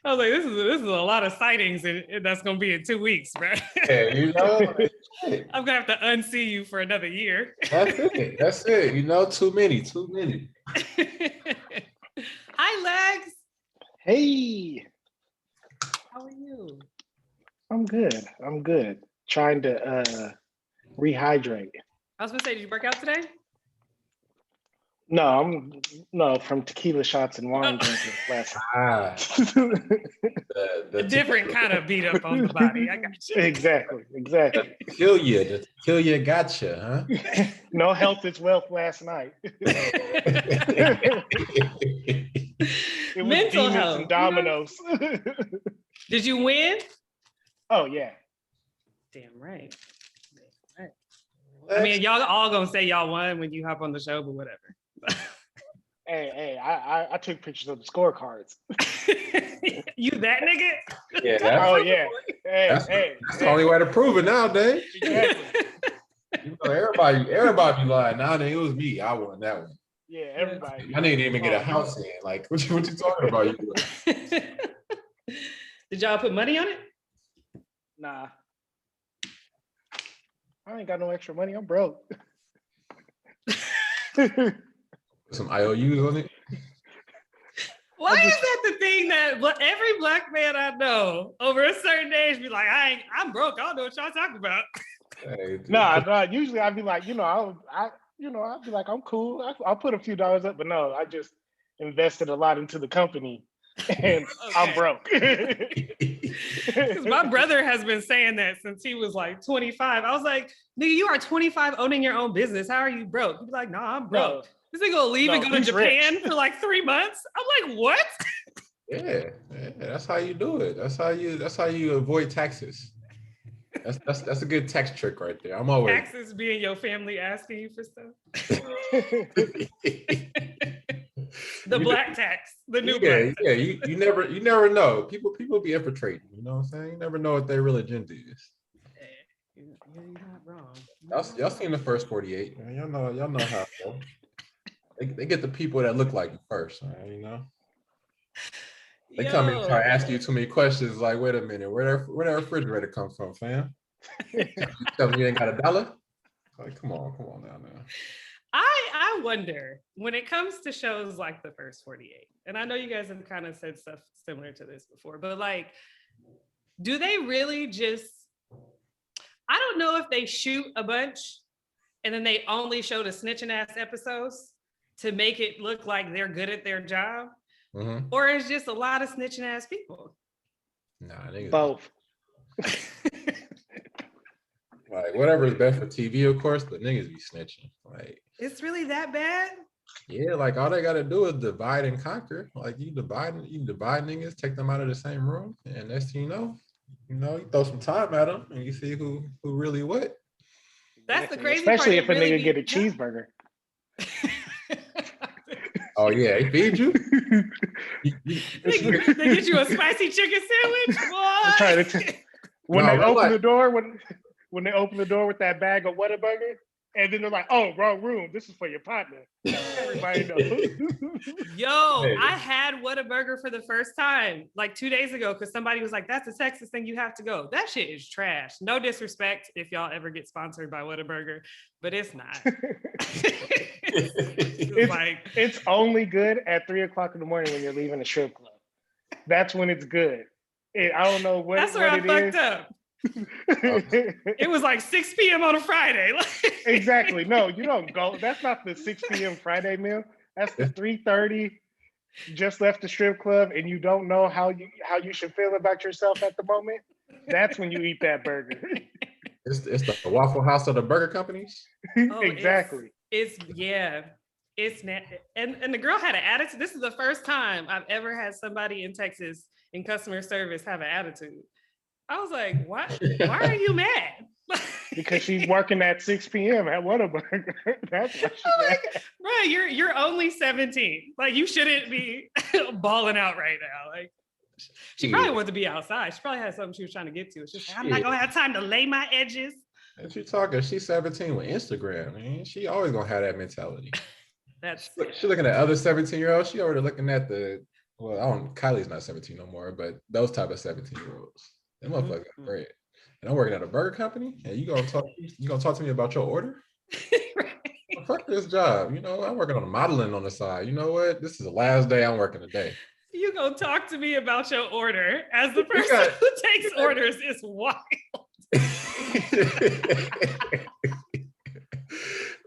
I was like, this is a lot of sightings, and that's gonna be in 2 weeks, bro. Yeah, you know, I'm gonna have to unsee you for another year. that's it. That's it. You know, too many. Hi, Legs. Hey, How are you? I'm good. Trying to rehydrate. I was gonna say, did you work out today? No, from tequila shots and wine drinking last. A different kind of beat up on the body. I got you. Exactly. Kill you, gotcha, huh? No health is wealth last night. It was Mental demons health. and dominoes. Did you win? Oh yeah. Damn right. I mean, y'all all gonna say y'all won when you hop on the show, but whatever. Hey, I took pictures of the scorecards. You that nigga? Yeah. That's the only way to prove it nowadays. Exactly. You know, everybody be lying. Nowadays, it was me. I won that one. Yeah, everybody. I didn't even get a house in. Like, what you talking about? Did y'all put money on it? Nah. I ain't got no extra money. I'm broke. Some IOUs on it. Why is that the thing that every Black man I know over a certain age be like, I'm broke. I don't know what y'all talking about. Hey, Nah. Usually I'd be like, I'd be like, I'm cool. I'll put a few dollars up, but no, I just invested a lot into the company, and I'm broke. Because my brother has been saying that since he was like 25. I was like, nigga, you are 25 owning your own business. How are you broke? He'd be like, nah, I'm broke. This nigga will leave and go to Japan for like 3 months. I'm like, what? Yeah, that's how you do it. That's how you avoid taxes. That's a good tax trick right there. I'm always taxes being your family asking you for stuff. The black tax, the new black tax. Yeah, you never know. People be infiltrating, you know what I'm saying? You never know what their religion is. You're not wrong. Y'all seen the first 48. Y'all know how they get the people that look like you first, you know? They come and try to ask you too many questions like, wait a minute, where that refrigerator come from, fam? You tell me you ain't got $1? Like, come on now. I wonder, when it comes to shows like the first 48, and I know you guys have kind of said stuff similar to this before, but like, do they really just, I don't know if they shoot a bunch and then they only show the snitching ass episodes to make it look like they're good at their job, or it's just a lot of snitching ass people. Nah, niggas. Both. Like, whatever is best for TV, of course, but niggas be snitching. Like, it's really that bad? Yeah, like all they gotta do is divide and conquer. Like you divide niggas, take them out of the same room, and next thing you know, you throw some time at them, and you see who really what. That's the crazy especially part. Especially if a nigga get a cheeseburger. Oh yeah, he feed you. They get you a spicy chicken sandwich. When they open the door with that bag of Whataburger, and then they're like, "Oh, wrong room. This is for your partner." Everybody knows. Yo, hey. I had Whataburger for the first time like 2 days ago because somebody was like, "That's a Texas thing. You have to go." That shit is trash. No disrespect if y'all ever get sponsored by Whataburger, but it's not. It's only good at 3:00 in the morning when you're leaving a strip club. That's when it's good. I don't know what. That's where I fucked up. It was like 6 p.m. on a Friday. Exactly. No, you don't go. That's not the 6 p.m. Friday meal. That's the 3:30. Just left the strip club, and you don't know how you should feel about yourself at the moment. That's when you eat that burger. It's the Waffle House of the burger companies. Oh, exactly. It's and the girl had an attitude. This is the first time I've ever had somebody in Texas in customer service have an attitude. I was like, why are you mad? Because she's working at 6 p.m. at Whataburger. That's why she's mad. Bro, you're only 17. Like, you shouldn't be balling out right now. Like, she probably wanted to be outside. She probably had something she was trying to get to. It's just, I'm not gonna have time to lay my edges. And she's 17 with Instagram, man. She always gonna have that mentality. That's she looking at other 17-year-olds. She already looking at the Well, Kylie's not 17 no more, but those type of 17-year-olds, them motherfuckers got bread. And I'm working at a burger company, and you gonna talk to me about your order? Well, fuck this job. You know, I'm working on modeling on the side. You know what? This is the last day I'm working today. You gonna talk to me about your order as the person who takes orders is wild.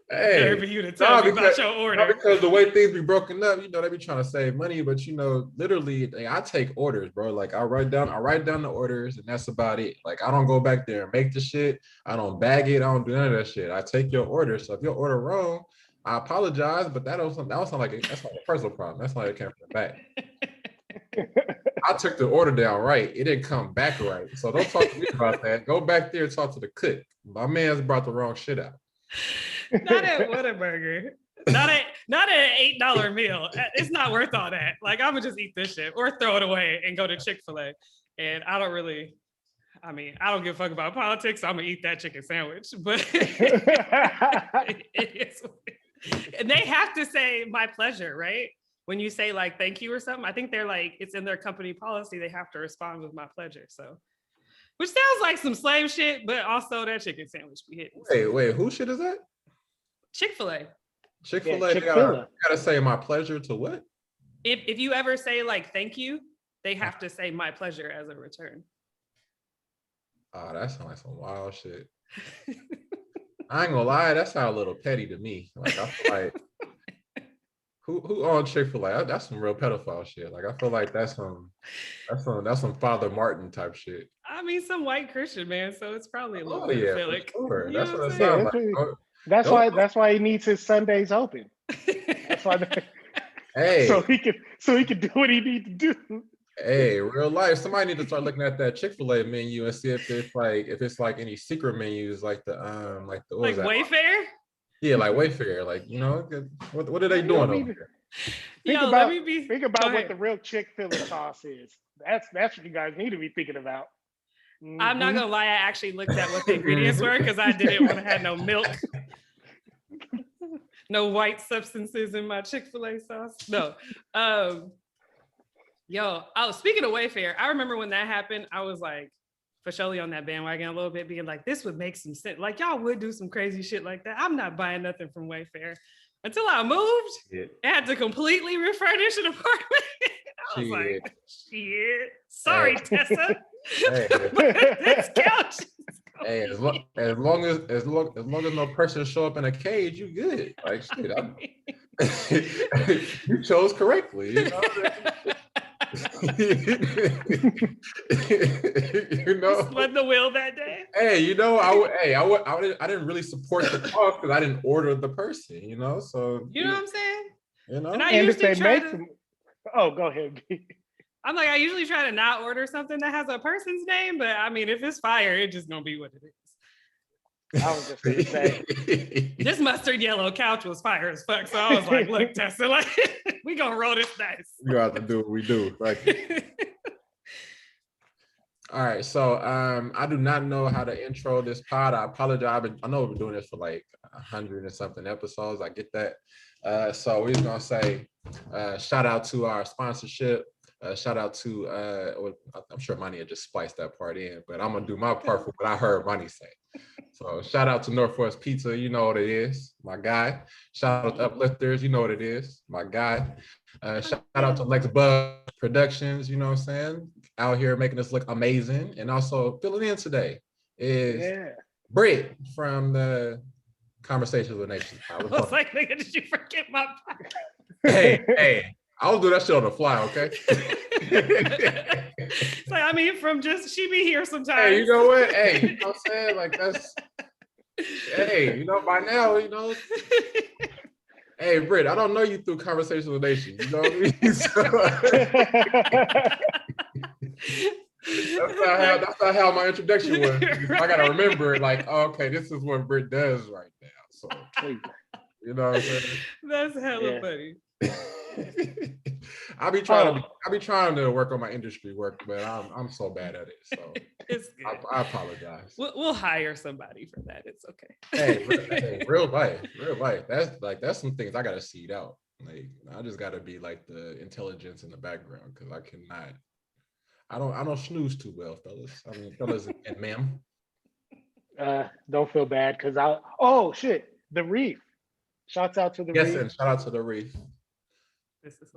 Hey, for you to tell me about your order. Because the way things be broken up, you know, they be trying to save money, but you know, literally, I take orders, bro. Like I write down the orders, and that's about it. Like I don't go back there and make the shit. I don't bag it. I don't do none of that shit. I take your order. So if your order wrong, I apologize, but that don't sound like that's not a personal problem. That's not it came from the back. I took the order down right. It didn't come back right. So don't talk to me about that. Go back there and talk to the cook. My man's brought the wrong shit out. Not at Whataburger. Not at an $8 meal. It's not worth all that. Like I'm gonna just eat this shit or throw it away and go to Chick-fil-A. And I don't give a fuck about politics. So I'm gonna eat that chicken sandwich. But and they have to say my pleasure, right? When you say like thank you or something, I think they're like it's in their company policy. They have to respond with my pleasure. So, which sounds like some slave shit, but also that chicken sandwich be hitting. Wait, who shit is that? Chick-fil-A. Chick-fil-A, gotta say my pleasure to what? If you ever say like thank you, they have to say my pleasure as a return. Oh, that sounds like some wild shit. I ain't gonna lie, that sounds a little petty to me. Like I feel like who on Chick-fil-A? That's some real pedophile shit. Like I feel like that's some Father Martin type shit. I mean, some white Christian man, so it's probably a little pedophilic. Sure. That's what it sounds like. That's why he needs his Sundays open. That's why. Hey, so he can do what he needs to do. Hey, real life. Somebody need to start looking at that Chick-fil-A menu and see if it's like any secret menus like the Wayfair. Yeah, like Wayfair. Like you know, what are they doing over here? Think about what the real Chick-fil-A sauce is. That's what you guys need to be thinking about. Mm-hmm. I'm not gonna lie, I actually looked at what the ingredients were because I didn't want to have no milk, no white substances in my Chick-fil-A sauce. No. Speaking of Wayfair, I remember when that happened, I was like, for surely on that bandwagon a little bit, being like, this would make some sense. Like y'all would do some crazy shit like that. I'm not buying nothing from Wayfair. Until I moved, I had to completely refurnish an apartment. I was like, shit. Sorry, Tessa. This couch. Hey, as long as no person show up in a cage, you good. Like shit, you chose correctly. You know? You know, spun the wheel that day. Hey, you know, I didn't really support the cause because I didn't order the person. You know, so you know what I'm saying. You know, and I usually try to. Oh, go ahead. I'm like, I usually try to not order something that has a person's name, but I mean, if it's fire, it's just gonna be what it is. I was just gonna say this mustard yellow couch was fire as fuck. So I was like, look, Tessa, like we gonna roll this dice. You have to do what we do. Like all right. So I do not know how to intro this pod. I apologize. I know we've been doing this for like 100 and something episodes. I get that. So we're just gonna say shout out to our sponsorship. Shout out to I'm sure Money had just spliced that part in, but I'm gonna do my part for what I heard Money say. So shout out to Northwest Pizza, you know what it is, my guy. Shout out to Uplifters, you know what it is, my guy. Shout out to Lex Bug Productions, you know what I'm saying, out here making us look amazing. And also filling in today is Britt from the Conversations with Nation. I was like, nigga, did you forget my part? Hey. I'll do that shit on the fly, okay? So I mean, she be here sometimes. Hey, you know what? Hey, you know what I'm saying? Like that's hey, you know, by now, you know. Hey, Britt, I don't know you through Conversations with Nation. You know what I mean? So, that's not how my introduction was. I gotta remember, like, oh, okay, this is what Britt does right now. So you know what I'm saying? That's hella funny. I be trying to work on my industry work, but I'm so bad at it. So it's good. I apologize. We'll hire somebody for that. It's okay. Hey, real life. That's some things I gotta seed out. Like I just gotta be like the intelligence in the background because I cannot. I don't snooze too well, fellas. I mean, fellas and ma'am. Don't feel bad because oh shit, the Reef. Shouts out to the Yes, Reef. and shout out to the Reef.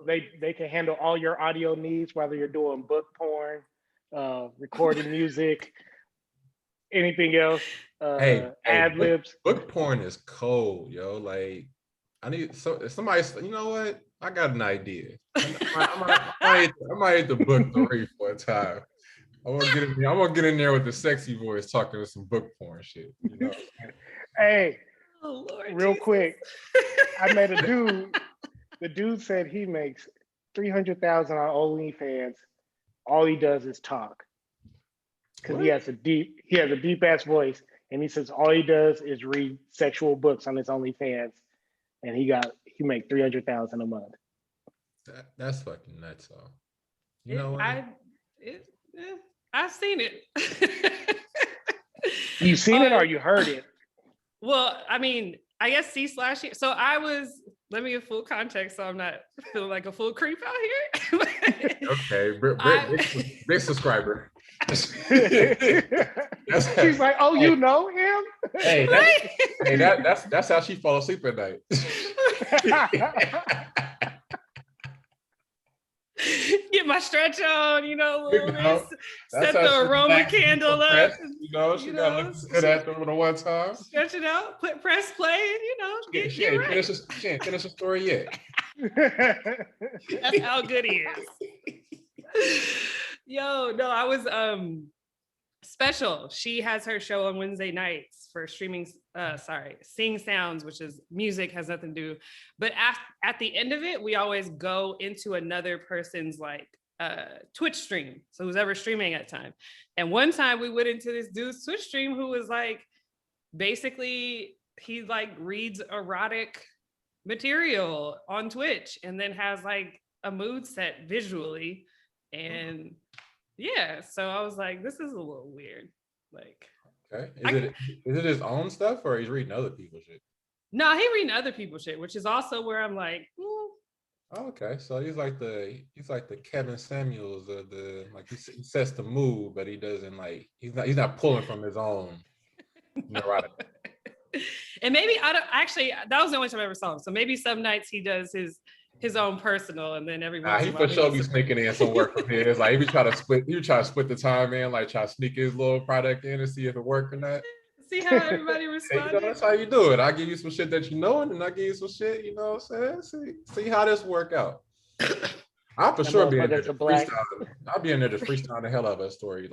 They can handle all your audio needs, whether you're doing book porn, recording music, anything else, Hey, ad libs. book porn is cold, yo. Like I need somebody. You know what? I got an idea. I might hit the book the Reef one time. I'm gonna get in there with the sexy voice talking to some book porn shit. You know? Hey, oh, Lord real Jesus. quick, I met a dude. The dude said he makes 300,000 on OnlyFans. All he does is talk because he has a deep ass voice, and he says all he does is read sexual books on his OnlyFans, and he make 300,000 a month. That's fucking nuts, though. You know what? I've seen it. You seen it or you heard it? Well, I mean, I guess C/E. So let me give full context so I'm not feeling like a full creep out here. Okay, big subscriber. She's like, oh, you know him? Hey, that's how she fall asleep at night. Get my stretch on, set the aroma candle up. She got to look good at them the one time. Stretch it out, press play, and she ain't finished the story yet. That's how good he is. Yo, no, I was Special. She has her show on Wednesday nights for streaming, Sing Sounds, which is music, has nothing to do. But at the end of it, we always go into another person's Twitch stream. So who's ever streaming at the time. And one time we went into this dude's Twitch stream who was basically he reads erotic material on Twitch and then has a mood set visually. And yeah, so I was like, this is a little weird. Okay. Is it his own stuff or he's reading other people's shit? No, he reading other people's shit, which is also where I'm like, Oh, okay. So he's like the Kevin Samuels of he sets the mood, but he doesn't he's not pulling from his own neurotic. And maybe that was the only time I ever saw him. So maybe some nights he does his own personal, and then every once in a while he for sure be sneaking in some work from his. He be trying to split the time in, try to sneak his little product in and see if it workk or not. See how everybody responds. That's how you do it. I give you some shit that and then I give you some shit, what I'm saying? See how this work out. I'll for sure be in there to freestyle. I'll be in there to freestyle the hell out of a story.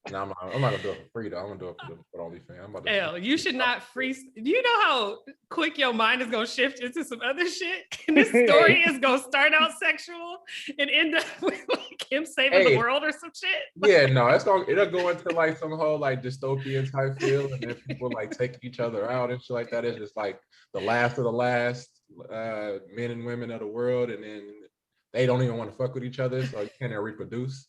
No, I'm not gonna do it for free though. I'm gonna do it for OnlyFans. Hell, you should not freeze. Do you know how quick your mind is gonna shift into some other shit? And this story is gonna start out sexual and end up with him saving the world or some shit. Yeah, no, it'll go into some whole dystopian type feel, and then people taking each other out and shit like that. It's just the last of the last men and women of the world, and then they don't even want to fuck with each other, so you can't reproduce.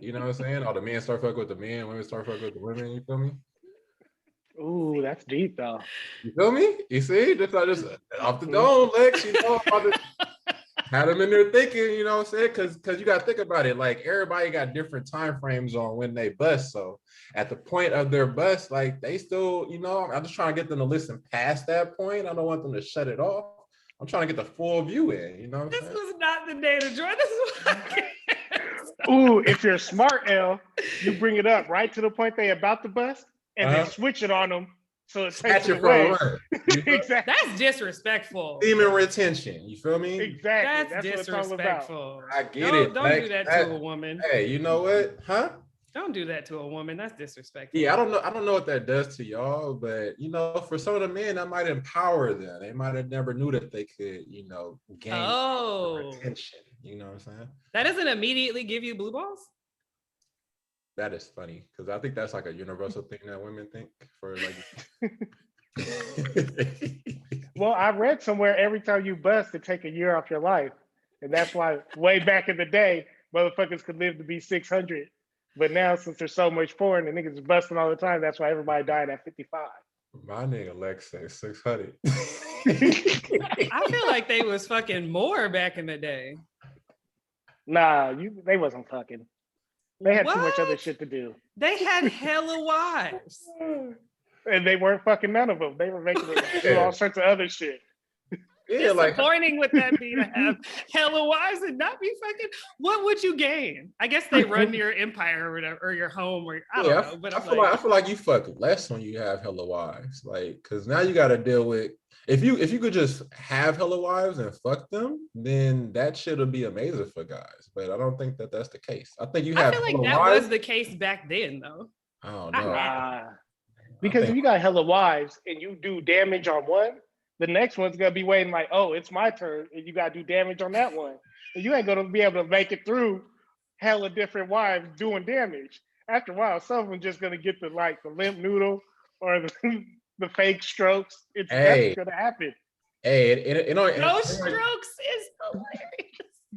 You know what I'm saying? All the men start fucking with the men, women start fucking with the women. You feel me? Ooh, that's deep though. You feel me? You see? Just off the dome, Lex. Had them in there thinking. You know what I'm saying? Because you got to think about it. Everybody got different time frames on when they bust. So at the point of their bust, they still, I'm just trying to get them to listen past that point. I don't want them to shut it off. I'm trying to get the full view in. You know what I'm saying? This was not the day to join. This is Ooh, if you're smart, L, you bring it up right to the point they about to bust, and then switch it on them so it takes it away. Exactly. That's disrespectful. Demon retention. You feel me? Exactly. That's disrespectful. I get it. Don't do that to a woman. Hey, you know what? Huh? Don't do that to a woman. That's disrespectful. Yeah, I don't know what that does to y'all, but for some of the men, that might empower them. They might have never knew that they could, gain retention. You know what I'm saying? That doesn't immediately give you blue balls? That is funny because I think that's a universal thing that women think for Well, I read somewhere every time you bust, it take a year off your life, and that's why way back in the day, motherfuckers could live to be 600. But now, since there's so much porn and niggas is busting all the time, that's why everybody died at 55. My nigga Lex said 600. I feel like they was fucking more back in the day. Nah, they wasn't fucking. They had too much other What? shit to do. They had hella wives. And they weren't fucking none of them. They were making it do all sorts of other shit. Yeah, like Disappointing would that be to have hella wives and not be fucking? What would you gain? I guess they run your empire or whatever, or your home, or I don't know. But I feel like you fuck less when you have hella wives, like, because now you got to deal with if you could just have hella wives and fuck them, then that shit would be amazing for guys. But I don't think that that's the case. I think you have. I feel like that wives. was the case back then, though. I don't Not know. now. Because if you got hella wives and you do damage on one, the next one's gonna be waiting like, oh, it's my turn, and you gotta do damage on that one. And you ain't gonna be able to make it through hella different wives doing damage. After a while, some of them just gonna get the limp noodle or the fake strokes. That's gonna happen. Hey, those strokes is hilarious.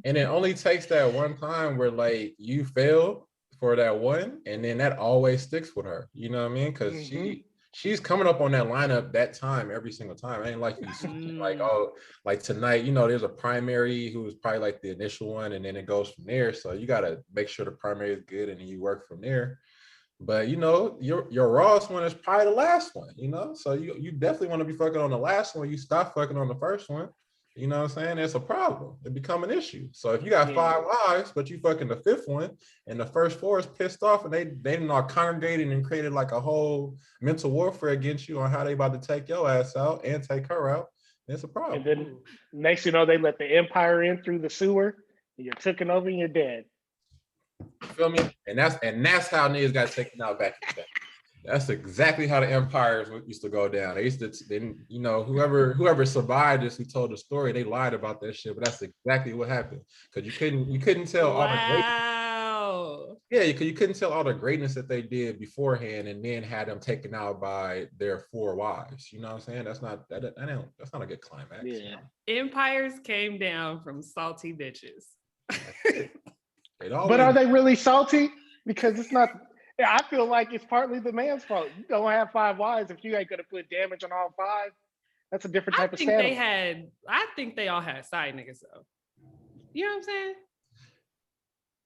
And it only takes that one time where like you fail for that one, and then that always sticks with her. You know what I mean? Because she's coming up on that lineup that time every single time. It ain't like you like, oh, like tonight, there's a primary who was probably like the initial one, and then it goes from there. So you gotta make sure the primary is good, and then you work from there. But your rawest one is probably the last one, so you definitely want to be fucking on the last one. You stop fucking on the first one. You know what I'm saying? It's a problem. It become an issue. So if you got 5 wives, but you fucking the 5th one, and the first 4 is pissed off, and they all congregated and created like a whole mental warfare against you on how they about to take your ass out and take her out, it's a problem. And then next they let the empire in through the sewer, and you're taken over and you're dead. You feel me? And that's how niggas got taken out back in the day. That's exactly how the empires used to go down. They used to, then whoever survived this, who told the story, they lied about that shit. But that's exactly what happened. Because you couldn't tell all the because you couldn't tell all the greatness that they did beforehand, and then had them taken out by their 4 wives. You know what I'm saying? That's not a good climax. Yeah. Empires came down from salty bitches. But are they really salty? Because it's not. I feel like it's partly the man's fault. You don't have 5 wives if you ain't gonna put damage on all 5. That's a different type of standard. I think they all had side niggas though. You know what I'm saying?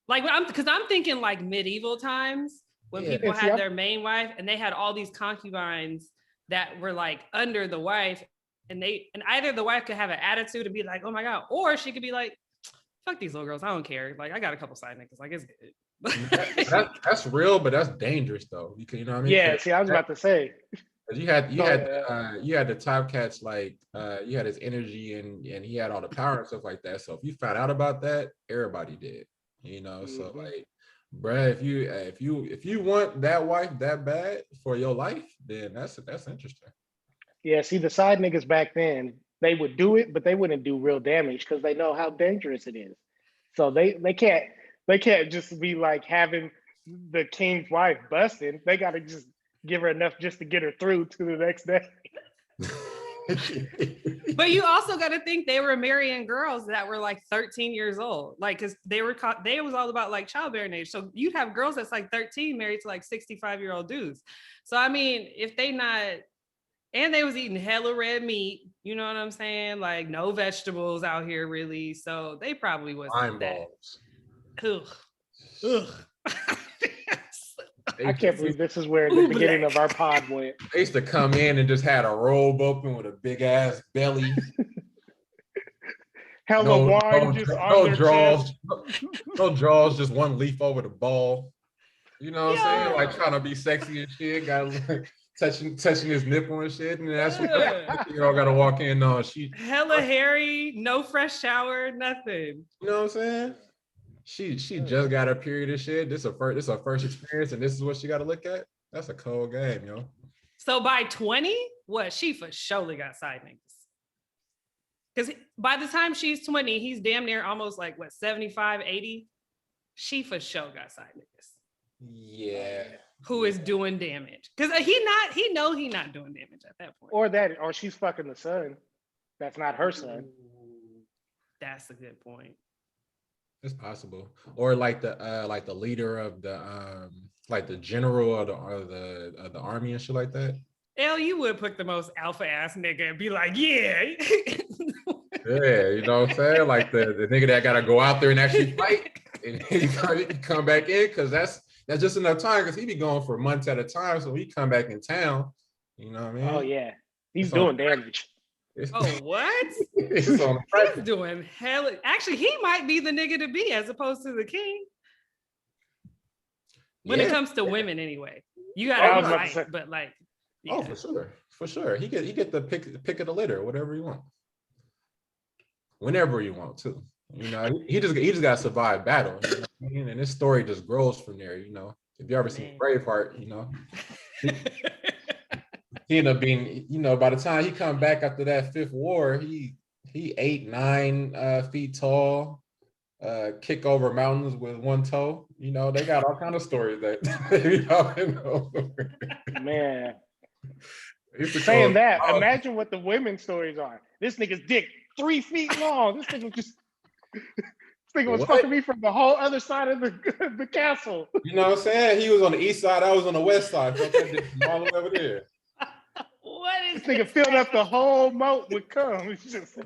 Like, because I'm thinking like medieval times when people had their main wife and they had all these concubines that were like under the wife, and either the wife could have an attitude and be like, oh my God, or she could be like, fuck these little girls, I don't care. Like, I got a couple side niggas, like it's good. that's real, but that's dangerous though. You know what I mean? Yeah, see, I was about to say. You had the top cats, like you had his energy and he had all the power and stuff like that. So if you found out about that, everybody did. So like, bruh, if you want that wife that bad for your life, then that's interesting. Yeah, see, the side niggas back then, they would do it, but they wouldn't do real damage because they know how dangerous it is. So they can't just be like having the king's wife busting. They got to just give her enough just to get her through to the next day. But you also got to think they were marrying girls that were like 13 years old, like, because they was all about like childbearing age. So you'd have girls that's like 13 married to like 65-year-old dudes. So I mean, if they not, and they was eating hella red meat, you know what I'm saying? Like no vegetables out here really. So they probably wasn't that. Ugh. I can't believe this is where the beginning of our pod went. They used to come in and just had a robe open with a big ass belly. Hella wine just on their chest. No draws, just one leaf over the ball. You know what I'm saying? Like trying to be sexy and shit. Got like touching his nipple and shit. And that's what gotta walk in on. She hella hairy, no fresh shower, nothing. You know what I'm saying? She just got her period and shit. This is her first experience, and this is what she got to look at. That's a cold game, yo. So by 20, she for surely got side niggas. Because by the time she's 20, he's damn near almost like 75, 80. She for sure got side niggas. Yeah. Who is doing damage? Because he not doing damage at that point. Or she's fucking the son. That's not her son. That's a good point. It's possible, or like the leader of the like the general of the army and shit like that. L, you would pick the most alpha ass nigga and be like, yeah. Yeah, you know what I'm saying? Like the nigga that gotta go out there and actually fight and he come back in, because that's just enough time, because he be going for months at a time. So he come back in town, you know what I mean? Oh yeah, he's doing damage. Oh, what? It's on He's doing hell. Actually, he might be the nigga to be as opposed to the king. When it comes to women, anyway. You gotta fight, but like, yeah. Oh, for sure. He get the pick of the litter, whatever you want, whenever you want to. You know, he just got to survive battle, you know what I mean? And this story just grows from there. You know, if you ever seen Braveheart, you know, he ended up being, you know, by the time he come back after that fifth war, he 8-9 feet tall, kick over mountains with one toe. You know, they got all kind of stories that you know. Man. Saying that, imagine what the women's stories are. This nigga's dick 3 feet long. This nigga was fucking me from the whole other side of the castle. You know what I'm saying? He was on the east side, I was on the west side. Fuck that dick from all the way over there. What is this nigga filled up the whole moat with cum? It's just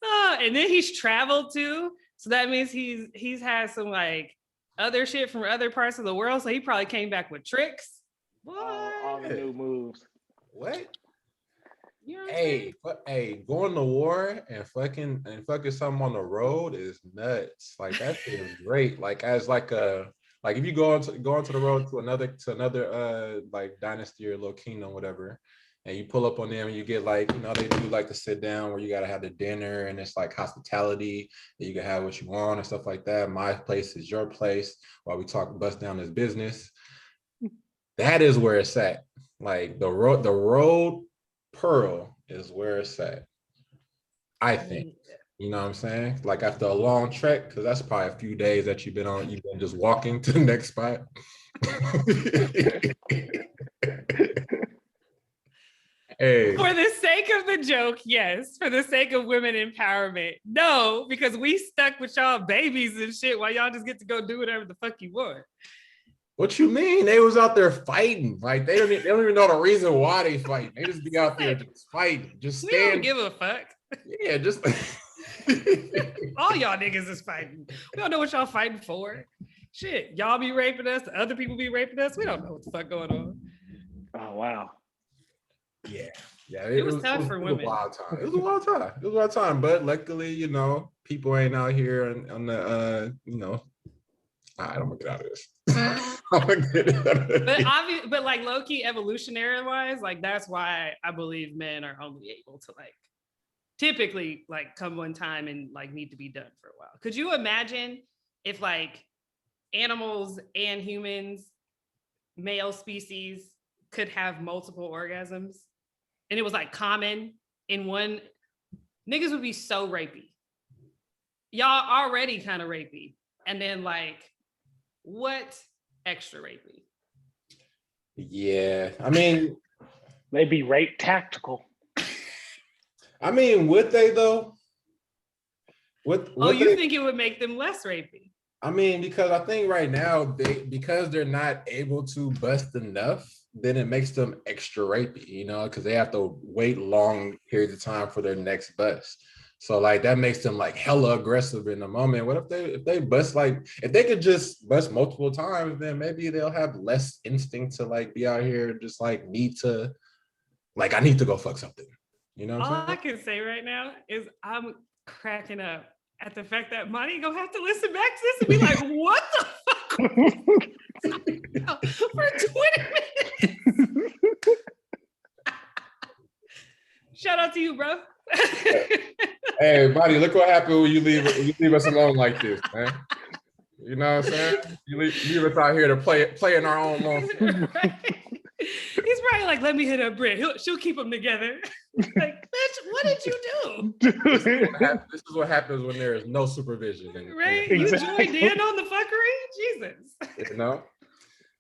and then he's traveled too. So that means he's had some like other shit from other parts of the world. So he probably came back with tricks. What? All the new moves. What? You know what hey, going to war and fucking something on the road is nuts. Like that shit is great. Like as like if you go onto the road to another like dynasty or little kingdom, whatever, and you pull up on them and you get like, you know, they do like the sit down where you gotta have the dinner and it's like hospitality that you can have what you want and stuff like that. My place is your place while we bust down this business. That is where it's at. Like the road pearl is where it's at, I think. You know what I'm saying? Like after a long trek, because that's probably a few days that you've been just walking to the next spot. Hey. For the sake of the joke, yes. For the sake of women empowerment, no, because we stuck with y'all babies and shit while y'all just get to go do whatever the fuck you want. What you mean? They was out there fighting. Like they don't even know the reason why they fight. They just be out there just fighting, just stand. We don't give a fuck. Yeah, just all y'all niggas is fighting. We don't know what y'all fighting for. Shit, y'all be raping us. The other people be raping us. We don't know what the fuck going on. Oh wow. Yeah. It was tough for women. It was a wild time. But luckily, you know, people ain't out here on the you know. I'm gonna get out of this. But like low key evolutionary wise, like that's why I believe men are only able to like typically like come one time and like need to be done for a while. Could you imagine if like animals and humans, male species, could have multiple orgasms and it was like common in one? Niggas would be so rapey. Y'all already kind of rapey, and then like what extra rapey? Yeah, I mean, they'd be rape tactical. I mean, would they though? You think it would make them less rapey? I mean, because I think right now because they're not able to bust enough, then it makes them extra rapey, you know, because they have to wait long periods of time for their next bust. So like that makes them like hella aggressive in the moment. What if they bust, like if they could just bust multiple times, then maybe they'll have less instinct to like be out here just like I need to go fuck something. You know what I'm saying? All I can say right now is I'm cracking up at the fact that Monty gonna have to listen back to this and be like, what the fuck? For 20 minutes. Shout out to you, bro. Hey, buddy, look what happened when you leave us alone like this, man. You know what I'm saying? You leave us out here to play in our own long. Right? He's probably like, let me hit up Britt. She'll keep them together. Like, bitch, what did you do? This is what happens when there is no supervision. Right? Exactly. You joined in on the fuckery? Jesus. You know?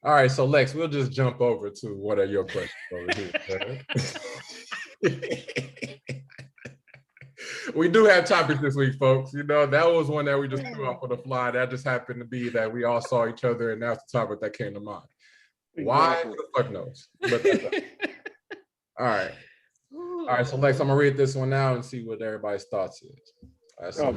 All right, so Lex, we'll just jump over to what are your questions over here. We do have topics this week, folks. You know, that was one that we just threw off on the fly. That just happened to be that we all saw each other, and that's the topic that came to mind. Why? Exactly. Who the fuck knows? But all right. All right, so Lex, I'm gonna read this one now and see what everybody's thoughts is. Hot. So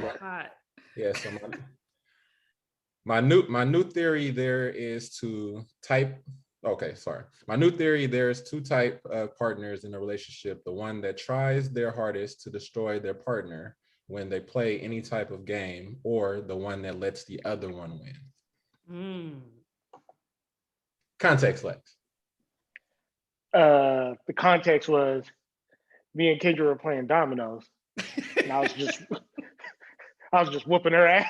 my new theory there is to type. Okay, sorry. My new theory there is two type of partners in a relationship: the one that tries their hardest to destroy their partner when they play any type of game, or the one that lets the other one win. Context, Lex. The context was me and Kendra were playing dominoes, and I was just whooping her ass.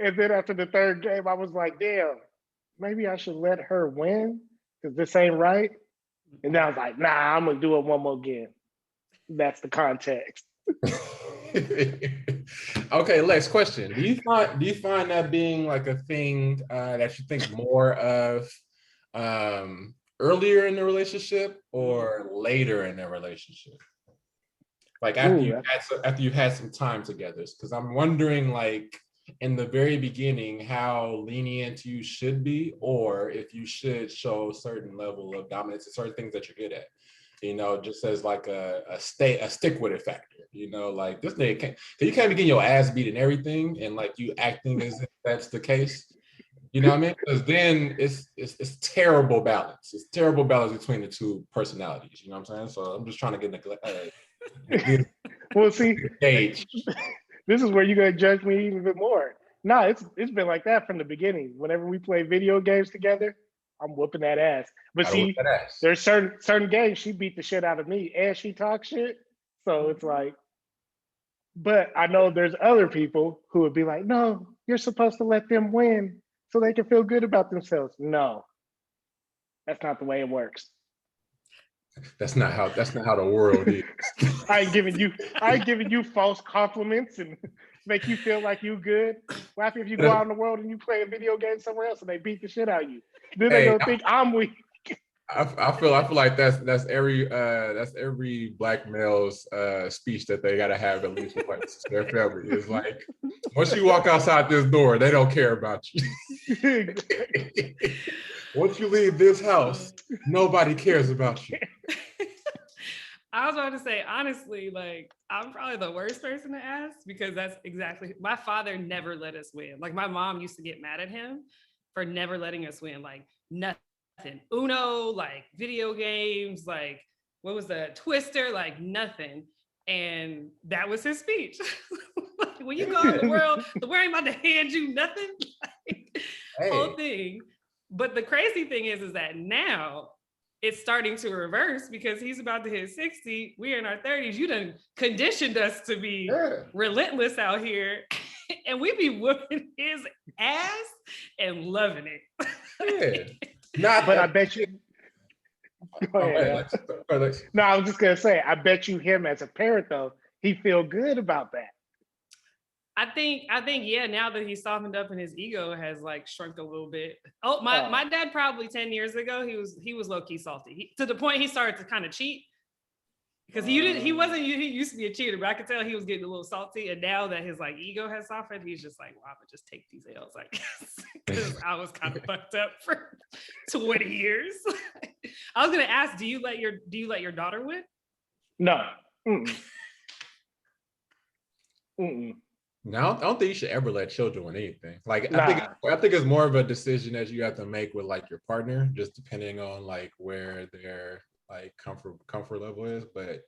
And then after the third game, I was like, damn, maybe I should let her win because this ain't right. And then I was like, nah, I'm gonna do it one more game. That's the context. Okay, Lex, question. Do you find that being like a thing that you think more of earlier in the relationship or later in the relationship? Like after you've had some time together? Because I'm wondering, like, in the very beginning, how lenient you should be, or if you should show a certain level of dominance and certain things that you're good at. You know, just as like a stick with it factor. You know, like this nigga can't, you can't be getting your ass beat and everything, and like you acting as if that's the case. You know what I mean? Because then it's terrible balance. It's terrible balance between the two personalities. You know what I'm saying? So I'm just trying to get well, see, gauge. This is where you're gonna judge me even bit more. No, it's been like that from the beginning. Whenever we play video games together, I'm whooping that ass. But see, there's certain games she beat the shit out of me and she talks shit. So it's like, but I know there's other people who would be like, no, you're supposed to let them win so they can feel good about themselves. No, that's not the way it works. That's not how the world is. I ain't giving you false compliments and make you feel like you good. What happens if you go out in the world and you play a video game somewhere else and they beat the shit out of you? Then they gonna think I'm weak. I feel like that's every black male's speech that they gotta have at least once. Their family is like, once you walk outside this door, they don't care about you. Once you leave this house, nobody cares about you. I was about to say, honestly, like, I'm probably the worst person to ask because that's exactly, my father never let us win. Like, my mom used to get mad at him for never letting us win. Like, nothing. Uno, like, video games, like, what was the Twister? Like, nothing. And that was his speech. Like, when you go in the world ain't about to hand you nothing. Like, whole thing. But the crazy thing is that now, it's starting to reverse because he's about to hit 60. We're in our 30s. You done conditioned us to be relentless out here. And we be whooping his ass and loving it. But I bet you. Go ahead. No, I was just gonna say, I bet you him as a parent though, he feel good about that. I think, yeah, now that he's softened up and his ego has like shrunk a little bit. Oh, my dad probably 10 years ago, he was low-key salty. To the point he started to kind of cheat. Because he used to be a cheater, but I could tell he was getting a little salty. And now that his like ego has softened, he's just like, well, I'm gonna just take these L's, I guess. Because I was kind of fucked up for 20 years. I was gonna ask, do you let your daughter win? No. Mm-mm. No, I don't think you should ever let children win anything. Like, I think it's more of a decision that you have to make with like your partner, just depending on like where their like comfort level is, but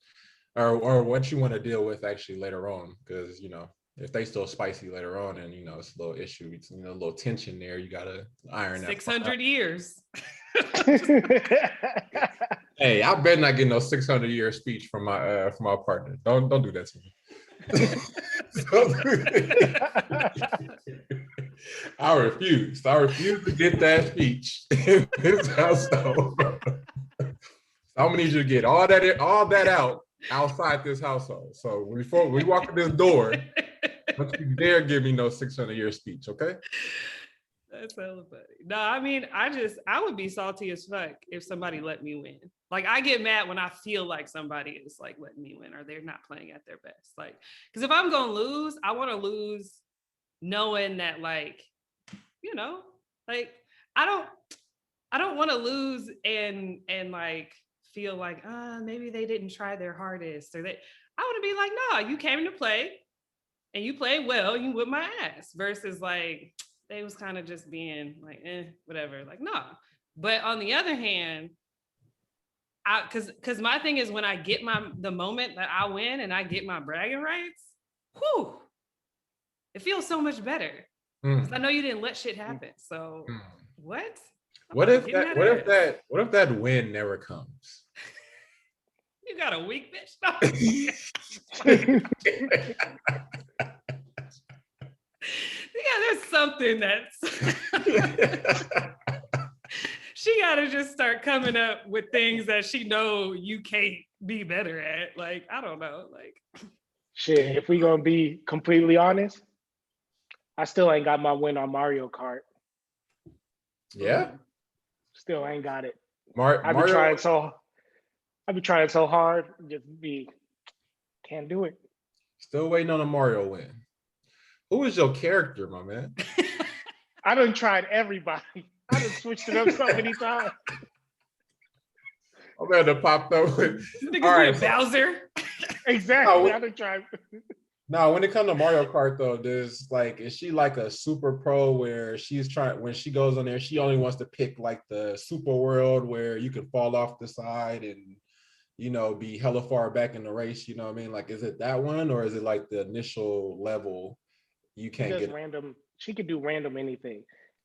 or what you want to deal with actually later on. Because you know, if they still spicy later on, and you know it's a little issue, it's, you know, a little tension there. You gotta iron that. 600 years. Hey, I better not get no 600-year speech from my partner. Don't do that to me. I refuse to get that speech in this household. I'm gonna need you to get all that out outside this household. So before we walk in this door, don't you dare give me no 600-year speech, okay? That's hella funny. No, I mean, I would be salty as fuck if somebody let me win. Like, I get mad when I feel like somebody is like letting me win or they're not playing at their best. Like, because if I'm gonna lose, I want to lose knowing that like you know, like I don't want to lose and like feel like maybe they didn't try their hardest, or they. I want to be like, no, you came to play and you played well, you whipped my ass, versus like they was kind of just being like, whatever. Like, no. But on the other hand, because my thing is when I get the moment that I win and I get my bragging rights, whew, it feels so much better. Because I know you didn't let shit happen. So what? What if that win never comes? You got a weak bitch. No. Yeah, there's something that's she gotta just start coming up with things that she know you can't be better at. Like, I don't know. Like, shit, if we gonna be completely honest, I still ain't got my win on Mario Kart. Yeah. Still ain't got it. I've been trying so hard, can't do it. Still waiting on a Mario win. Who is your character, my man? I done tried everybody. I done switched it up so many times. I'm going to pop up with Bowser. Exactly. I done tried. Now, when it comes to Mario Kart, though, is she like a super pro where when she goes on there, she only wants to pick like the super world where you can fall off the side and, you know, be hella far back in the race, you know what I mean? Like, is it that one, or is it like the initial level you can't get random? She could do random anything.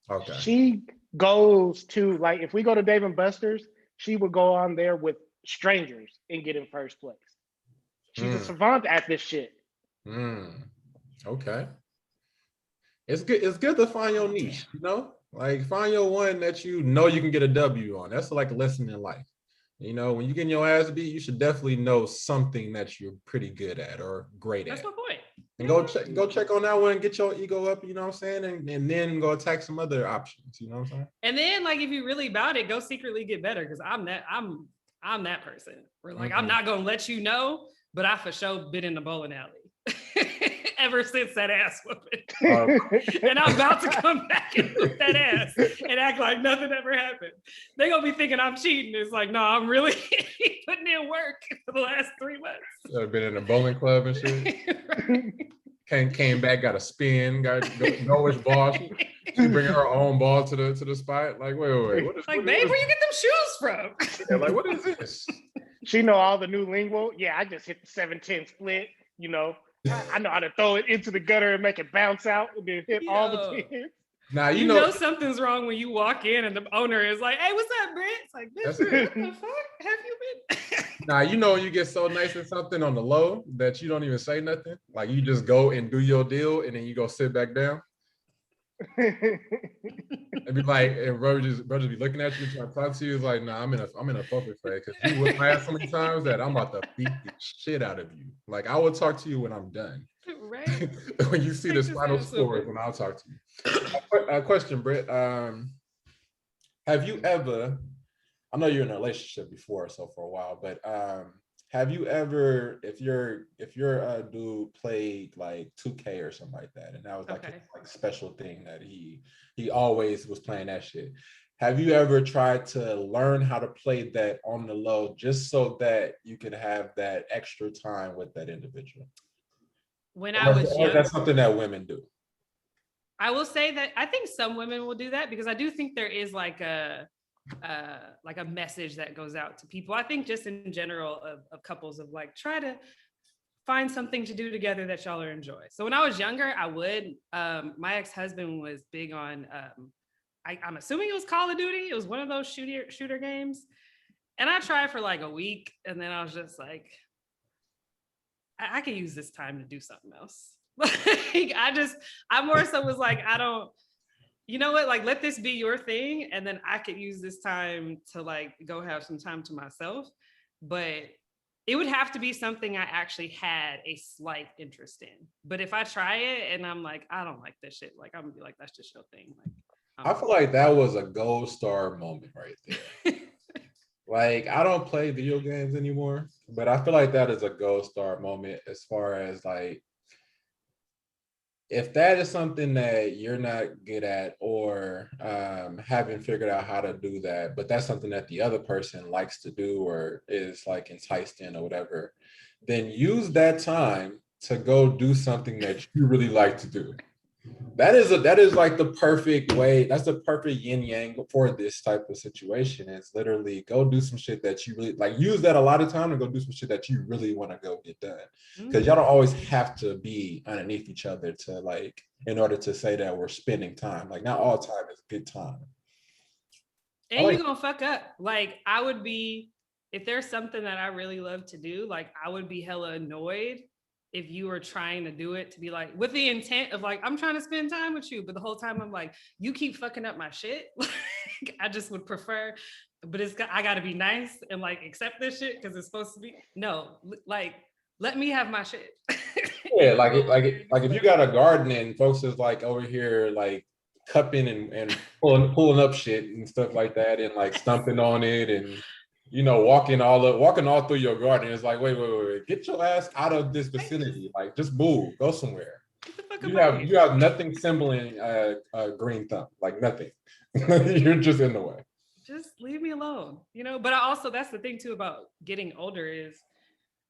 Okay. She goes to, like, if we go to Dave and Buster's, she would go on there with strangers and get in first place. She's a savant at this shit. Okay. It's good to find your niche, you know? Like, find your one that you know you can get a W on. That's like a lesson in life. You know, when you get your ass beat, you should definitely know something that you're pretty good at or great at. That's my point. And go check on that one and get your ego up, you know what I'm saying? And then go attack some other options, you know what I'm saying? And then, like, if you really about it, go secretly get better, because I'm that person. Where like I'm not gonna let you know, but I for sure been in the bowling alley ever since that ass whooping. And I'm about to come back and whoop that ass and act like nothing ever happened. They gonna be thinking I'm cheating. It's like, no, I'm really putting in work for the last 3 months. I've been in a bowling club and shit. Right. Came back, got a spin, got know which ball. She bringing her own ball to the spot. Like, wait. What is, like, babe, where you get them shoes from? Yeah, like, what is this? She know all the new lingo. Yeah, I just hit the 7-10 split, you know. I know how to throw it into the gutter and make it bounce out and then hit all the pins. Now you know something's wrong when you walk in and the owner is like, "Hey, what's up, Brent?" It's like, "Bitch, what the fuck have you been?" Now you know you get so nice at something on the low that you don't even say nothing. Like, you just go and do your deal and then you go sit back down. And be like, and bro just be looking at you trying to talk to you. It's like, nah, I'm in a poker face because you whipped my ass so many times that I'm about to beat the shit out of you. Like, I will talk to you when I'm done. Right. When you see the final score, when I'll talk to you. A question, Britt. Have you ever? I know you're in a relationship before, so for a while, but have you ever, if your dude played like 2K or something like that, and that was like his like special thing that he always was playing that shit. Have you ever tried to learn how to play that on the low just so that you could have that extra time with that individual? When I was young, that's something that women do. I will say that I think some women will do that, because I do think there is like a message that goes out to people. I think just in general of couples of like, try to find something to do together that y'all are enjoy. So when I was younger, I would. My ex-husband was big on. I'm assuming it was Call of Duty. It was one of those shooter games, and I tried for like a week, and then I was just like, I could use this time to do something else. Like, I more so was like, I don't. You know what, like, let this be your thing, and then I could use this time to like go have some time to myself. But it would have to be something I actually had a slight interest in. But if I try it and I'm like, I don't like this shit, like, I'm gonna be like, that's just your thing. Like, I feel like that was a gold star moment right there. Like, I don't play video games anymore, but I feel like that is a gold star moment as far as like, if that is something that you're not good at or haven't figured out how to do that, but that's something that the other person likes to do or is like enticed in or whatever, then use that time to go do something that you really like to do. That is like the perfect way. That's the perfect yin yang for this type of situation. It's literally go do some shit that you really like. Use that a lot of time and go do some shit that you really want to go get done. Because y'all don't always have to be underneath each other to like in order to say that we're spending time. Like not all time is good time. And you're gonna fuck up. Like I would be, if there's something that I really love to do, like I would be hella annoyed if you were trying to do it to be like with the intent of like I'm trying to spend time with you, but the whole time I'm like you keep fucking up my shit. Like, I just would prefer, but I got to be nice and like accept this shit because it's supposed to be like let me have my shit. Yeah, like if you got a garden and folks is like over here like cupping and pulling up shit and stuff like that and like stumping on it and walking all through your garden. It's like, wait, get your ass out of this vicinity. Like, just move, go somewhere. You have nothing symboling green thumb, like nothing. You're just in the way. Just leave me alone, But that's the thing too about getting older is,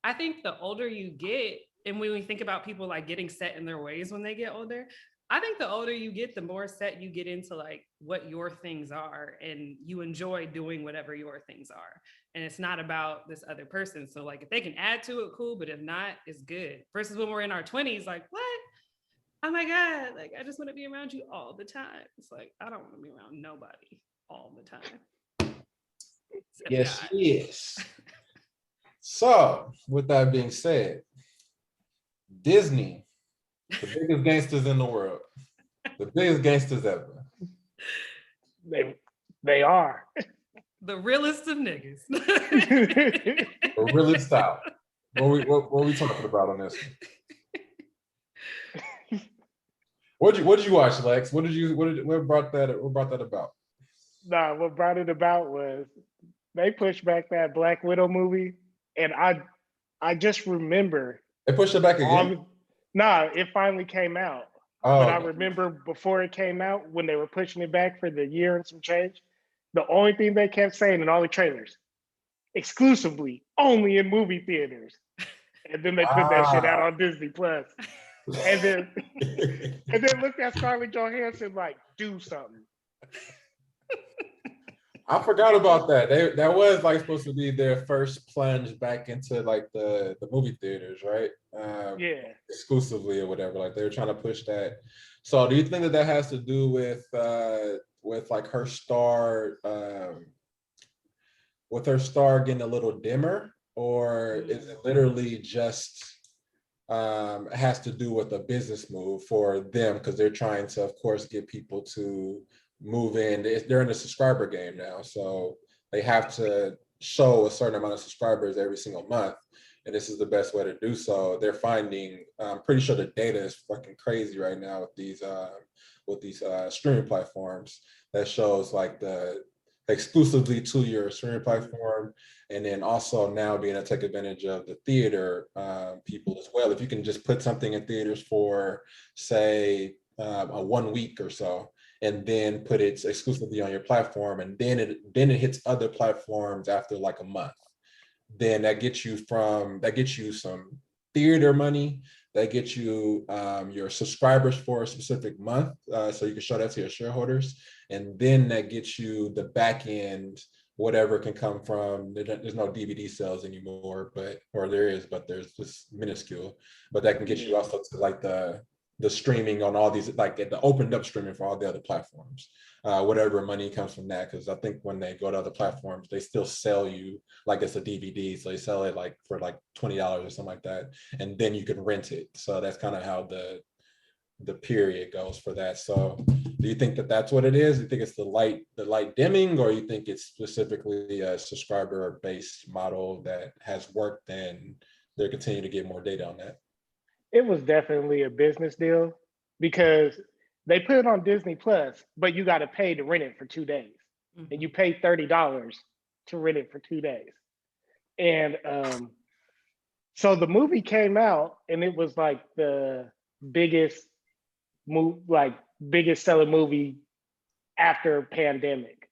I think the older you get, and when we think about people like getting set in their ways when they get older, I think the older you get, the more set you get into like what your things are and you enjoy doing whatever your things are. And it's not about this other person. So like if they can add to it, cool. But if not, it's good. Versus when we're in our 20s, like, what? Oh my God. Like, I just want to be around you all the time. It's like, I don't want to be around nobody all the time. Yes, yes. So with that being said, Disney, the biggest gangsters in the world. The biggest gangsters ever. They are. The realest of niggas. The realest out. What we talking about on this one? What did you watch, Lex? What brought that about? Nah, what brought it about was they pushed back that Black Widow movie, and I just remember they pushed it back again. It finally came out. Oh. But I remember before it came out, when they were pushing it back for the year and some change, the only thing they kept saying in all the trailers, exclusively only in movie theaters. And then they put that shit out on Disney Plus. And then looked at Scarlett Johansson like, do something. I forgot about that. That was like supposed to be their first plunge back into like the movie theaters, right? Yeah. Exclusively or whatever. Like they were trying to push that. So do you think that has to do with like her star getting a little dimmer, or is it literally just has to do with a business move for them because they're trying to, of course, get people to move in. They're in a subscriber game now, so they have to show a certain amount of subscribers every single month, and this is the best way to do so. They're finding, I'm pretty sure the data is fucking crazy right now with these streaming platforms that shows like the exclusively to your streaming platform, and then also now being able to take advantage of the theater people as well. If you can just put something in theaters for, say, a 1 week or so, and then put it exclusively on your platform, and then it hits other platforms after like a month, then that gets you some theater money, that gets you your subscribers for a specific month, so you can show that to your shareholders, and then that gets you the back end, whatever can come from, there's no DVD sales anymore, but there's just minuscule, but that can get you also to like the streaming on all these, like the opened up streaming for all the other platforms, whatever money comes from that. Because I think when they go to other platforms, they still sell you like it's a DVD, so they sell it like for like $20 or something like that, and then you can rent it. So that's kind of how the period goes for that. So do you think that that's what it is? Do you think it's the light dimming, or you think it's specifically a subscriber based model that has worked and they're continuing to get more data on that? It was definitely a business deal because they put it on Disney Plus, but you got to pay to rent it for 2 days. Mm-hmm. And you pay $30 to rent it for 2 days. And so the movie came out, and it was like the biggest like biggest selling movie after pandemic.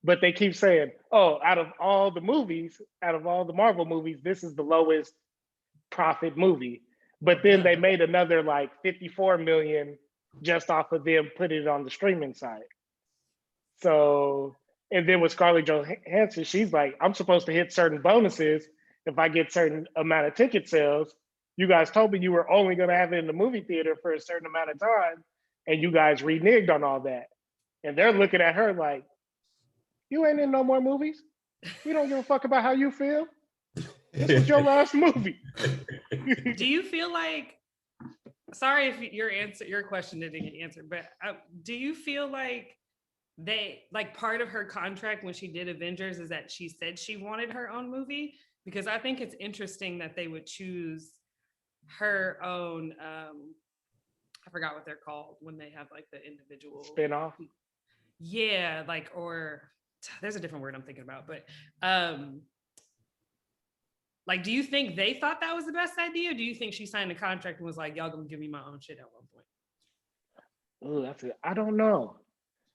But they keep saying, oh, out of all the Marvel movies, this is the lowest profit movie. But then they made another like 54 million just off of them putting it on the streaming side. So, and then with Scarlett Johansson, she's like, I'm supposed to hit certain bonuses if I get certain amount of ticket sales. You guys told me you were only going to have it in the movie theater for a certain amount of time, and you guys reneged on all that. And they're looking at her like, you ain't in no more movies. We don't give a fuck about how you feel. This was your last movie. Do you feel like, sorry if your question didn't get answered, but do you feel like part of her contract when she did Avengers is that she said she wanted her own movie? Because I think it's interesting that they would choose her own, I forgot what they're called when they have like the individual spin-off. Yeah, like, or there's a different word I'm thinking about, but like, do you think they thought that was the best idea? Or do you think she signed a contract and was like, y'all gonna give me my own shit at one point? Oh, I don't know.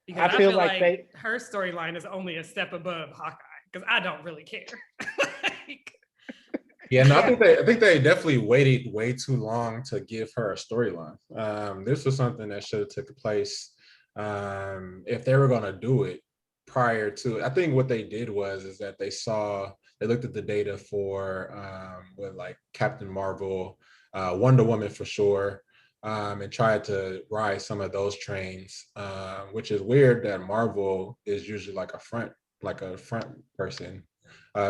Because I feel like her storyline is only a step above Hawkeye, because I don't really care. Yeah, no, I think they definitely waited way too long to give her a storyline. This was something that should have taken place if they were gonna do it prior to. I think what they did is that they looked at the data for with like Captain Marvel, Wonder Woman for sure, and tried to ride some of those trains, which is weird that Marvel is usually like a front person,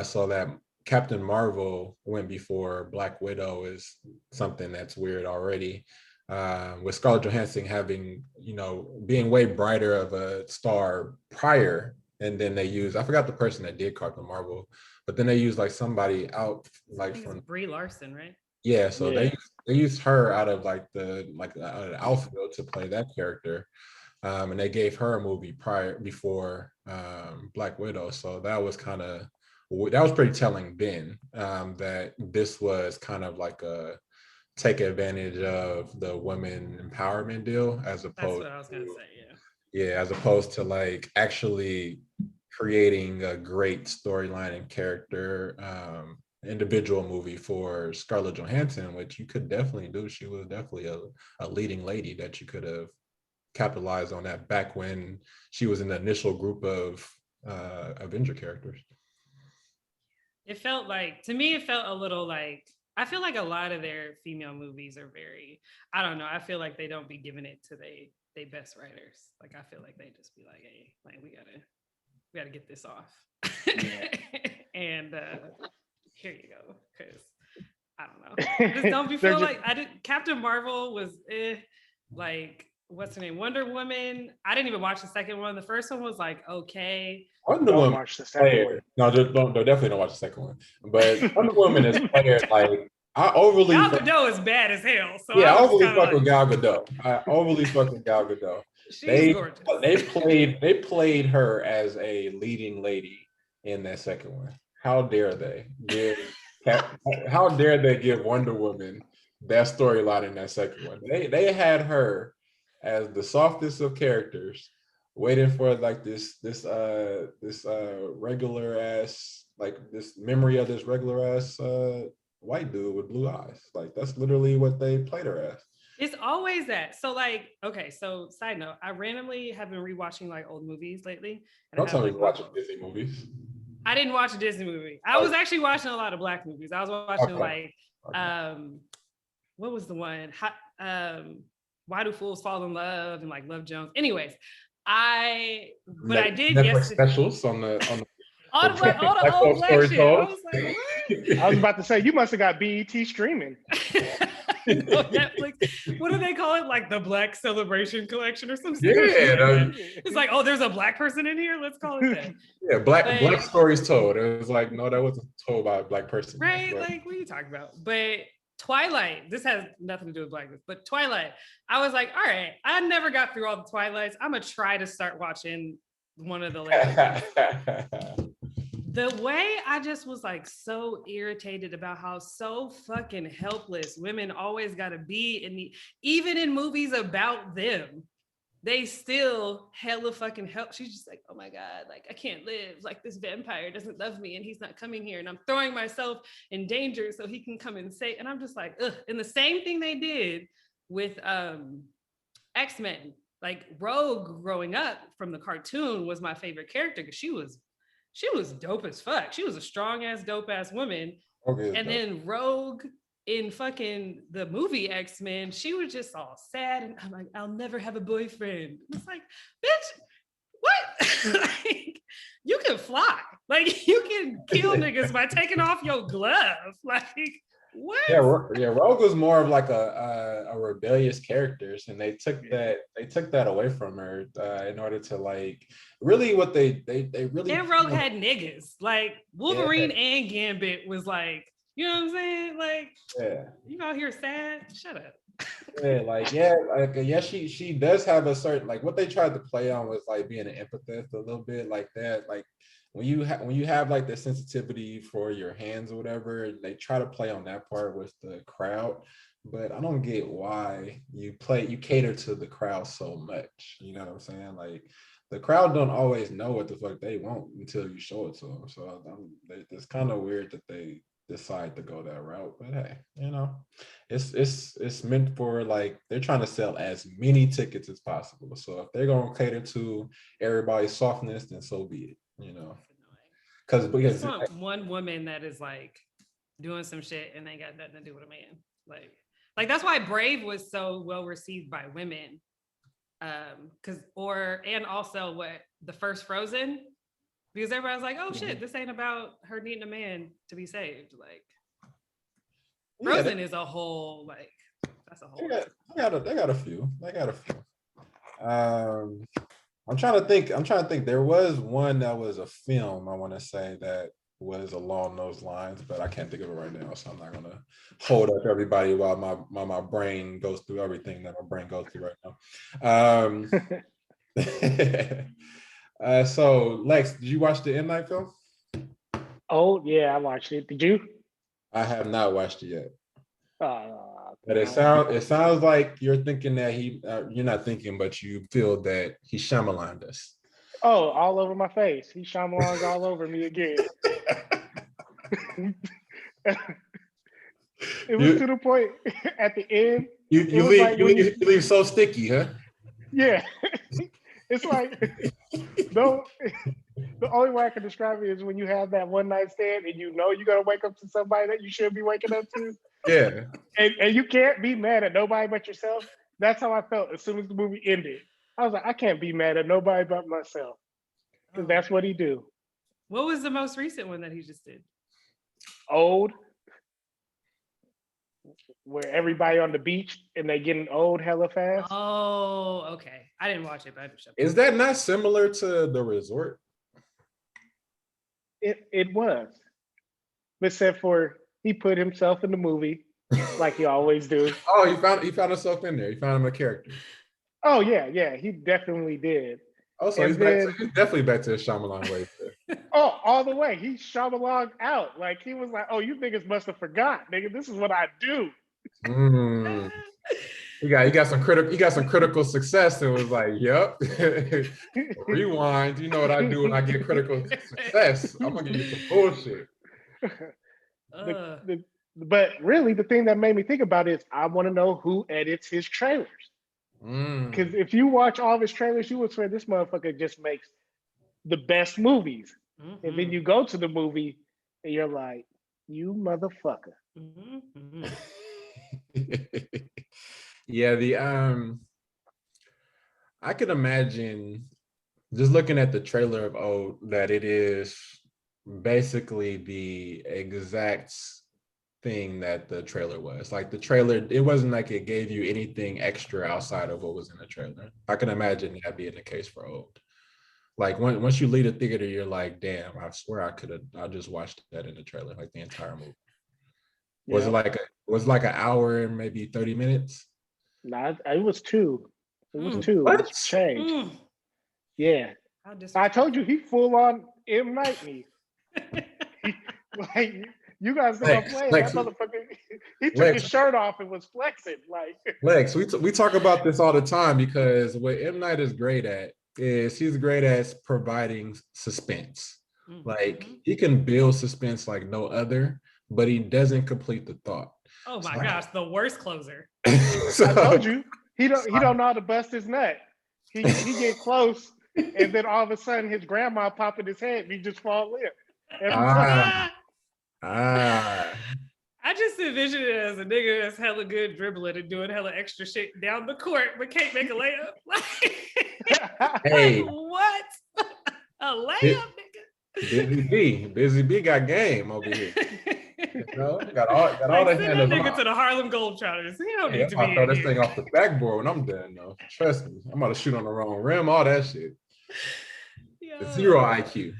so that Captain Marvel went before Black Widow is something that's weird already. With Scarlett Johansson having, being way brighter of a star prior, and then they I forgot the person that did Captain Marvel, but then they used like somebody out like from Brie Larson, right? Yeah, so they used her out of like the outfield to play that character, and they gave her a movie before Black Widow. So that was pretty telling then, that this was kind of like a take advantage of the women empowerment deal as opposed. That's what I was gonna say. Yeah, as opposed to like actually creating a great storyline and character individual movie for Scarlett Johansson, which you could definitely do. She was definitely a leading lady that you could have capitalized on that back when she was in the initial group of Avenger characters. It felt like, to me, it felt a little like, I feel like a lot of their female movies are very, I don't know, I feel like they don't be giving it to they best writers. Like, I feel like they just be like, hey, like, we gotta get this off. Yeah. And here you go, because I don't know. Just don't be feel like Captain Marvel was like, what's her name? Wonder Woman. I didn't even watch the second one. The first one was like, okay. Wonder Woman. Watch the second one. No, definitely don't watch the second one. But Wonder Woman is played like, I overly. Gal Gadot is bad as hell. So yeah, I overly fuck with Gal Gadot. I overly fuck with Gal Gadot. She's gorgeous. They played her as a leading lady in that second one. How dare they give Wonder Woman that storyline in that second one? They had her as the softest of characters, waiting for like this regular ass, like this memory of this regular ass white dude with blue eyes. Like that's literally what they played her as. It's always that. So like, okay, so side note, I randomly have been rewatching like old movies lately. Don't tell me you're watching Disney movies. I didn't watch a Disney movie. I was actually watching a lot of Black movies. I was watching what was the one? Why Do Fools Fall in Love and like Love Jones. Anyways, I did Netflix specials on the all the old Black shit. I was like, what? I was about to say, you must have got BET streaming. No, Netflix. What do they call it? Like the Black Celebration Collection or something? Yeah. It's like, oh, there's a Black person in here. Let's call it that. Yeah, Black stories told. It was like, no, that wasn't told by a Black person. Right? Like, what are you talking about? But Twilight, this has nothing to do with Blackness, but Twilight, I was like, all right, I never got through all the Twilights. I'm gonna try to start watching one of the latest. The way I just was like so irritated about how so fucking helpless women always got to be even in movies about them, they still hella fucking help. She's just like, oh my God, like I can't live. Like this vampire doesn't love me and he's not coming here and I'm throwing myself in danger so he can come and say, and I'm just like, ugh. And the same thing they did with X-Men. Like Rogue growing up from the cartoon was my favorite character because she was dope as fuck. She was a strong ass, dope ass woman. Okay, and then Rogue in fucking the movie X-Men, she was just all sad. And I'm like, I'll never have a boyfriend. It's like, bitch, what? Like, you can fly. Like, you can kill niggas by taking off your glove. Like, what? Yeah, Rogue was more of like a rebellious character, and they took that away from her in order to like really what they really. And Rogue had niggas like Wolverine and Gambit was like, you know what I'm saying? Like, you out here sad? Shut up. She does have a certain like what they tried to play on was like being an empath a little bit like that, like. When you have like the sensitivity for your hands or whatever, they try to play on that part with the crowd, but I don't get why you cater to the crowd so much. You know what I'm saying? Like the crowd don't always know what the fuck they want until you show it to them. So it's kind of weird that they decide to go that route. But hey, you know, it's meant for like they're trying to sell as many tickets as possible. So if they're gonna cater to everybody's softness, then so be it. You know, because one woman that is like doing some shit and they got nothing to do with a man. Like that's why Brave was so well received by women. And also what the first Frozen, because everybody's like, oh shit, this ain't about her needing a man to be saved. Like Frozen is a whole like that's a whole. They got a few. I'm trying to think. There was one that was a film, I want to say, that was along those lines, but I can't think of it right now. So I'm not gonna hold up everybody while my brain goes through everything that my brain goes through right now. So Lex, did you watch the M. Night film? Oh yeah, I watched it. Did you? I have not watched it yet. But it sounds like you're thinking that you're not thinking, but you feel that he Shyamalan'd us. Oh, all over my face. He Shyamalan's all over me again. It was to the point at the end. You leave so sticky, huh? Yeah. It's like no. The only way I can describe it is when you have that one night stand and you know you're gonna wake up to somebody that you should be waking up to. Yeah. And you can't be mad at nobody but yourself. That's how I felt as soon as the movie ended. I was like, I can't be mad at nobody but myself. Because that's what he do. What was the most recent one that he just did? Old. Where everybody on the beach and they getting old hella fast. Oh, okay. I didn't watch it, but I just Is that not similar to The Resort? It was. Except for he put himself in the movie like he always do. Oh, he found himself in there. He found him a character. Oh yeah, he definitely did. Oh, so he's definitely back to the Shyamalan way. Oh, all the way. He Shyamalan out. Like he was like, oh, you niggas must have forgot, nigga. This is what I do. He got some critical success and was like, yep. Rewind. You know what I do when I get critical success. I'm gonna give you some bullshit. But really, the thing that made me think about it is I want to know who edits his trailers. Because if you watch all of his trailers, you would swear this motherfucker just makes the best movies. Mm-hmm. And then you go to the movie and you're like, you motherfucker. Mm-hmm. Yeah, I could imagine just looking at the trailer of Old that it is basically the exact thing that the trailer was. Like the trailer, it wasn't like it gave you anything extra outside of what was in the trailer. I can imagine that being the case for Old. Like once you leave the theater, you're like, damn, I swear I just watched that in the trailer, like the entire movie. Yeah. Was it like an hour and maybe 30 minutes? No, it was 2. It was 2. What? It changed. Yeah. I told you he full on M. Night me. Like, you guys think I'm playing? Lex, That motherfucker, he took Lex, his shirt off and was flexing. Like, Lex, we talk about this all the time because what M. Night is great at is he's great at providing suspense. Like he can build suspense like no other, but he doesn't complete the thought. Oh my gosh, the worst closer. I told you, he don't know how to bust his nut. He get close, and then all of a sudden his grandma pop in his head, and he just fall in. Every time. I just envision it as a nigga that's hella good dribbling and doing hella extra shit down the court, but can't make a layup. Hey, like, what? A layup, nigga? Busy B got game over here. You know, got all like, the send handles. that nigga to the Harlem Globetrotters. He don't need to I'll be throw this here. thing off the backboard when I'm done, though. Trust me, I'm about to shoot on the wrong rim. All that shit. Yo. 0 IQ.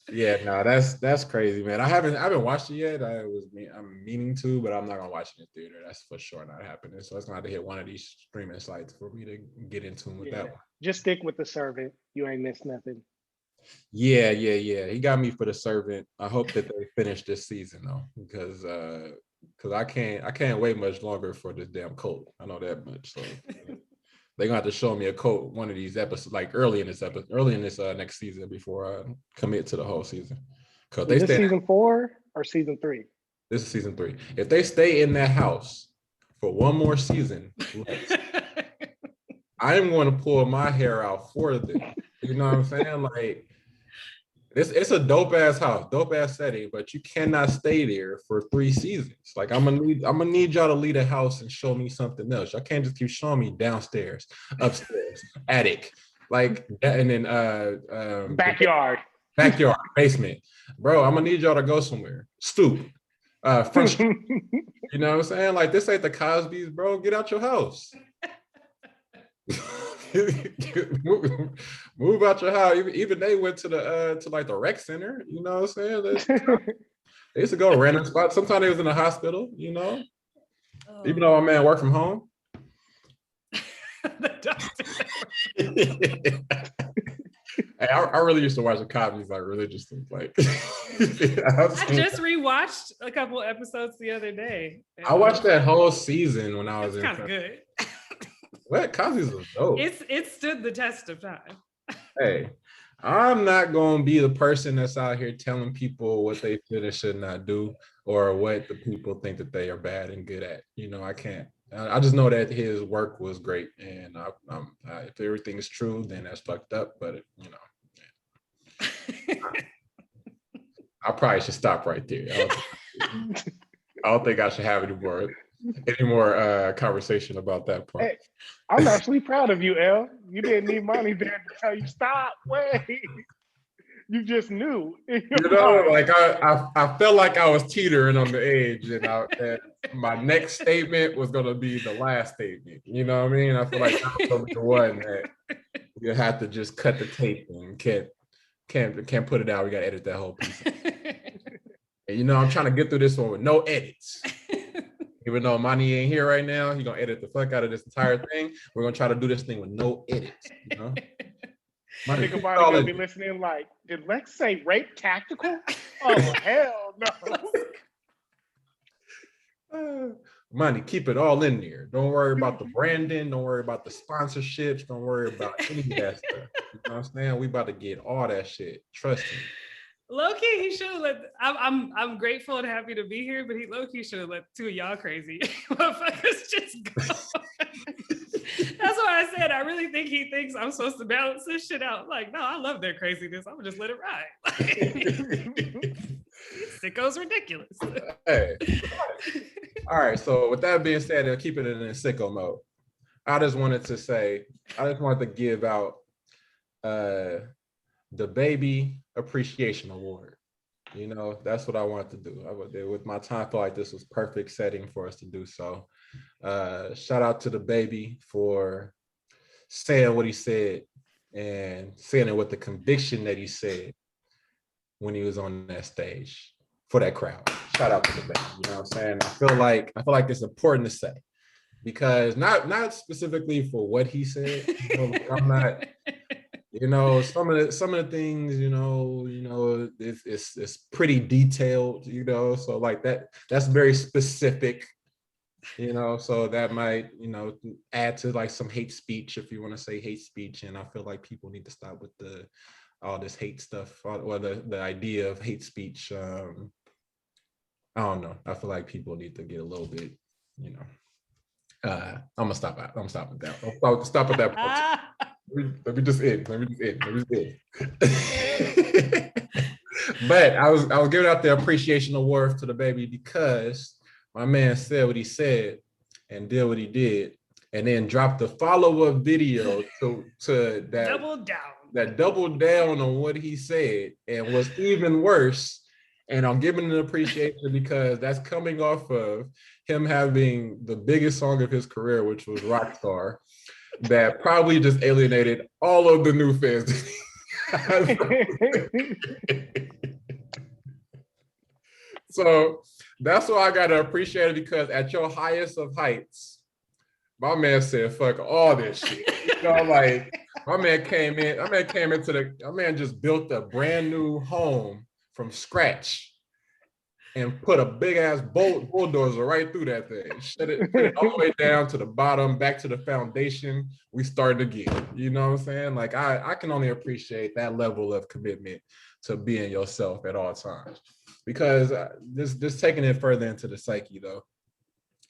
Yeah, no, that's crazy, man. I haven't watched it yet. I'm meaning to, but I'm not gonna watch it in theater. That's for sure not happening. So it's gonna have to hit one of these streaming sites for me to get in tune with that one. Just stick with The Servant. You ain't missed nothing. Yeah. He got me for The Servant. I hope that they finish this season though, because I can't wait much longer for this damn cult. I know that much. So they're gonna have to show me a cult one of these episodes, like early in this next season before I commit to the whole season. Because they stay season 4 or season 3? This is season 3. If they stay in that house for one more season, I am going to pull my hair out for them. You know what I'm saying? Like, it's a dope ass house, dope ass setting, but you cannot stay there for 3 seasons. Like, I'm gonna need y'all to leave the house and show me something else. Y'all can't just keep showing me downstairs, upstairs, attic, like that, and then backyard, basement. Bro, I'm gonna need y'all to go somewhere. Stoop. Front, you know what I'm saying? Like, this ain't the Cosbys, bro. Get out your house. move out your house. Even they went to the rec center. You know what I'm saying? They used to go random spots. Sometimes they was in the hospital. You know, even though my man worked from home. Hey, I really used to watch the Cosbys like religiously. Like, I just rewatched a couple episodes the other day. I watched that whole season when I was kind of good. What? Cosby's was dope. It stood the test of time. Hey, I'm not gonna be the person that's out here telling people what they should and should not do, or what the people think that they are bad and good at. You know, I can't. I just know that his work was great, and if everything is true, then that's fucked up. But you know, I probably should stop right there. I don't think I should have any more conversation about that part. Hey, I'm actually proud of you, El. You didn't need money there to tell you stop. Wait. You just knew. You know, like I felt like I was teetering on the edge, and my next statement was gonna be the last statement. You know what I mean? I feel like that was the one that you have to just cut the tape and can't put it out. We gotta edit that whole piece. And you know, I'm trying to get through this one with no edits. Even though Monty ain't here right now, he's gonna edit the fuck out of this entire thing. We're gonna try to do this thing with no edits. You know? I think about it, gonna be listening like, did Lex say rape tactical? Oh hell no. Money, keep it all in there. Don't worry about the branding, don't worry about the sponsorships, don't worry about any of that stuff. You know what I'm saying? We about to get all that shit. Trust me. Low-key, he should have let. I'm grateful and happy to be here, but he low-key should have let 2 of y'all crazy motherfuckers just go. That's why I said I really think he thinks I'm supposed to balance this shit out. Like, no, I love their craziness. I'm gonna just let it ride. Sicko's ridiculous. Hey. All right. So with that being said, and keeping it in sicko mode, I just wanted to give out DaBaby Appreciation Award. You know, that's what I wanted to do. With my time, I felt like this was perfect setting for us to do so. Shout out to DaBaby for saying what he said and saying it with the conviction that he said when he was on that stage for that crowd. Shout out to DaBaby. You know what I'm saying? I feel like it's important to say, because not specifically for what he said. You know, You know, some of the things, it's pretty detailed, so like that's very specific, so that might, add to like some hate speech, if you want to say hate speech. And I feel like people need to stop with all this hate stuff, or the idea of hate speech. I don't know. I feel like people need to get a little bit, I'm gonna stop at that. I'll stop at that point. Let me just end. But I was giving out the appreciation award to DaBaby because my man said what he said and did what he did, and then dropped the follow-up video to that doubled down on what he said and was even worse. And I'm giving an appreciation because that's coming off of him having the biggest song of his career, which was Rockstar, that probably just alienated all of the new fans. So that's why I gotta appreciate it, because at your highest of heights, my man said, fuck all this shit. Like my man just built a brand new home from scratch and put a big ass bulldozer right through that thing. Put it all the way down to the bottom, back to the foundation. We started again. You know what I'm saying? Like I can only appreciate that level of commitment to being yourself at all times. Because just taking it further into the psyche though,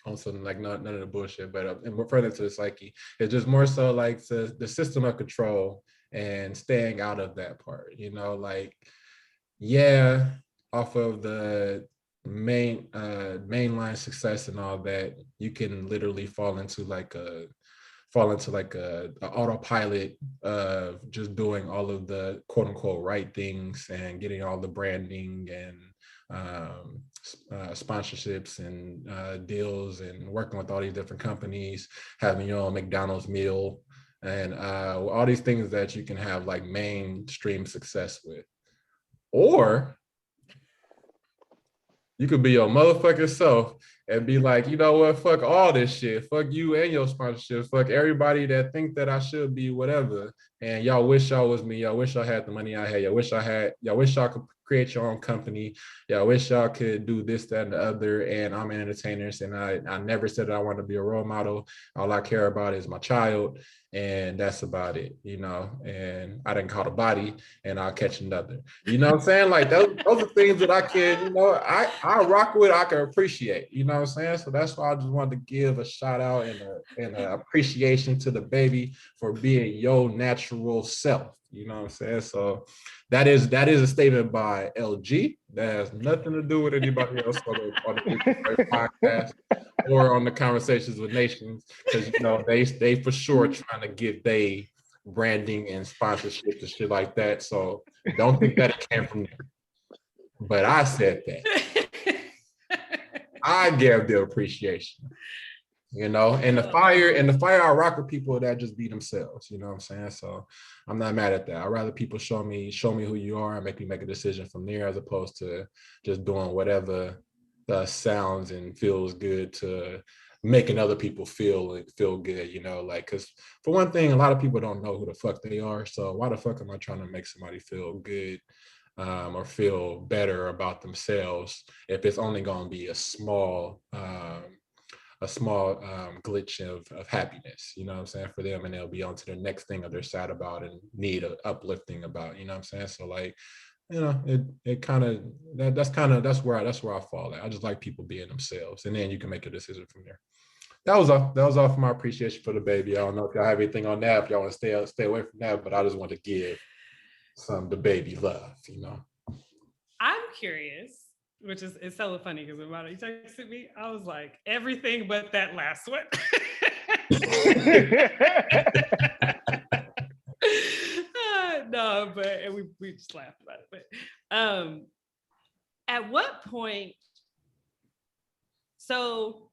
on something like none of the bullshit, but further into the psyche, it's just more so like the system of control and staying out of that part. Like, yeah, off of the mainline success and all that, you can literally fall into like a autopilot of just doing all of the quote unquote right things and getting all the branding and sponsorships and deals and working with all these different companies, having your own McDonald's meal and all these things that you can have like mainstream success with. Or you could be your motherfucking self and be like, you know what, fuck all this shit. Fuck you and your sponsorships. Fuck everybody that think that I should be whatever. And y'all wish y'all was me. Y'all wish y'all had the money I had. Y'all wish y'all could create your own company. Y'all wish y'all could do this, that, and the other. And I'm an entertainer. And I never said that I want to be a role model. All I care about is my child. And that's about it, and I didn't call a body and I'll catch another. You know what I'm saying? Like those are things that I can, I rock with, I can appreciate, you know what I'm saying? So that's why I just wanted to give a shout out and an appreciation to DaBaby for being your natural self. You know what I'm saying? So that is a statement by LG. That has nothing to do with anybody else on the podcast or on the Conversations with Nations, because they for sure trying to get they branding and sponsorship and shit like that. So don't think that it came from there. But I said that. I gave the appreciation. And the fire, I rock with people that just be themselves. You know what I'm saying? So I'm not mad at that. I'd rather people show me who you are and make me make a decision from there, as opposed to just doing whatever sounds and feels good to making other people feel good, like, because for one thing, a lot of people don't know who the fuck they are. So why the fuck am I trying to make somebody feel good or feel better about themselves if it's only going to be a small glitch of happiness, you know what I'm saying, for them, and they'll be on to the next thing that they're sad about and need a uplifting about, you know what I'm saying? So like, it kind of that's where I fall at. I just like people being themselves, and then you can make a decision from there. That was all for my appreciation for DaBaby. I don't know if y'all have anything on that, if y'all want to stay away from that, but I just want to give some DaBaby love, I'm curious, which is it's so funny because when you texted me, I was like, everything but that last one. No, but we just laughed about it. But at what point? So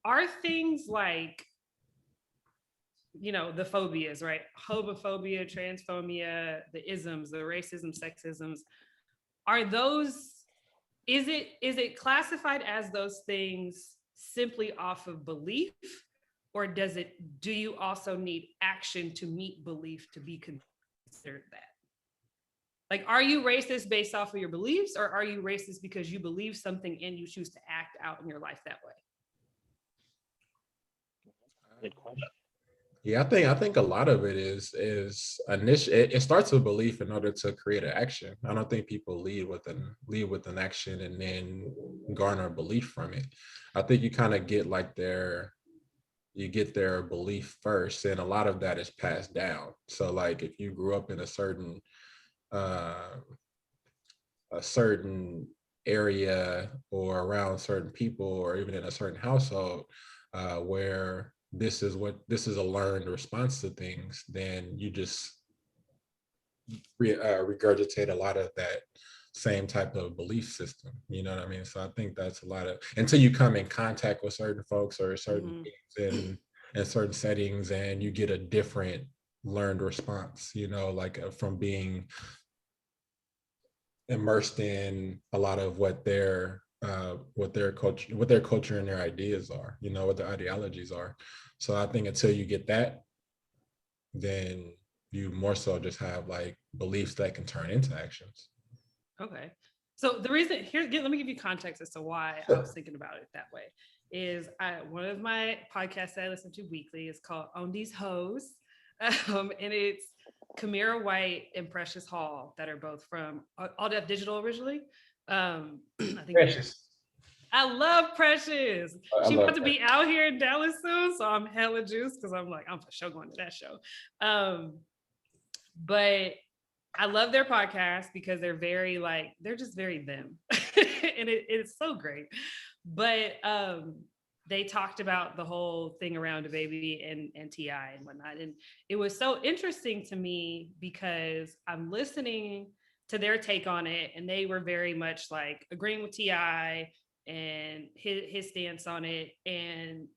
are things like, the phobias, right? Homophobia, transphobia, the isms, the racism, sexisms, are those, is it classified as those things simply off of belief? Or do you also need action to meet belief to be considered that? Like, are you racist based off of your beliefs, or are you racist because you believe something and you choose to act out in your life that way? Good question. Yeah, I think a lot of it is initial. It starts with belief in order to create an action. I don't think people lead with an action and then garner belief from it. I think you kind of get like you get their belief first, and a lot of that is passed down. So like if you grew up in uh, a certain area or around certain people or even in a certain household where this is a learned response to things, then you just regurgitate a lot of that same type of belief system. You know what I mean? So I think that's a lot of, until you come in contact with certain folks or certain things in certain settings, and you get a different learned response, you know, like from being immersed in a lot of what their culture and their ideas are, you know, what their ideologies are. So I think until you get that, then you more so just have like beliefs that can turn into actions. Okay. So the reason here, let me give you context as to why I was thinking about it that way. Is one of my podcasts that I listen to weekly is called On These Hoes. And it's Kamira White and Precious Hall that are both from All Deaf Digital originally. I think Precious. I love Precious. She's about to Precious. be out here in Dallas soon, so I'm hella juiced because I'm like, I'm for sure going to that show. But I love their podcast because they're very like, they're just very them. And it's so great. But they talked about the whole thing around DaBaby and T.I. and whatnot. And it was so interesting to me because I'm listening to their take on it, and they were very much like agreeing with T.I. and his stance on it. And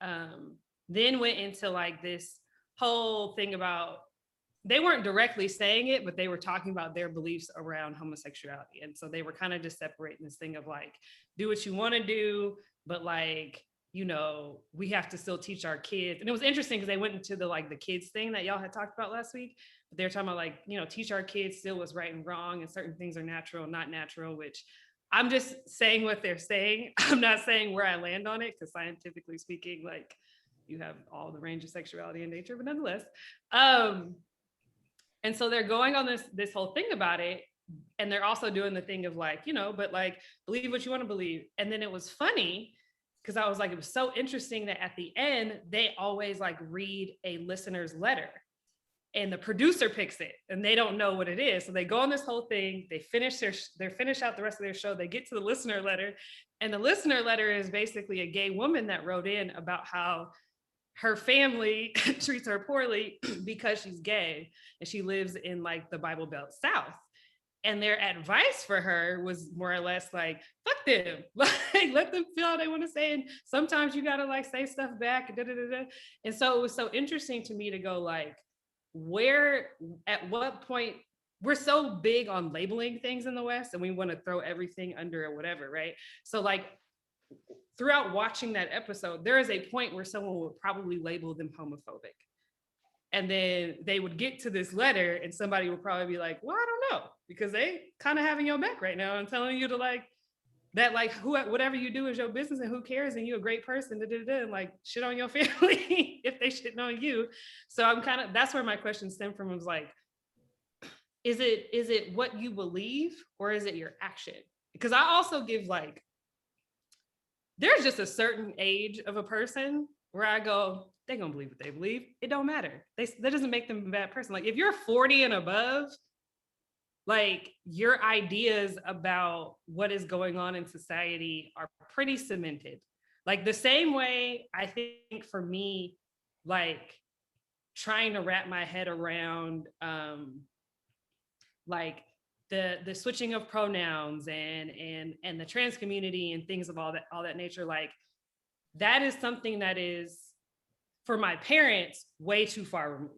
then went into like this whole thing about, they weren't directly saying it, but they were talking about their beliefs around homosexuality. And so they were kind of just separating this thing of like, do what you want to do, but like, you know, we have to still teach our kids. And it was interesting because they went into the kids thing that y'all had talked about last week, but they were talking about like, you know, teach our kids still what's right and wrong, and certain things are natural, not natural, which I'm just saying what they're saying. I'm not saying where I land on it, because scientifically speaking, like, you have all the range of sexuality in nature, but nonetheless. And so they're going on this whole thing about it. And they're also doing the thing of like, you know, but like, believe what you want to believe. And then it was funny because I was like, it was so interesting that at the end, they always like read a listener's letter and the producer picks it and they don't know what it is. So they go on this whole thing, they finish out the rest of their show, they get to the listener letter, and the listener letter is basically a gay woman that wrote in about how her family treats her poorly because she's gay and she lives in like the Bible Belt South. And their advice for her was more or less like, fuck them, like let them feel how they want to say. And sometimes you gotta like say stuff back. And so it was so interesting to me to go like, at what point, we're so big on labeling things in the West and we want to throw everything under or whatever, right? So like, throughout watching that episode, there is a point where someone would probably label them homophobic. And then they would get to this letter and somebody would probably be like, well, I don't know, because they kind of having your back right now and telling you to like, that like, whatever you do is your business and who cares, and you're a great person, and like shit on your family if they shitting on you. So I'm kind of, that's where my question stemmed from, was like, is it what you believe or is it your action? Because I also give like, there's just a certain age of a person where I go, they're gonna believe what they believe. It don't matter. That doesn't make them a bad person. Like if you're 40 and above, like your ideas about what is going on in society are pretty cemented. Like the same way I think for me, like trying to wrap my head around like the switching of pronouns and the trans community and things of all that nature, like that is something that is, for my parents, way too far removed.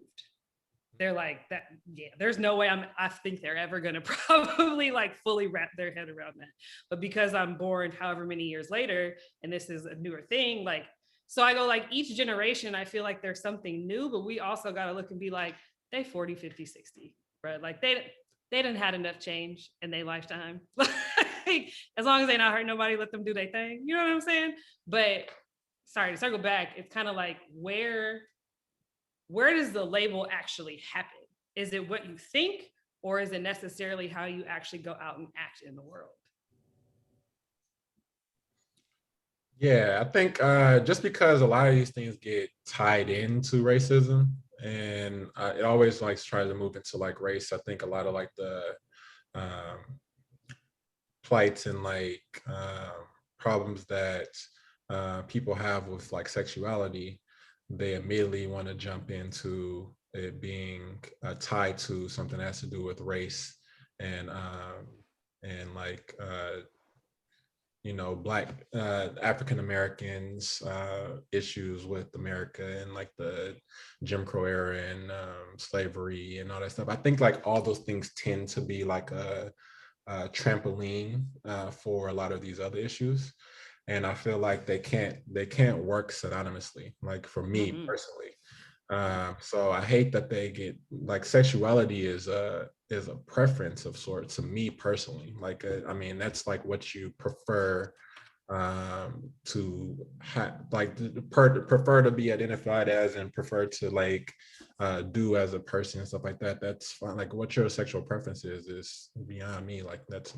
They're like, that, yeah, there's no way I think they're ever gonna probably like fully wrap their head around that. But because I'm born however many years later and this is a newer thing, like So I go like each generation, I feel like there's something new, but we also got to look and be like, they 40, 50, 60, right? Like they didn't had enough change in their lifetime. Like, as long as they not hurt nobody, let them do their thing. You know what I'm saying? But sorry, to circle back, it's kind of like where does the label actually happen? Is it what you think, or is it necessarily how you actually go out and act in the world? Yeah, I think just because a lot of these things get tied into racism, and it always like tries to move into like race. I think a lot of like the um, plights and like problems that people have with like sexuality, they immediately want to jump into it being tied to something that has to do with race and like you know, Black African Americans issues with America and like the Jim Crow era and slavery and all that stuff. I think like all those things tend to be like a trampoline for a lot of these other issues, and I feel like they can't work synonymously. Like for me personally, so I hate that they get like sexuality is a preference of sorts to me personally. Like I mean that's like what you prefer to like prefer to be identified as and prefer to like do as a person and stuff like that. That's fine. Like what your sexual preference is beyond me. Like that's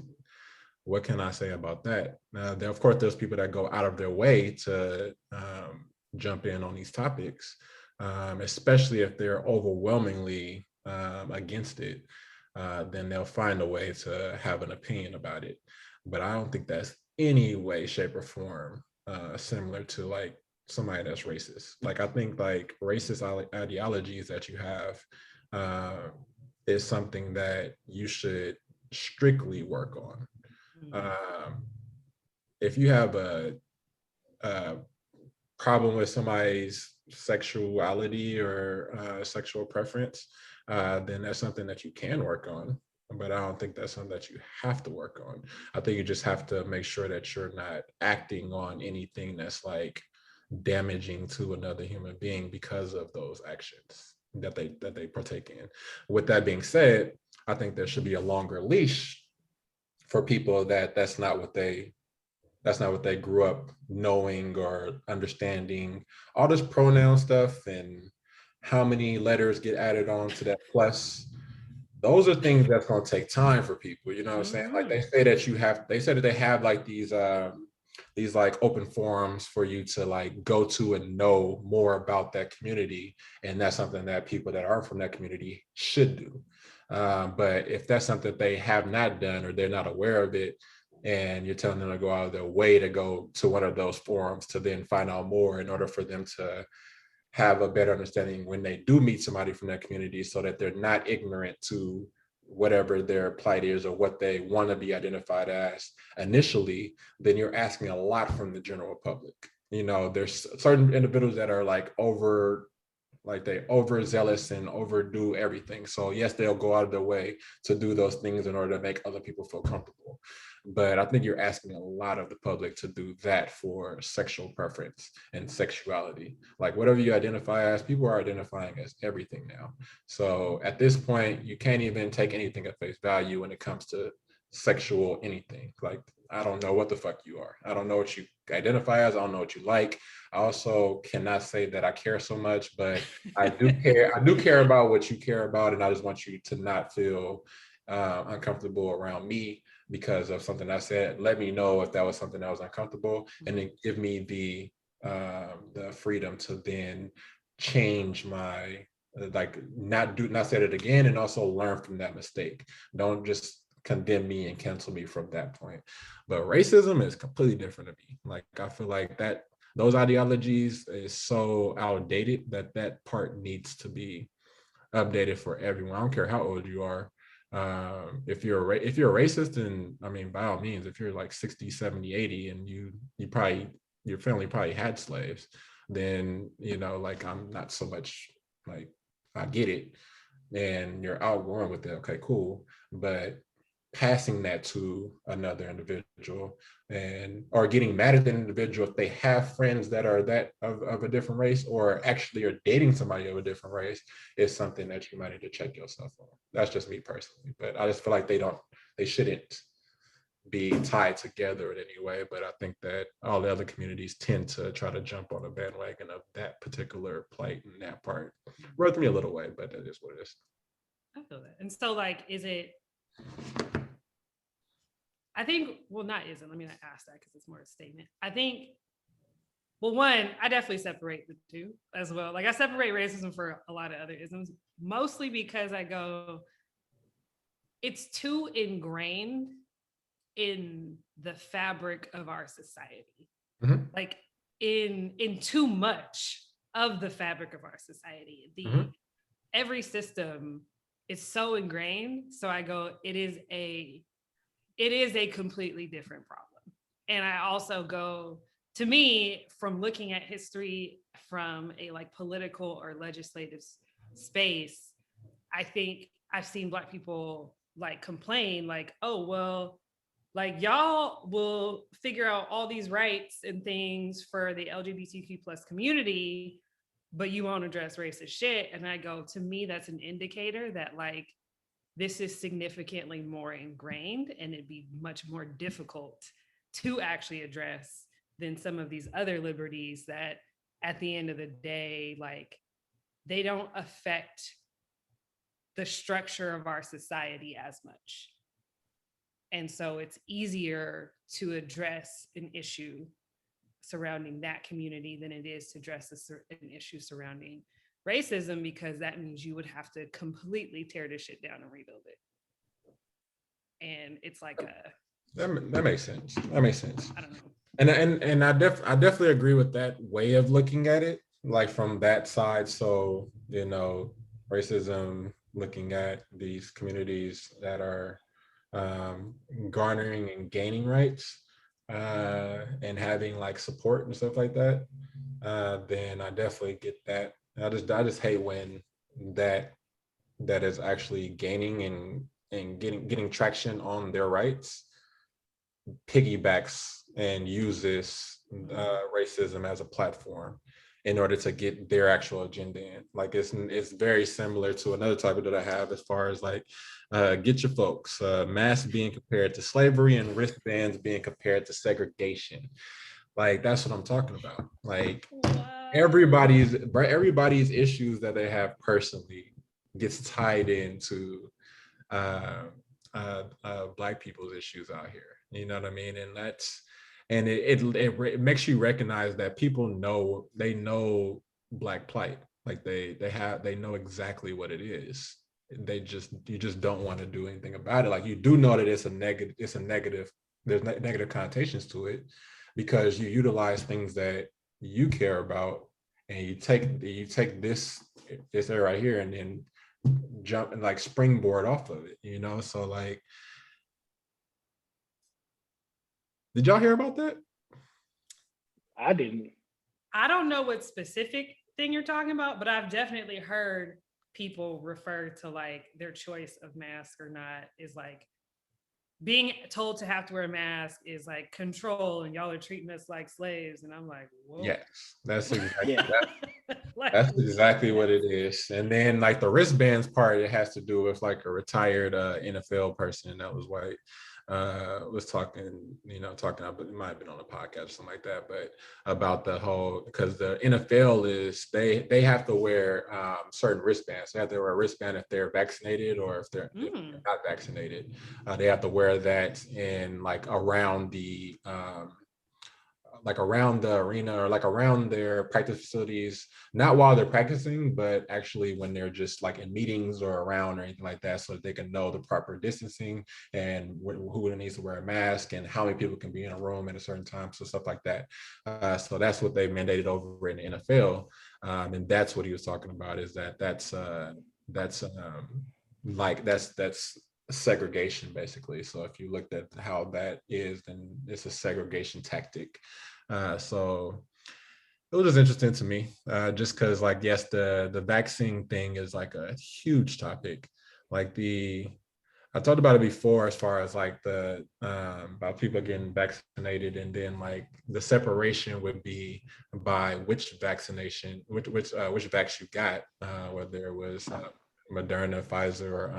what can I say about that? There, of course, there's people that go out of their way to jump in on these topics, especially if they're overwhelmingly against it. Then they'll find a way to have an opinion about it. But I don't think that's any way, shape, or form similar to like somebody that's racist. Like I think like racist ideologies that you have is something that you should strictly work on. If you have a problem with somebody's sexuality or sexual preference, then that's something that you can work on. But I don't think that's something that you have to work on. I think you just have to make sure that you're not acting on anything that's like damaging to another human being because of those actions that they partake in. With that being said, I think there should be a longer leash for people that's not what they grew up knowing or understanding. All this pronoun stuff and how many letters get added on to that plus, those are things that's going to take time for people. You know what I'm saying? Like they say that they said that they have like these like open forums for you to like go to and know more about that community, and that's something that people that aren't from that community should do. But if that's something that they have not done or they're not aware of it, and you're telling them to go out of their way to go to one of those forums to then find out more in order for them to have a better understanding when they do meet somebody from that community, so that they're not ignorant to whatever their plight is or what they want to be identified as initially, then you're asking a lot from the general public. You know, there's certain individuals that are like they overzealous and overdo everything. So yes, they'll go out of their way to do those things in order to make other people feel comfortable. But I think you're asking a lot of the public to do that for sexual preference and sexuality. Like whatever you identify as, people are identifying as everything now. So at this point, you can't even take anything at face value when it comes to sexual anything. Like, I don't know what the fuck you are. I don't know what you identify as. I don't know what you like. I also cannot say that I care so much, but I do care. I do care about what you care about. And I just want you to not feel uncomfortable around me because of something I said. Let me know if that was something that was uncomfortable, and then give me the freedom to then change my like not say it again, and also learn from that mistake. Don't just condemn me and cancel me from that point. But racism is completely different to me. Like I feel like that those ideologies is so outdated that part needs to be updated for everyone. I don't care how old you are. If you're a racist, then I mean, by all means, if you're like 60, 70, 80 and you probably, your family probably had slaves, then, you know, like I'm not so much like, I get it and you're outgrowing with it. Okay, cool. But passing that to another individual, and or getting mad at an individual if they have friends that are that of a different race, or actually are dating somebody of a different race, is something that you might need to check yourself on. That's just me personally, but I just feel like they shouldn't be tied together in any way. But I think that all the other communities tend to try to jump on the bandwagon of that particular plight, and that part rubbed me a little way, but that is what it is. I feel that. And so like, is it, I think, well, not isn't, let me not ask that because it's more a statement. I think, well, one, I definitely separate the two as well. Like I separate racism for a lot of other isms, mostly because I go, it's too ingrained in the fabric of our society. Mm-hmm. Like in too much of the fabric of our society. Every system is so ingrained. So I go, it is a completely different problem. And I also go, to me, from looking at history from a like political or legislative space, I think I've seen Black people like complain like, oh, well, like y'all will figure out all these rights and things for the LGBTQ plus community, but you won't address racist shit. And I go, to me, that's an indicator that like, this is significantly more ingrained and it'd be much more difficult to actually address than some of these other liberties that at the end of the day, like they don't affect the structure of our society as much. And so it's easier to address an issue surrounding that community than it is to address an issue surrounding racism, because that means you would have to completely tear this shit down and rebuild it. And it's like that makes sense. That makes sense. I don't know. And I definitely agree with that way of looking at it, like from that side. So, you know, racism, looking at these communities that are garnering and gaining rights and having like support and stuff like that, then I definitely get that. I just hate when that is actually gaining and getting traction on their rights piggybacks and uses racism as a platform in order to get their actual agenda in. Like it's very similar to another topic that I have as far as like get your folks, masks being compared to slavery and wristbands being compared to segregation. Like that's what I'm talking about. Like everybody's issues that they have personally gets tied into Black people's issues out here. You know what I mean? And it makes you recognize that people know Black plight. Like they know exactly what it is. You just don't want to do anything about it. Like you do know that it's a negative. There's negative connotations to it because you utilize things that you care about, and you take this area right here and then jump and like springboard off of it, you know? So like, did y'all hear about that? I didn't. I don't know what specific thing you're talking about, but I've definitely heard people refer to like their choice of mask or not is like being told to have to wear a mask is like control, and y'all are treating us like slaves. And I'm like, whoa. Yes, that's exactly that's exactly what it is. And then like the wristbands part, it has to do with like a retired NFL person that was white. Was talking about, it might have been on a podcast or something like that, but about the whole, because the NFL is they have to wear certain wristbands. They have to wear a wristband if they're vaccinated or if they're not vaccinated. They have to wear that in like around the arena or like around their practice facilities, not while they're practicing, but actually when they're just like in meetings or around or anything like that, so that they can know the proper distancing and who needs to wear a mask and how many people can be in a room at a certain time, so stuff like that. So that's what they mandated over in the NFL, and that's what he was talking about, is that's segregation basically. So if you looked at how that is, then it's a segregation tactic. So it was just interesting to me, just because like, yes, the vaccine thing is like a huge topic. Like the I talked about it before, as far as like the about people getting vaccinated, and then like the separation would be by which vaccination, which vax you got, whether it was Moderna, Pfizer,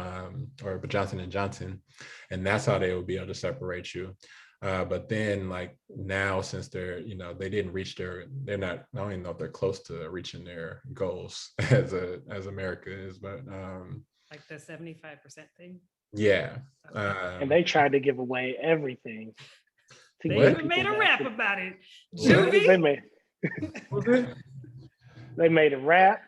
or Johnson and Johnson, and that's how they would be able to separate you. But then like now, since they're, they didn't reach they're not, I don't even know if they're close to reaching their goals as America is, but like the 75% thing. yeah. And they tried to give away everything. They even made a rap about it. Juvie? They made a rap.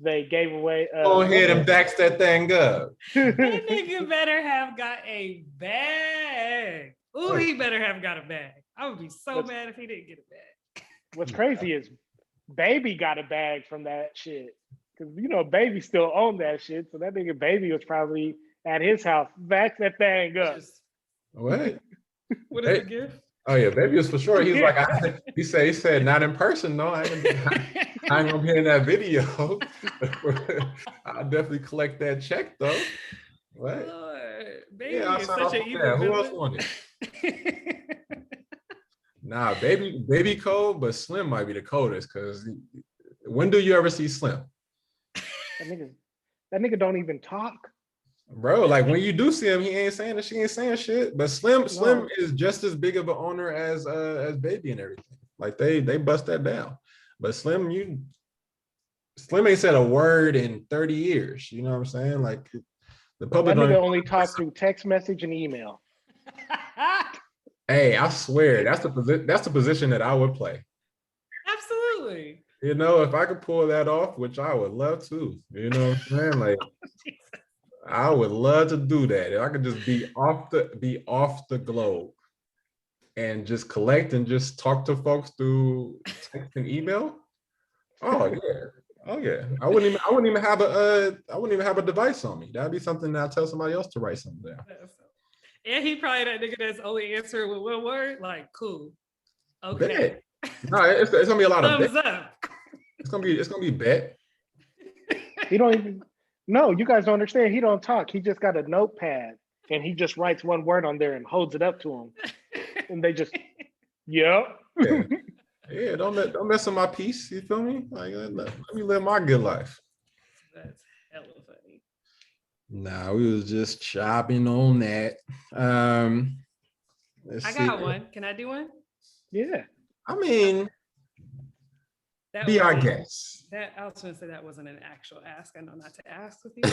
They gave away. Go ahead and vax that thing up. That nigga better have got a bag. Ooh, he better have got a bag. I would be so mad if he didn't get a bag. What's crazy is Baby got a bag from that shit. Because, Baby still owned that shit. So that nigga Baby was probably at his house. Vax that thing up. What? What is the gift? Oh yeah, Baby was for sure. He's like, he said, not in person, no. I ain't gonna be in that video. I'll definitely collect that check though. What? Lord, Baby is such an evil. Who else wanted? Nah, baby cold, but Slim might be the coldest. Because when do you ever see Slim? That nigga don't even talk. Bro, like when you do see him, she ain't saying shit. But Slim is just as big of an owner as Baby and everything. Like they bust that down. But Slim ain't said a word in 30 years. You know what I'm saying? Like the public that nigga only talk through text message and email. Hey, I swear that's the position that I would play. Absolutely. If I could pull that off, which I would love to. You know what I'm saying? Like I would love to do that. If I could just be off the globe and just collect and just talk to folks through text and email. Oh yeah. I wouldn't even have a device on me. That'd be something that I tell somebody else to write something down. And he probably that nigga that's only answering with one word. Like, cool. Okay. Bet. No, it's gonna be a lot of thumbs up. It's gonna be bet. He don't even. No, you guys don't understand. He don't talk. He just got a notepad and he just writes one word on there and holds it up to him. And they just, yep. Yeah, don't mess with my peace. You feel me? Like let me live my good life. That's hella funny. Nah, we was just chopping on that. I got one. Can I do one? Yeah. I mean, be our guest. I was going to say that wasn't an actual ask. I know not to ask with you.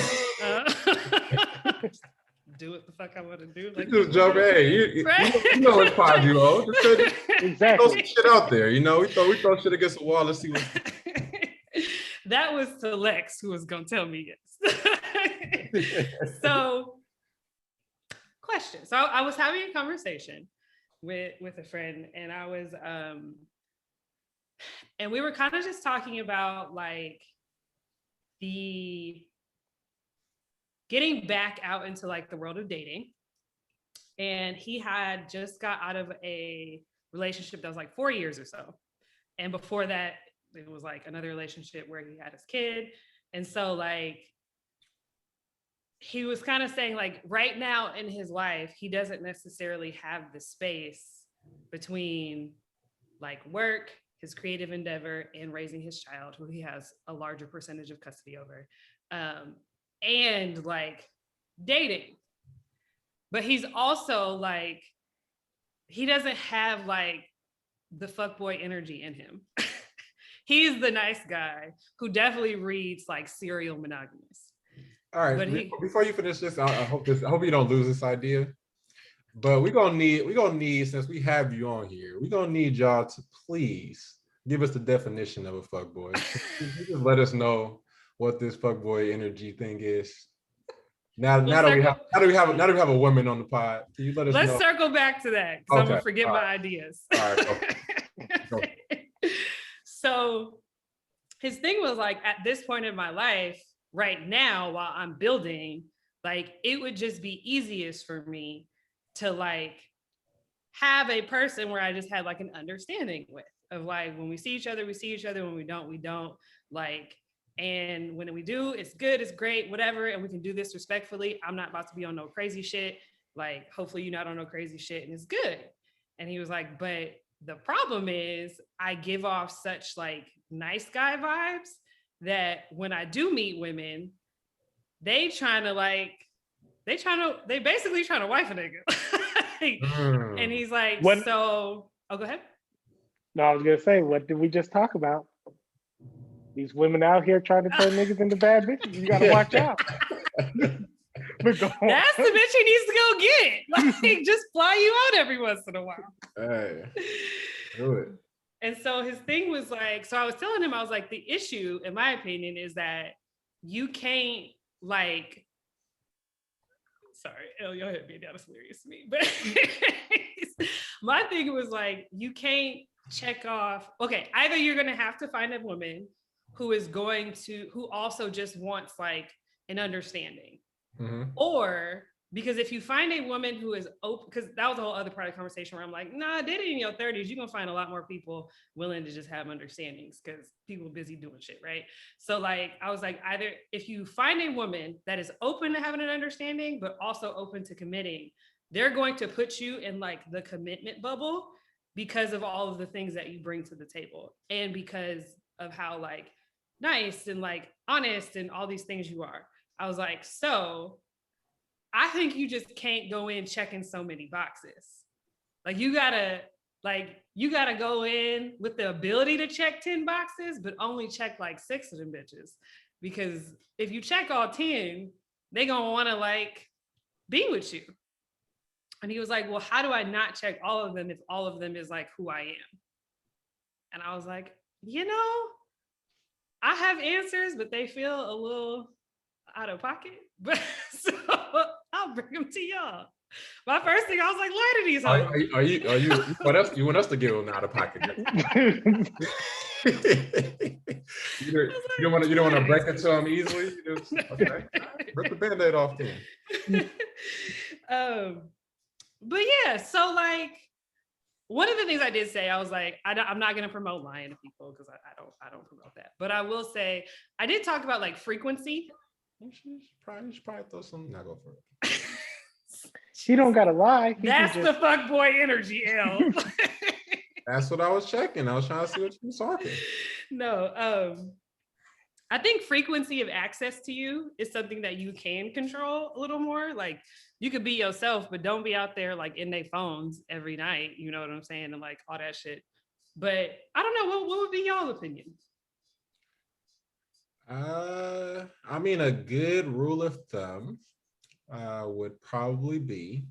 Do what the fuck I want to do. Like, just jump. Hey, you know what pod you owe. Exactly. Throw some shit out there. We throw shit against the wall. Let's see what. That was to Lex, who was gonna tell me yes. So, question. So I was having a conversation with a friend, and I was and we were kind of just talking about like the getting back out into like the world of dating. And he had just got out of a relationship that was like 4 years or so. And before that, it was like another relationship where he had his kid. And so like, he was kind of saying like right now in his life, he doesn't necessarily have the space between like work, his creative endeavor, and raising his child, who he has a larger percentage of custody over, and like dating. But he's also like, he doesn't have like the fuckboy energy in him. He's the nice guy who definitely reads like serial monogamous. All right, but before you finish this, I hope you don't lose this idea. But we're gonna need, since we have you on here, we're gonna need y'all to please give us the definition of a fuckboy. Just let us know what this fuckboy energy thing is. Now that we have a woman on the pod, can you let us know? Let's circle back to that because I'm gonna forget my ideas. All right. Okay. So his thing was like, at this point in my life, right now, while I'm building, like it would just be easiest for me to like have a person where I just had like an understanding with, of like when we see each other, we see each other. When we don't, we don't. Like And when we do, it's good, it's great, whatever. And we can do this respectfully. I'm not about to be on no crazy shit. Like, hopefully you're not on no crazy shit and it's good. And he was like, but the problem is I give off such like nice guy vibes that when I do meet women, they basically trying to wife a nigga. And he's like, What? So, oh, go ahead. No, I was gonna say, what did we just talk about? These women out here trying to turn niggas into bad bitches. You gotta watch out. That's the bitch he needs to go get. Like, just fly you out every once in a while. Hey, do it. And so his thing was like, so I was telling him, I was like, the issue, in my opinion, is that you can't like, sorry, y'all hit me down, it's hilarious to me. But my thing was like, you can't check off, okay, either you're gonna have to find a woman who also just wants like an understanding. Mm-hmm. Or because if you find a woman who is open, because that was a whole other part of the conversation where I'm like, nah, did it in your 30s, you're gonna find a lot more people willing to just have understandings because people busy doing shit, right? So like, I was like, either if you find a woman that is open to having an understanding, but also open to committing, they're going to put you in like the commitment bubble because of all of the things that you bring to the table. And because of how like nice and like honest and all these things you are. I was like, so I think you just can't go in checking so many boxes. Like you gotta go in with the ability to check 10 boxes, but only check like 6 of them bitches. Because if you check all 10, they gonna wanna like be with you. And he was like, well, how do I not check all of them if all of them is like who I am? And I was like, I have answers, but they feel a little out of pocket. But so I'll bring them to y'all. My first thing, I was like, lie to these hoes. Are you want us to give them out of pocket? you don't want to break it to them easily. Okay, rip the Band-Aid off then. But yeah, so like one of the things I did say, I was like, I'm not going to promote lying to people because I don't promote that. But I will say, I did talk about like frequency. You should probably throw some. Not go for it. He don't gotta lie. That's the fuck boy energy, L. That's what I was checking. I was trying to see what you were talking. No, I think frequency of access to you is something that you can control a little more. Like you could be yourself, but don't be out there like in their phones every night. You know what I'm saying? And like all that shit. But I don't know, what would be y'all opinion? I mean, a good rule of thumb would probably be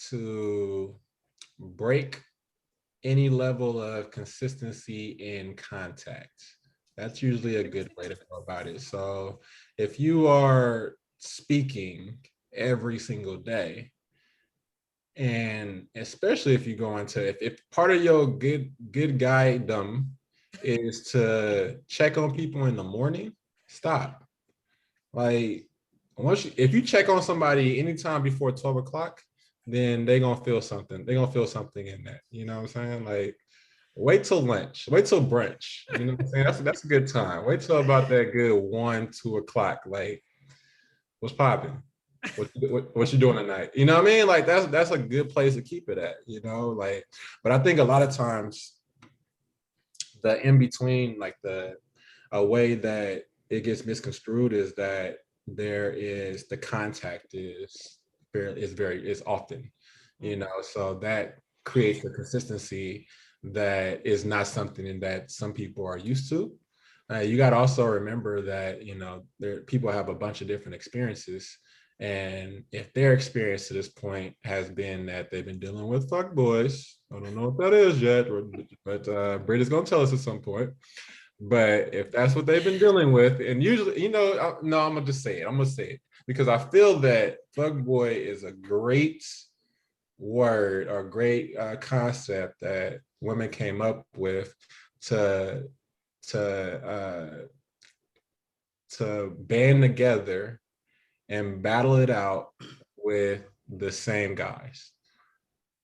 to break any level of consistency in contact. That's usually a good way to go about it. So if you are speaking every single day, and especially if you go into, if part of your good guy-dom is to check on people in the morning, stop. Like, if you check on somebody anytime before 12 o'clock, then they're gonna feel something. They're gonna feel something in that. You know what I'm saying? Like, wait till lunch, wait till brunch. You know what I'm saying? That's a good time. Wait till about that good 1, 2 o'clock. Like, what's popping? What you doing tonight? You know what I mean? Like, that's a good place to keep it at, you know? Like, but I think a lot of times the in between, like a way that it gets misconstrued is that the contact is often, you know, so that creates a consistency that is not something that some people are used to. You got to also remember that, you know, people have a bunch of different experiences. And if their experience to this point has been that they've been dealing with fuck boys, I don't know what that is yet, but Britt is going to tell us at some point. But if that's what they've been dealing with, and usually, you know, no, I'm going to just say it. I'm going to say it because I feel that fuck boy is a great word or great concept that women came up with to band together and battle it out with the same guys.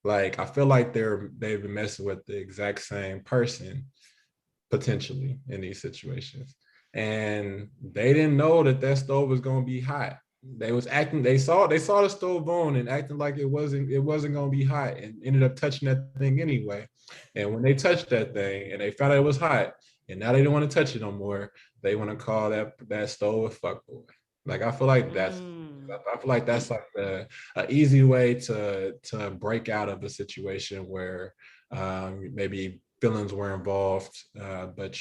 Like, I feel like they've been messing with the exact same person potentially in these situations. and they didn't know that stove was gonna be hot. They saw the stove on and acting like it wasn't gonna be hot, and ended up touching that thing anyway. And when they touched that thing and they found out it was hot, and now they don't want to touch it no more, they want to call that stove a fuckboy. Like I feel like that's like a easy way to break out of a situation where maybe feelings were involved, but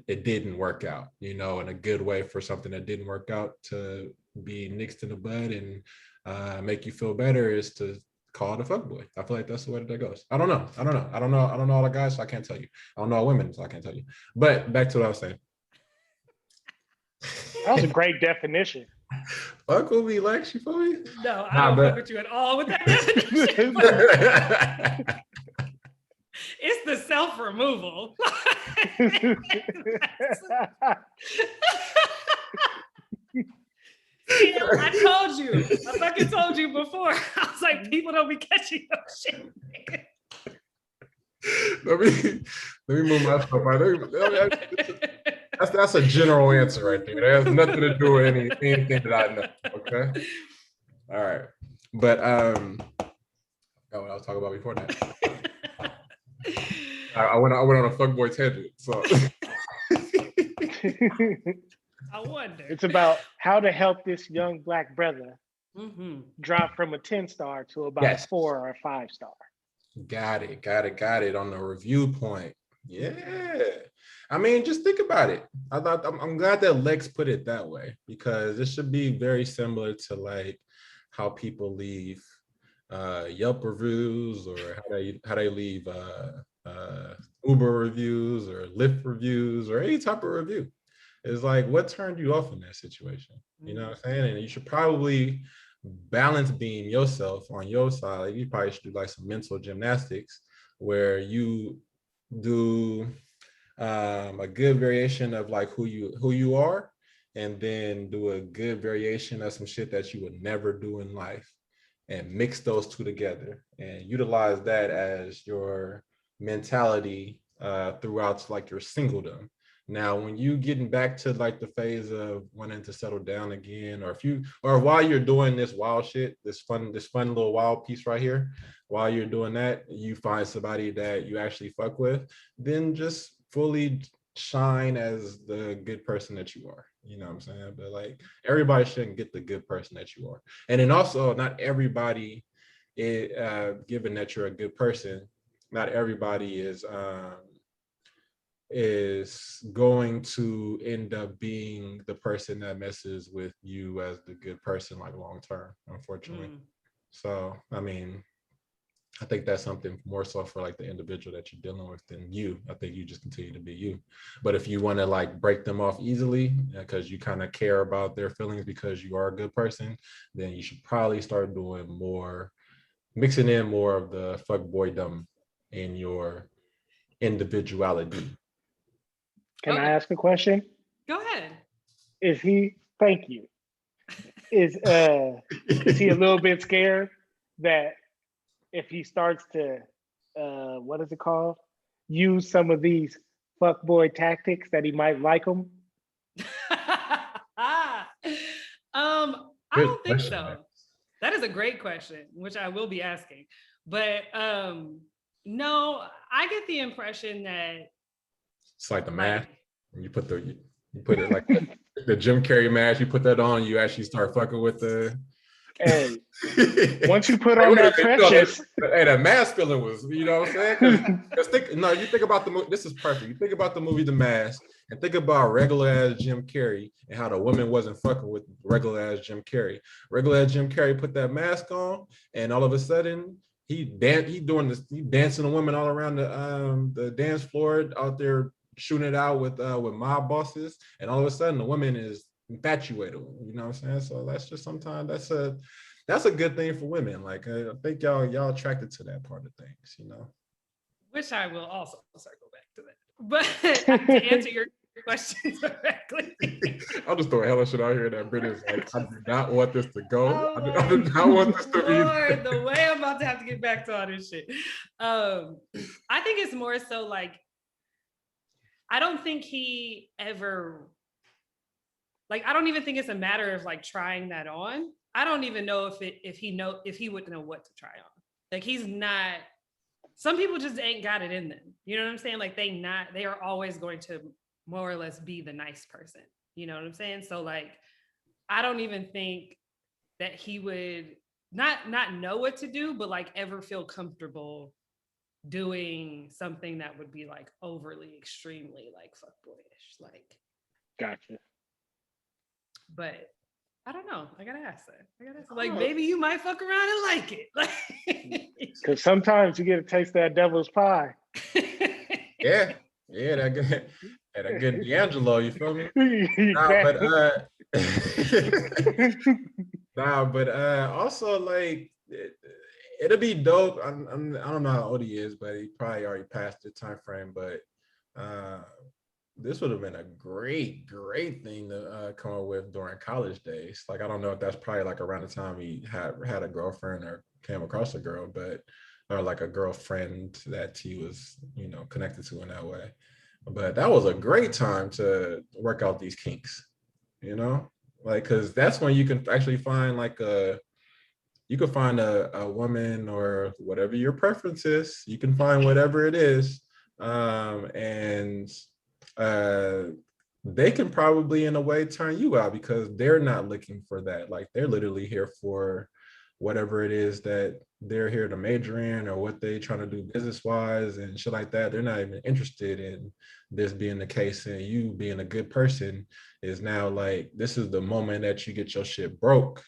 it didn't work out, and a good way for something that didn't work out to be nixed in the bud and make you feel better is to call it a fuckboy. I feel like that's the way that goes. I don't know all the guys, so I can't tell you. I don't know all women, so I can't tell you. But back to what I was saying. That was a great definition. Fuck with me, Lex, you feel me? No, I don't fuck with you at all with that definition. It's the self-removal. I told you. I fucking told you before. I was like, people don't be catching no shit. Let me move myself out. That's a general answer right there. That has nothing to do with anything that I know. Okay. All right. But what I was talking about before that. I went on a fuckboy tangent. So I wonder. It's about how to help this young Black brother drop from a 10-star to about a 4 or a 5-star. Got it on the review point. Yeah. I mean, just think about it. I'm glad that Lex put it that way, because it should be very similar to like how people leave Yelp reviews, or how they leave Uber reviews or Lyft reviews or any type of review. It's like, what turned you off in that situation? You know what I'm saying? And you should probably balance being yourself on your side. Like, you probably should do like some mental gymnastics where you do a good variation of like who you are, and then do a good variation of some shit that you would never do in life, and mix those two together and utilize that as your mentality throughout like your singledom. Now, when you getting back to like the phase of wanting to settle down again, or while you're doing this wild shit, this fun little wild piece right here, while you're doing that, you find somebody that you actually fuck with, then just fully shine as the good person that you are. You know what I'm saying? But like, everybody shouldn't get the good person that you are. And then also, not everybody, given that you're a good person, not everybody is going to end up being the person that messes with you as the good person, like long term, unfortunately. So, I mean, I think that's something more so for like the individual that you're dealing with than you. I think you just continue to be you. But if you want to like break them off easily because you kind of care about their feelings because you are a good person, then you should probably start doing more, mixing in more of the fuckboydom in your individuality. Can I ask a question? Go ahead. Thank you. Is he a little bit scared that if he starts to what is it called? Use some of these fuckboy tactics that he might like them? I don't think so. That is a great question, which I will be asking. But no, I get the impression that it's like the mask. You put it like the Jim Carrey mask. You put that on, you actually start fucking with the. Hey, once you put on that precious. Hey, that mask feeling was, you know what I'm saying? You think about the movie. This is perfect. You think about the movie The Mask, and think about regular ass Jim Carrey and how the woman wasn't fucking with regular ass Jim Carrey. Regular ass Jim Carrey put that mask on, and all of a sudden he dancing the women all around the dance floor out there, shooting it out with mob bosses, and all of a sudden the woman is infatuated with him, you know what I'm saying? So that's just sometimes that's a good thing for women. Like, I think y'all attracted to that part of things, you know. Which I will also circle back to that. But to answer your question directly, I'll just throw a hell of shit out here that Brittany's like, I do not want this to go. I do not want this to be. The way I'm about to have to get back to all this shit. I think it's more so like, I don't think he ever, like, I don't even think it's a matter of like trying that on. I don't even know if he would know what to try on. Like, he's not, some people just ain't got it in them. You know what I'm saying? Like, they are always going to more or less be the nice person. You know what I'm saying? So like, I don't even think that he would not know what to do, but like ever feel comfortable doing something that would be like overly extremely like fuckboyish. Like, Gotcha. but I don't know. I gotta ask that. Like, maybe you might fuck around and like it. Because sometimes you get a taste of that devil's pie. Yeah, that good D'Angelo, you feel me? Also like it'll be dope. I don't know how old he is, but he probably already passed the time frame. But this would have been a great thing to come up with during college days. Like, I don't know if that's probably like around the time he had a girlfriend or came across a girl, but or like a girlfriend that he was, connected to in that way. But that was a great time to work out these kinks, like, because that's when you can actually find like a woman or whatever your preference is. You can find whatever it is, and they can probably in a way turn you out because they're not looking for that. Like, they're literally here for whatever it is that they're here to major in or what they trying to do business wise and shit like that. They're not even interested in this being the case, and you being a good person is now like, this is the moment that you get your shit broke.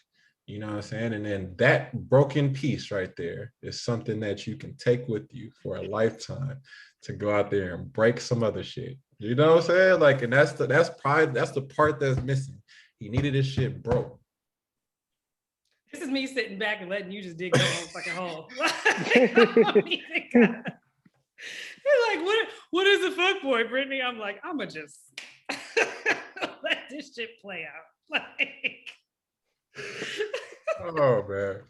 You know what I'm saying? And then that broken piece right there is something that you can take with you for a lifetime to go out there and break some other shit. You know what I'm saying? Like, and that's the part that's missing. He needed his shit broke. This is me sitting back and letting you just dig your own fucking hole. You're like, what is a fuckboy, Brittany? I'm like, I'ma just let this shit play out. Like, oh man.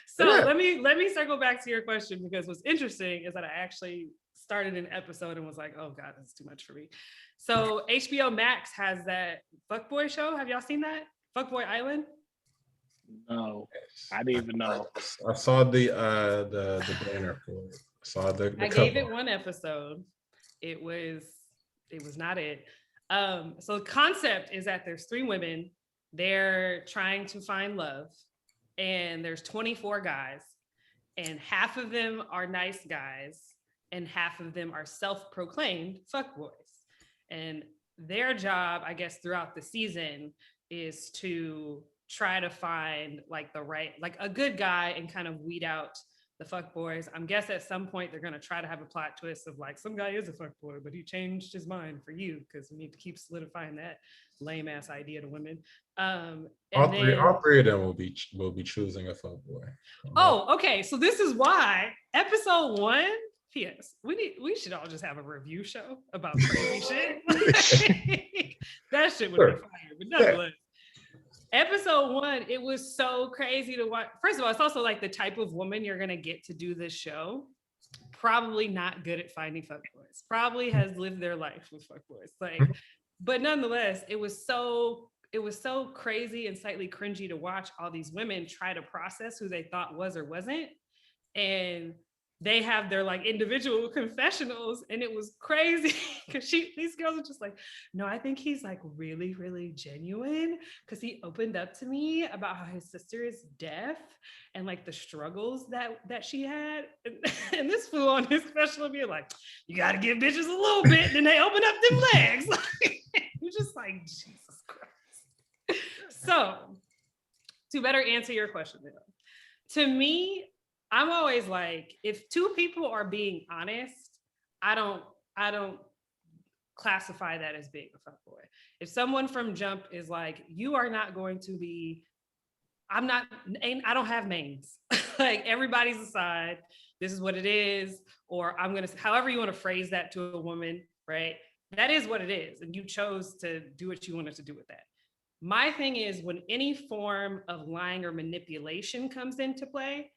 So yeah. let me circle back to your question, because what's interesting is that I actually started an episode and was like, oh God, this is too much for me. So HBO Max has that fuckboy show. Have y'all seen that? Fuckboy Island? No, I didn't even know. I saw the banner for it. I gave it one episode. It was not it. So the concept is that there's 3 women. They're trying to find love, and there's 24 guys, and half of them are nice guys and half of them are self-proclaimed fuckboys. And their job, I guess, throughout the season is to try to find like a good guy and kind of weed out the fuckboys. I'm guess at some point they're going to try to have a plot twist of like, some guy is a fuckboy, but he changed his mind for you, because we need to keep solidifying that lame ass idea to women. All three of them will be choosing a fuckboy. Oh, okay. So this is why episode 1. P.S. We should all just have a review show about crazy shit. That shit would be fire, but nonetheless. Episode 1, it was so crazy to watch. First of all, it's also like the type of woman you're gonna get to do this show. Probably not good at finding fuckboys. Probably has lived their life with fuckboys. Like, but nonetheless, it was so crazy and slightly cringy to watch all these women try to process who they thought was or wasn't. And they have their like individual confessionals, and it was crazy because these girls are just like, no, I think he's like really, really genuine, because he opened up to me about how his sister is deaf and like the struggles that she had. And this fool on his special be like, you got to give bitches a little bit, and then they open up them legs. You're just like, Jesus Christ. So to better answer your question, to me, I'm always like, if 2 people are being honest, I don't classify that as being a fuckboy. If someone from jump is like, you are not going to be, I don't have mains. Like, everybody's aside, this is what it is, or however you want to phrase that to a woman, right? That is what it is. And you chose to do what you wanted to do with that. My thing is, when any form of lying or manipulation comes into play,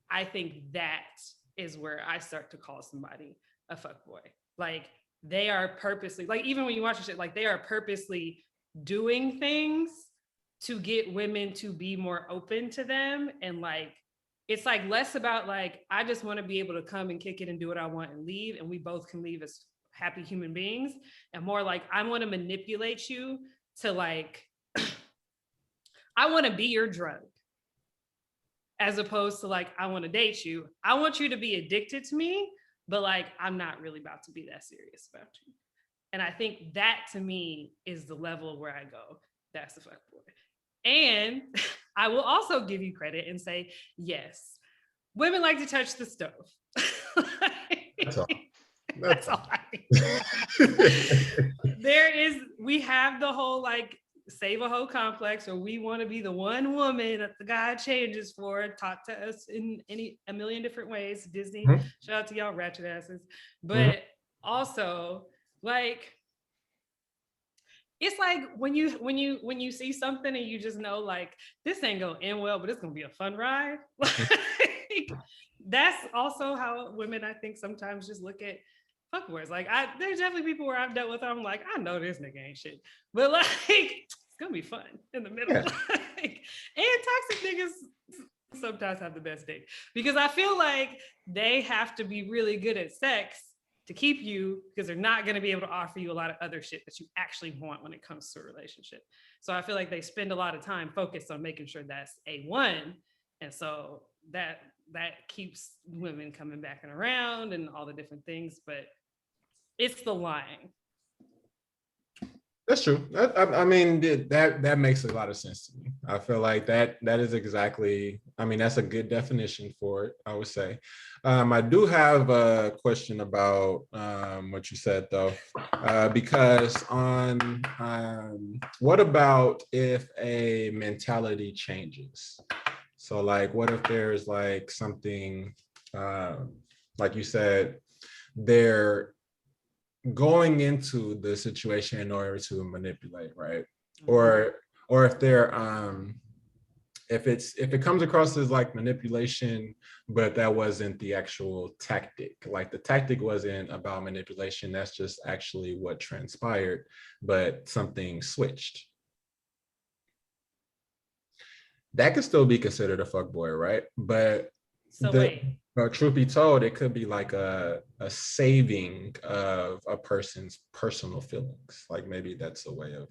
I think that is where I start to call somebody a fuckboy. Like, they are purposely, like, even when you watch the shit, like, they are purposely doing things to get women to be more open to them. And like, it's like less about like, I just want to be able to come and kick it and do what I want and leave, and we both can leave as happy human beings, and more like, I want to manipulate you to like, I want to be your drug, as opposed to like, I want to date you. I want you to be addicted to me, but like, I'm not really about to be that serious about you. And I think that to me is the level where I go, that's the fuck boy. And I will also give you credit and say, yes, women like to touch the stove. That's all. That's all I we have the whole like save a hoe complex, or we want to be the one woman that the guy changes for, taught to us in a million different ways. Disney, shout out to y'all ratchet asses. But also, like, it's like when you see something and you just know like, this ain't gonna end well, but it's gonna be a fun ride. Like, that's also how women, I think, sometimes just look at fuckboys. Like, there's definitely people where I've dealt with, I'm like, I know this nigga ain't shit, but like, it's gonna be fun in the middle. Like, and toxic niggas sometimes have the best date, because I feel like they have to be really good at sex to keep you, because they're not going to be able to offer you a lot of other shit that you actually want when it comes to a relationship. So I feel like they spend a lot of time focused on making sure that's A1. And so that keeps women coming back and around and all the different things, but it's the lying. That's true. I mean, that makes a lot of sense to me. I feel like that is exactly, I mean, that's a good definition for it, I would say. I do have a question about what you said, though, because on what about if a mentality changes? So like, what if there's like something, like you said, they're going into the situation in order to manipulate, right? Or if they're if it comes across as like manipulation, but that wasn't the actual tactic, like the tactic wasn't about manipulation, that's just actually what transpired, but something switched, that could still be considered a fuckboy, right? But so wait, truth be told, it could be like a saving of a person's personal feelings. Like maybe that's a way of,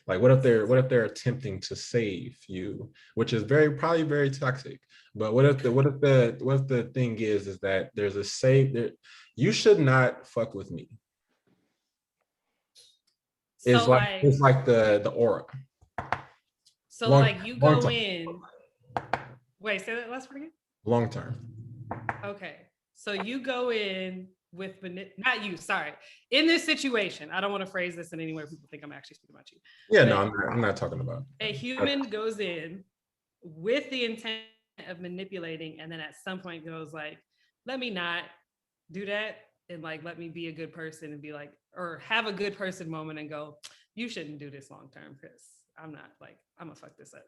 like, what if they're attempting to save you, which is probably very toxic. But what if the thing is that there's a save that you should not fuck with me. So it's like the aura. So like you go in. Wait, say that last word again. Long term. Okay, so you go in with, not you, sorry. In this situation, I don't want to phrase this in any way people think I'm actually speaking about you. Yeah, no, I'm not talking about. A human goes in with the intent of manipulating, and then at some point goes like, let me not do that, and like, let me be a good person and be like, or have a good person moment and go, you shouldn't do this long term, because I'm not like, I'm gonna fuck this up.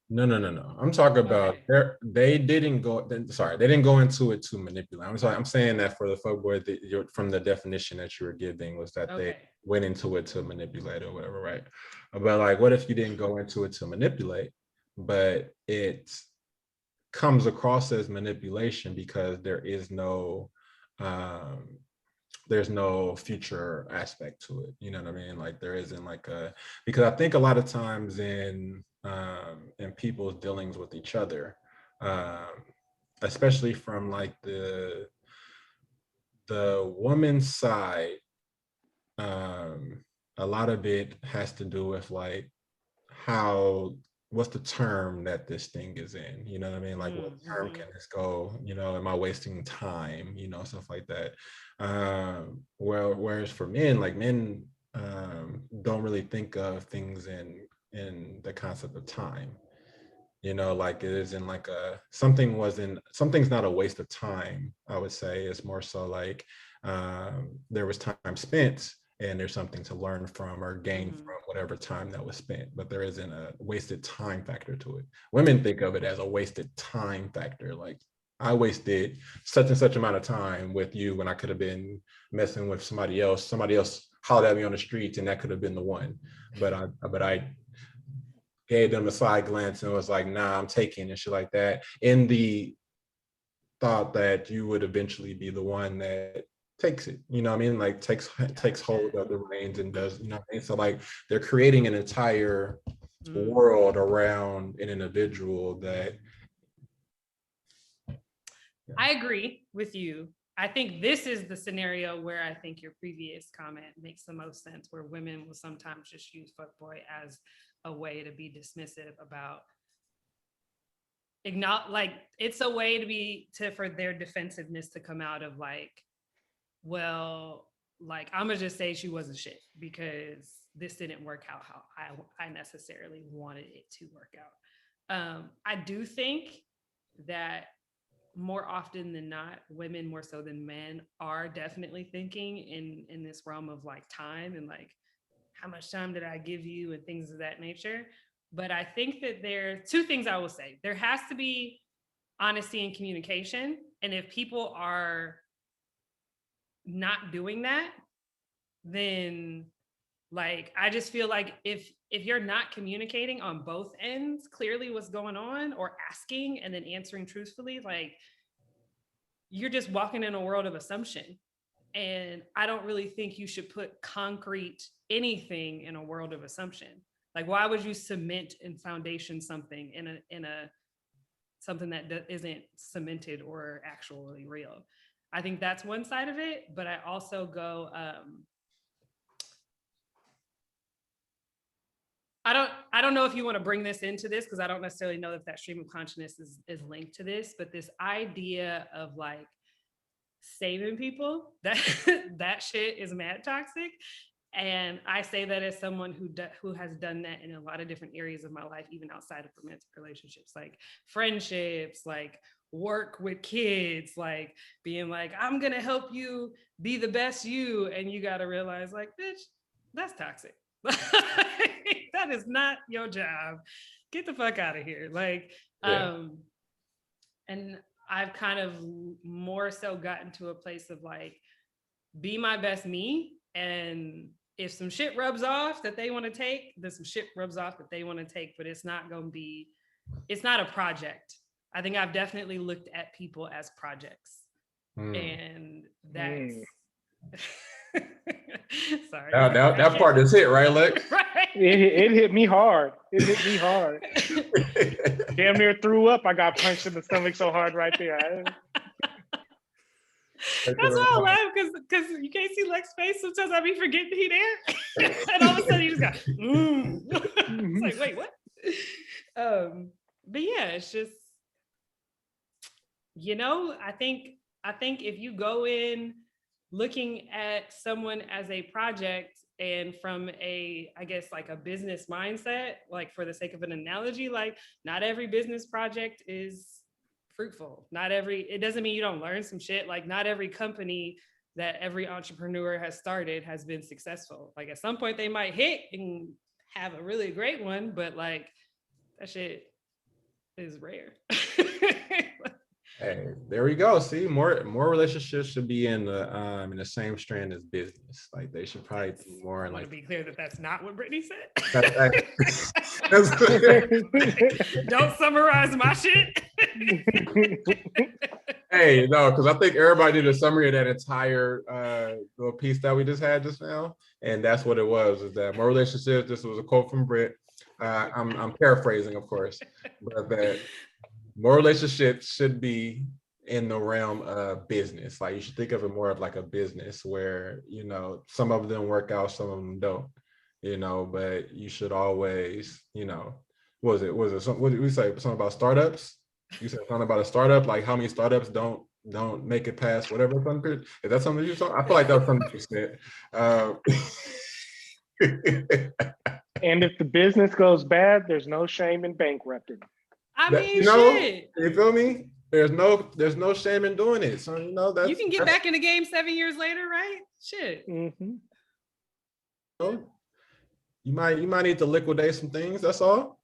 No. I'm talking about they didn't go into it to manipulate. I'm saying that for the fuckboy, from the definition that you were giving was that they went into it to manipulate or whatever, right? But like, what if you didn't go into it to manipulate, but it comes across as manipulation because there's no future aspect to it, you know what I mean? Like there isn't like because I think a lot of times in people's dealings with each other, especially from like the woman's side, a lot of it has to do with like what's the term that this thing is in, you know what I mean? Like what term can this go, you know, am I wasting time, you know, stuff like that. Whereas for men, like men don't really think of things in the concept of time, you know, like it isn't like something's not a waste of time, I would say. It's more so like there was time spent and there's something to learn from or gain from whatever time that was spent, but there isn't a wasted time factor to it. Women think of it as a wasted time factor, like I wasted such and such amount of time with you when I could have been messing with somebody else. Somebody else hollered at me on the streets, and that could have been the one. But I gave them a side glance and was like, nah, I'm taking and shit like that. In the thought that you would eventually be the one that takes it, you know what I mean? Like takes hold of the reins and does, you know what I mean? So like they're creating an entire world around an individual that. I agree with you. I think this is the scenario where I think your previous comment makes the most sense, where women will sometimes just use fuckboy as a way to be dismissive about, like it's a way for their defensiveness to come out of like, well, like I'm gonna just say she wasn't shit because this didn't work out how I necessarily wanted it to work out. I do think that more often than not, women more so than men are definitely thinking in this realm of like time and like how much time did I give you and things of that nature. But I think that there are two things I will say. There has to be honesty and communication. And if people are not doing that, then like I just feel like if you're not communicating on both ends clearly what's going on, or asking and then answering truthfully, like you're just walking in a world of assumption. And I don't really think you should put concrete anything in a world of assumption. Like why would you cement and foundation something in a something that isn't cemented or actually real? I think that's one side of it, but I also go I don't know if you want to bring this into this, because I don't necessarily know if that stream of consciousness is linked to this, but this idea of like saving people, that shit is mad toxic. And I say that as someone who has done that in a lot of different areas of my life, even outside of romantic relationships, like friendships, like work with kids, like being like, I'm gonna help you be the best you, and you got to realize like, bitch, that's toxic. That is not your job. Get the fuck out of here. Like, and I've kind of more so gotten to a place of like, be my best me. And if some shit rubs off that they want to take, then some shit rubs off that they want to take, but it's not a project. I think I've definitely looked at people as projects. And that's sorry. That part is hit, right, Lex? Right. It hit me hard. Damn near threw up. I got punched in the stomach so hard right there. That's why I laugh, because you can't see Lex's face. Sometimes I be forgetting he there. And all of a sudden he just got, It's like, wait, what? But yeah, it's just, I think if you go in looking at someone as a project and from a, I guess, like a business mindset, like for the sake of an analogy, like not every business project is fruitful. It doesn't mean you don't learn some shit. Like not every company that every entrepreneur has started has been successful. Like at some point they might hit and have a really great one, but like that shit is rare. Hey, there we go. See, more relationships should be in the same strand as business. Like they should probably be more. I want to be clear that that's not what Brittny said. Don't summarize my shit. Hey, no, because I think everybody did a summary of that entire little piece that we just had just now, and that's what it was. Is that more relationships? This was a quote from Britt. I'm paraphrasing, of course, but that more relationships should be in the realm of business. Like you should think of it more of like a business where, some of them work out, some of them don't, but you should always, what did we say? Something about startups? You said something about a startup, like how many startups don't make it past whatever time period? Is that something you saw? I feel like that was something you said. And if the business goes bad, there's no shame in bankrupting. I mean, shit. You feel me? There's no shame in doing it. So that's, you can get back in the game 7 years later, right? Shit. Mm-hmm. You might need to liquidate some things. That's all.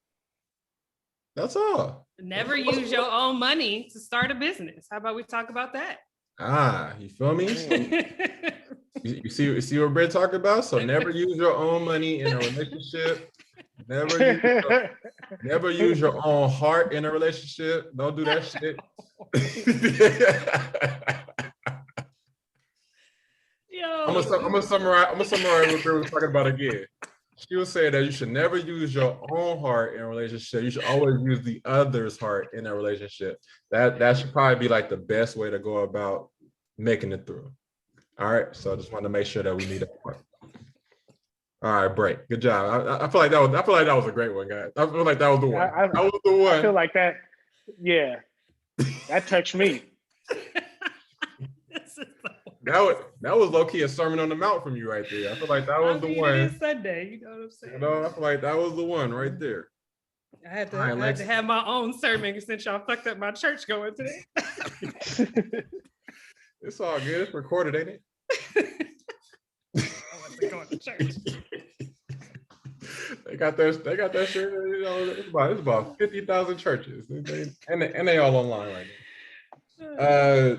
That's all. Never use your own money to start a business. How about we talk about that? You feel me? You see what Britt talking about? So never use your own money in a relationship. Never use your own heart in a relationship. Don't do that shit. Yo. I'm gonna summarize what Britt was talking about again. She was saying that you should never use your own heart in a relationship. You should always use the other's heart in a relationship. That should probably be like the best way to go about making it through. All right. So I just wanted to make sure that we need that part. All right, Britt. Good job. I feel like that was a great one, guys. I feel like that was the one. That was the one. I feel like that. Yeah, that touched me. That was low key a sermon on the mount from you right there. I feel like that was the one. It is Sunday, you know what I'm saying? You know, I feel like that was the one right there. I had to have my own sermon since y'all fucked up my church going today. It's all good. It's recorded, ain't it? I wasn't going to church. They got that shit. You know, it's about 50,000 churches, and they all online right now.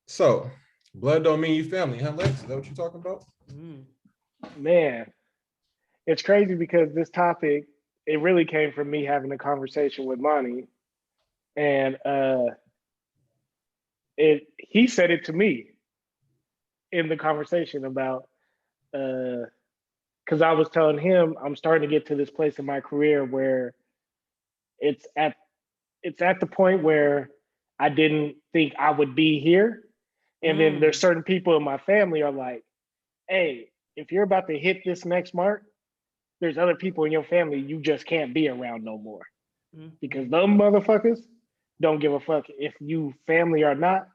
So blood don't mean you family, huh, Lex? Is that what you're talking about? Man, it's crazy because this topic, it really came from me having a conversation with Monty, and he said it to me in the conversation about because I was telling him I'm starting to get to this place in my career where it's at the point where I didn't think I would be here. And then there's certain people in my family are like, hey, if you're about to hit this next mark, there's other people in your family you just can't be around no more. Because them motherfuckers don't give a fuck if you family or not.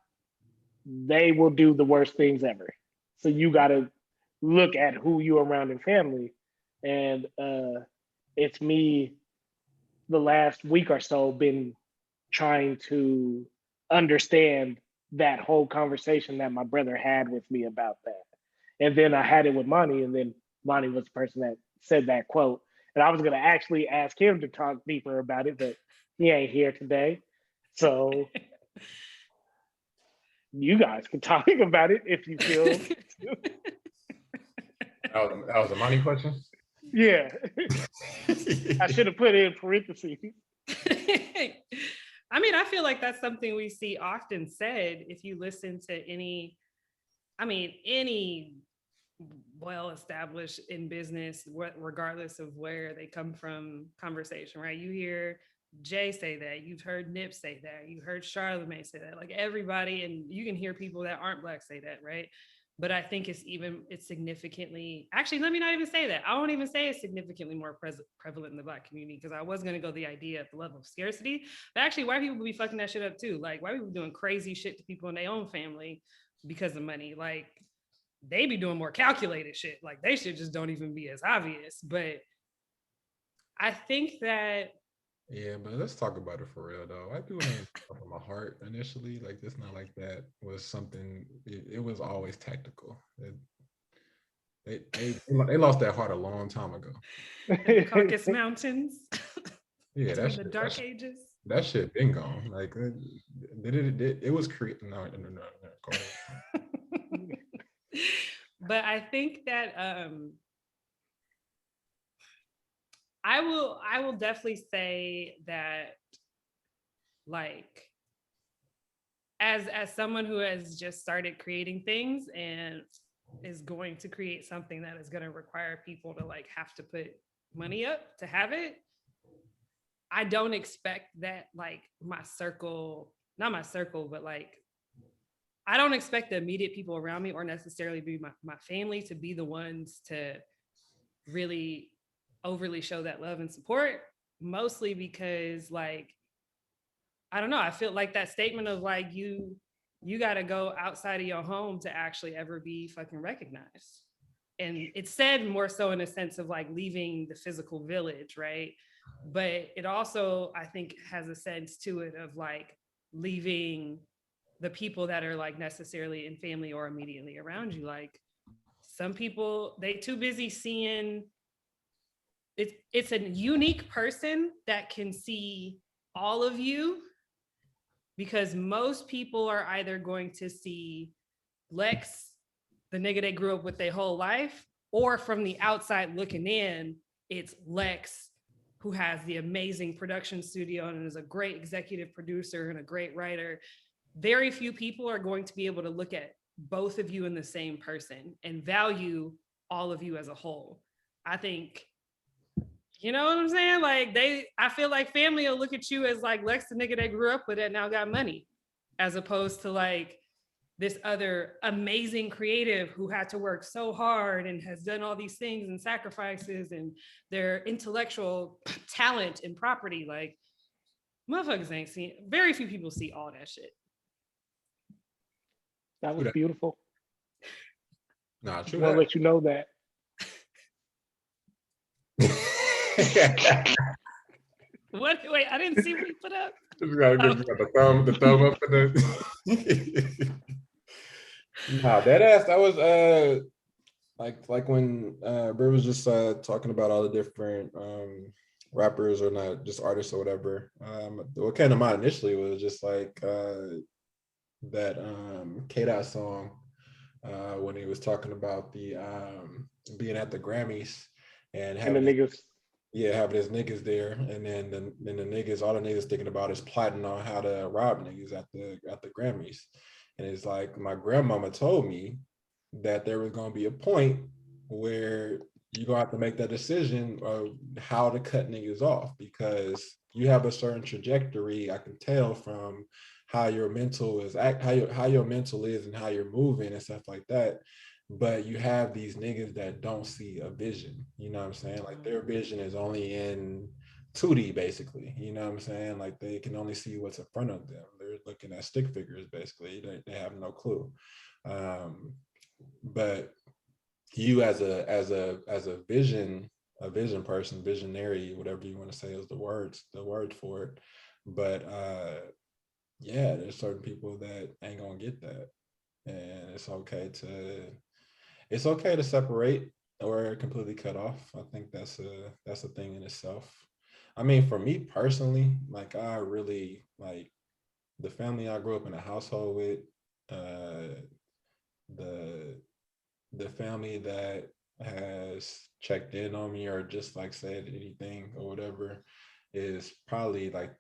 They will do the worst things ever. So you got to look at who you around in family. And it's me the last week or so been trying to understand that whole conversation that my brother had with me about that. And then I had it with Monty, and then Monty was the person that said that quote. And I was going to actually ask him to talk deeper about it, but he ain't here today. So you guys can talk about it if you feel. That was a Monty question? Yeah. I should have put it in parentheses. I mean, I feel like that's something we see often said. If you listen to any well-established in business, regardless of where they come from, conversation, right? You hear Jay say that, you've heard Nip say that, you heard Charlamagne say that, like everybody, and you can hear people that aren't Black say that, right? But I think it's significantly, actually, let me not even say that. I won't even say it's significantly more prevalent in the Black community, because I was going to go the idea at the level of scarcity. But actually, white people be fucking that shit up too. Like, white people doing crazy shit to people in their own family because of money. Like, they be doing more calculated shit. Like, they shit just don't even be as obvious. But I think that. Yeah, but let's talk about it for real though. White people ain't from my heart initially. Like, it's not like that was something. It was always tactical. They lost that heart a long time ago. The Caucasus Mountains. Yeah, that's the Dark Ages. That shit been gone. Like, it was created. No. Go ahead. But I think that I will definitely say that, like, as someone who has just started creating things and is going to create something that is going to require people to like have to put money up to have it, I don't expect that, like, not my circle, but like, I don't expect the immediate people around me or necessarily be my family to be the ones to really overly show that love and support, mostly because, like, I don't know, I feel like that statement of like, you got to go outside of your home to actually ever be fucking recognized. And it's said more so in a sense of like leaving the physical village, right? But it also, I think, has a sense to it of like leaving the people that are like necessarily in family or immediately around you. Like, some people, they too busy seeing it's a unique person that can see all of you, because most people are either going to see Lex, the nigga they grew up with their whole life, or from the outside looking in, it's Lex, who has the amazing production studio and is a great executive producer and a great writer. Very few people are going to be able to look at both of you in the same person and value all of you as a whole. I think, you know what I'm saying? Like I feel like family will look at you as like Lex, the nigga they grew up with that now got money, as opposed to like this other amazing creative who had to work so hard and has done all these things and sacrifices and their intellectual talent and property. Like motherfuckers ain't seen, very few people see all that shit. That was beautiful. Nah, true. I'll let you know that. What? Wait, I didn't see what you put up. We got the thumb up for the. Nah, that ass. That was like when Britt was just talking about all the different rappers, or not just artists or whatever. What came to mind initially was just like that K-Dot song when he was talking about the being at the Grammys and having the niggas. Yeah, having his niggas there, and then the niggas, all the niggas thinking about is plotting on how to rob niggas at the Grammys. And it's like, my grandmama told me that there was gonna be a point where you're gonna have to make that decision of how to cut niggas off, because you have a certain trajectory. I can tell from how your mental is, how your mental is and how you're moving and stuff like that. But you have these niggas that don't see a vision, you know what I'm saying? Like their vision is only in 2D basically, you know what I'm saying? Like they can only see what's in front of them. They're looking at stick figures basically. They have no clue. But you as a vision person, visionary, whatever you want to say is the word for it. But yeah, there's certain people that ain't gonna get that, and it's okay to separate or completely cut off. I think that's a thing in itself. I mean, for me personally, like I really like the family I grew up in a household with, the family that has checked in on me or just like said anything or whatever is probably like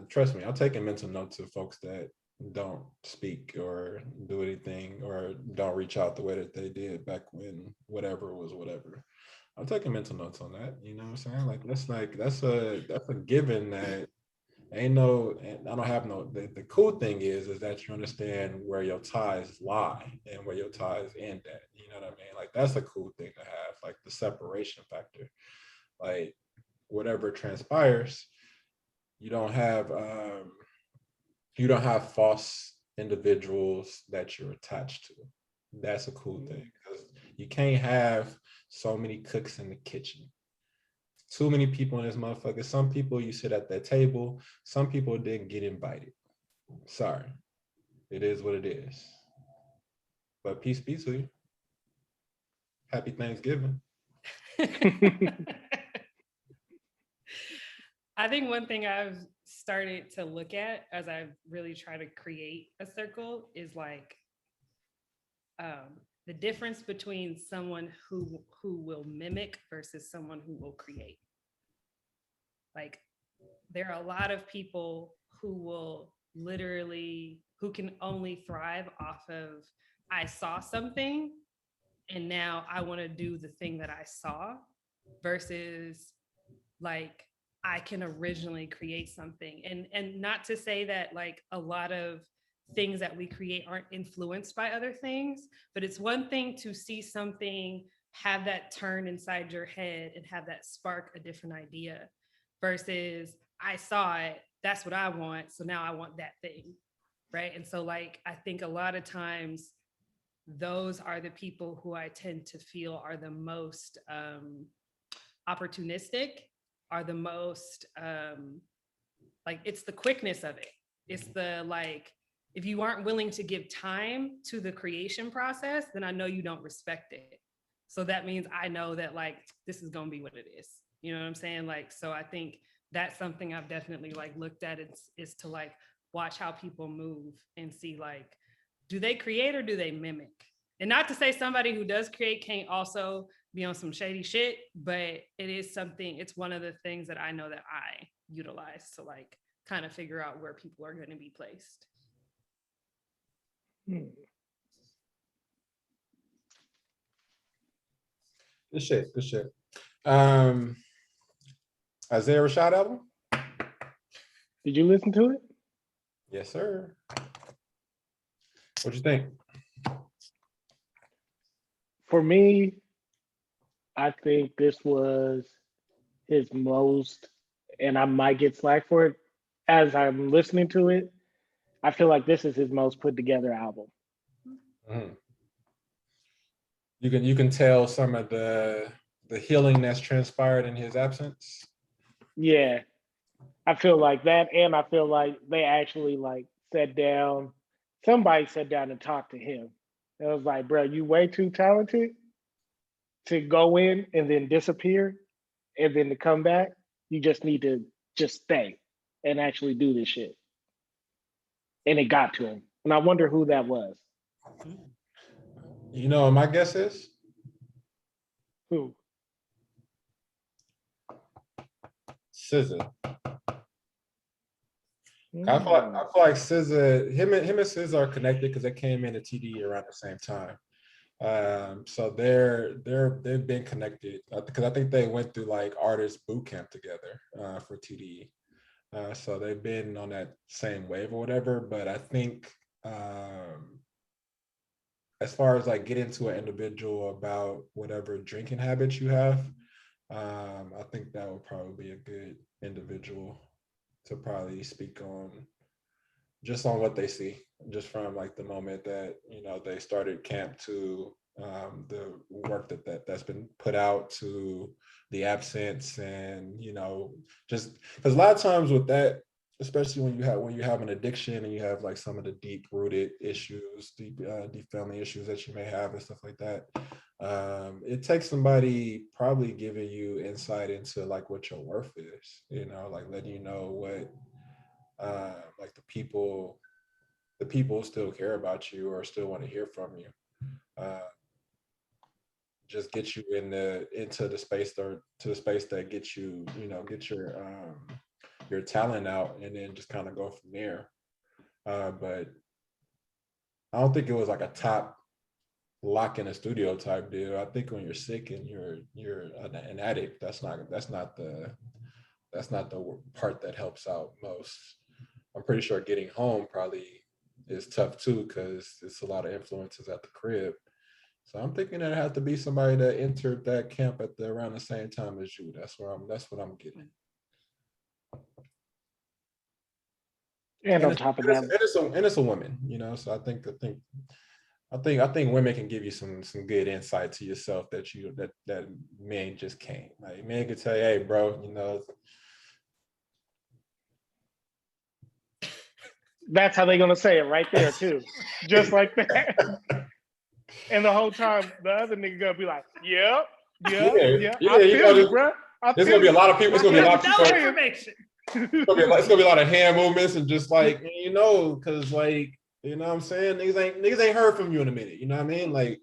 trust me, I'll take a mental note to folks that don't speak or do anything or don't reach out the way that they did back when whatever was whatever. I'm taking mental notes on that, you know what I'm saying? Like that's a given that I don't have no, the cool thing is that you understand where your ties lie and where your ties end at, you know what I mean? Like that's a cool thing to have, like the separation factor. Like whatever transpires, you don't have false individuals that you're attached to. That's a cool thing, because you can't have so many cooks in the kitchen. Too many people in this motherfucker. Some people you sit at that table, some people didn't get invited. Sorry. It is what it is. But peace be to you. Happy Thanksgiving. I think one thing I've started to look at as I really try to create a circle is like the difference between someone who will mimic versus someone who will create. Like there are a lot of people who will literally, who can only thrive off of, I saw something and now I want to do the thing that I saw, versus like I can originally create something. And not to say that like a lot of things that we create aren't influenced by other things, but it's one thing to see something, have that turn inside your head and have that spark a different idea, versus I saw it, that's what I want, so now I want that thing, right? And so like I think a lot of times those are the people who I tend to feel are the most opportunistic, are the most like it's the quickness of it. It's the like, if you aren't willing to give time to the creation process, then I know you don't respect it. So that means I know that like this is gonna be what it is. You know what I'm saying? Like, so I think that's something I've definitely like looked at is to like watch how people move and see like, do they create or do they mimic? And not to say somebody who does create can't also be on some shady shit, but it is something, it's one of the things that I know that I utilize to like kind of figure out where people are going to be placed. Good shit. Good shit. Isaiah Rashad album? Did you listen to it? Yes, sir. What'd you think? For me, I think this was his most, and I might get slack for it as I'm listening to it. I feel like this is his most put together album. Mm-hmm. You can tell some of the healing that's transpired in his absence. Yeah, I feel like that, and I feel like they actually like sat down. Somebody sat down and talked to him. It was like, bro, you way too talented to go in and then disappear and then to come back. You just need to just stay and actually do this shit. And it got to him. And I wonder who that was. You know what my guess is? Who? SZA. I feel like SZA, him and SZA are connected because they came into TDE around the same time. So they've been connected because I think they went through like artist boot camp together for TDE. So they've been on that same wave or whatever. But I think as far as like getting to an individual about whatever drinking habits you have, I think that would probably be a good individual to probably speak on, just on what they see, just from like the moment that, you know, they started camp to the work that's been put out to the absence. And, you know, just because a lot of times with that, especially when you have an addiction and you have like some of the deep rooted issues, deep family issues that you may have and stuff like that, it takes somebody probably giving you insight into like what your worth is, you know, like letting you know what like the people still care about you or still want to hear from you. Just get you into the space, or to the space that gets you, you know, get your talent out, and then just kind of go from there. But I don't think it was like a top lock in a studio type deal. I think when you're sick and you're an addict, that's not the part that helps out most. I'm pretty sure getting home probably is tough too, because it's a lot of influences at the crib. So I'm thinking that it had to be somebody that entered that camp around the same time as you. That's what I'm getting. And on top of that, it's a woman, you know. So I think women can give you some good insight to yourself that men just can't. Like men can tell you, hey, bro, you know. that's how they're gonna say it right there too, just like that. And the whole time, the other nigga gonna be like, "Yeah. I feel you, bro. There's gonna be a lot of people. It's gonna be a lot of people. Information. It's gonna be a lot of hand movements and just like, you know, because like, you know what I'm saying, niggas ain't heard from you in a minute. You know what I mean? Like,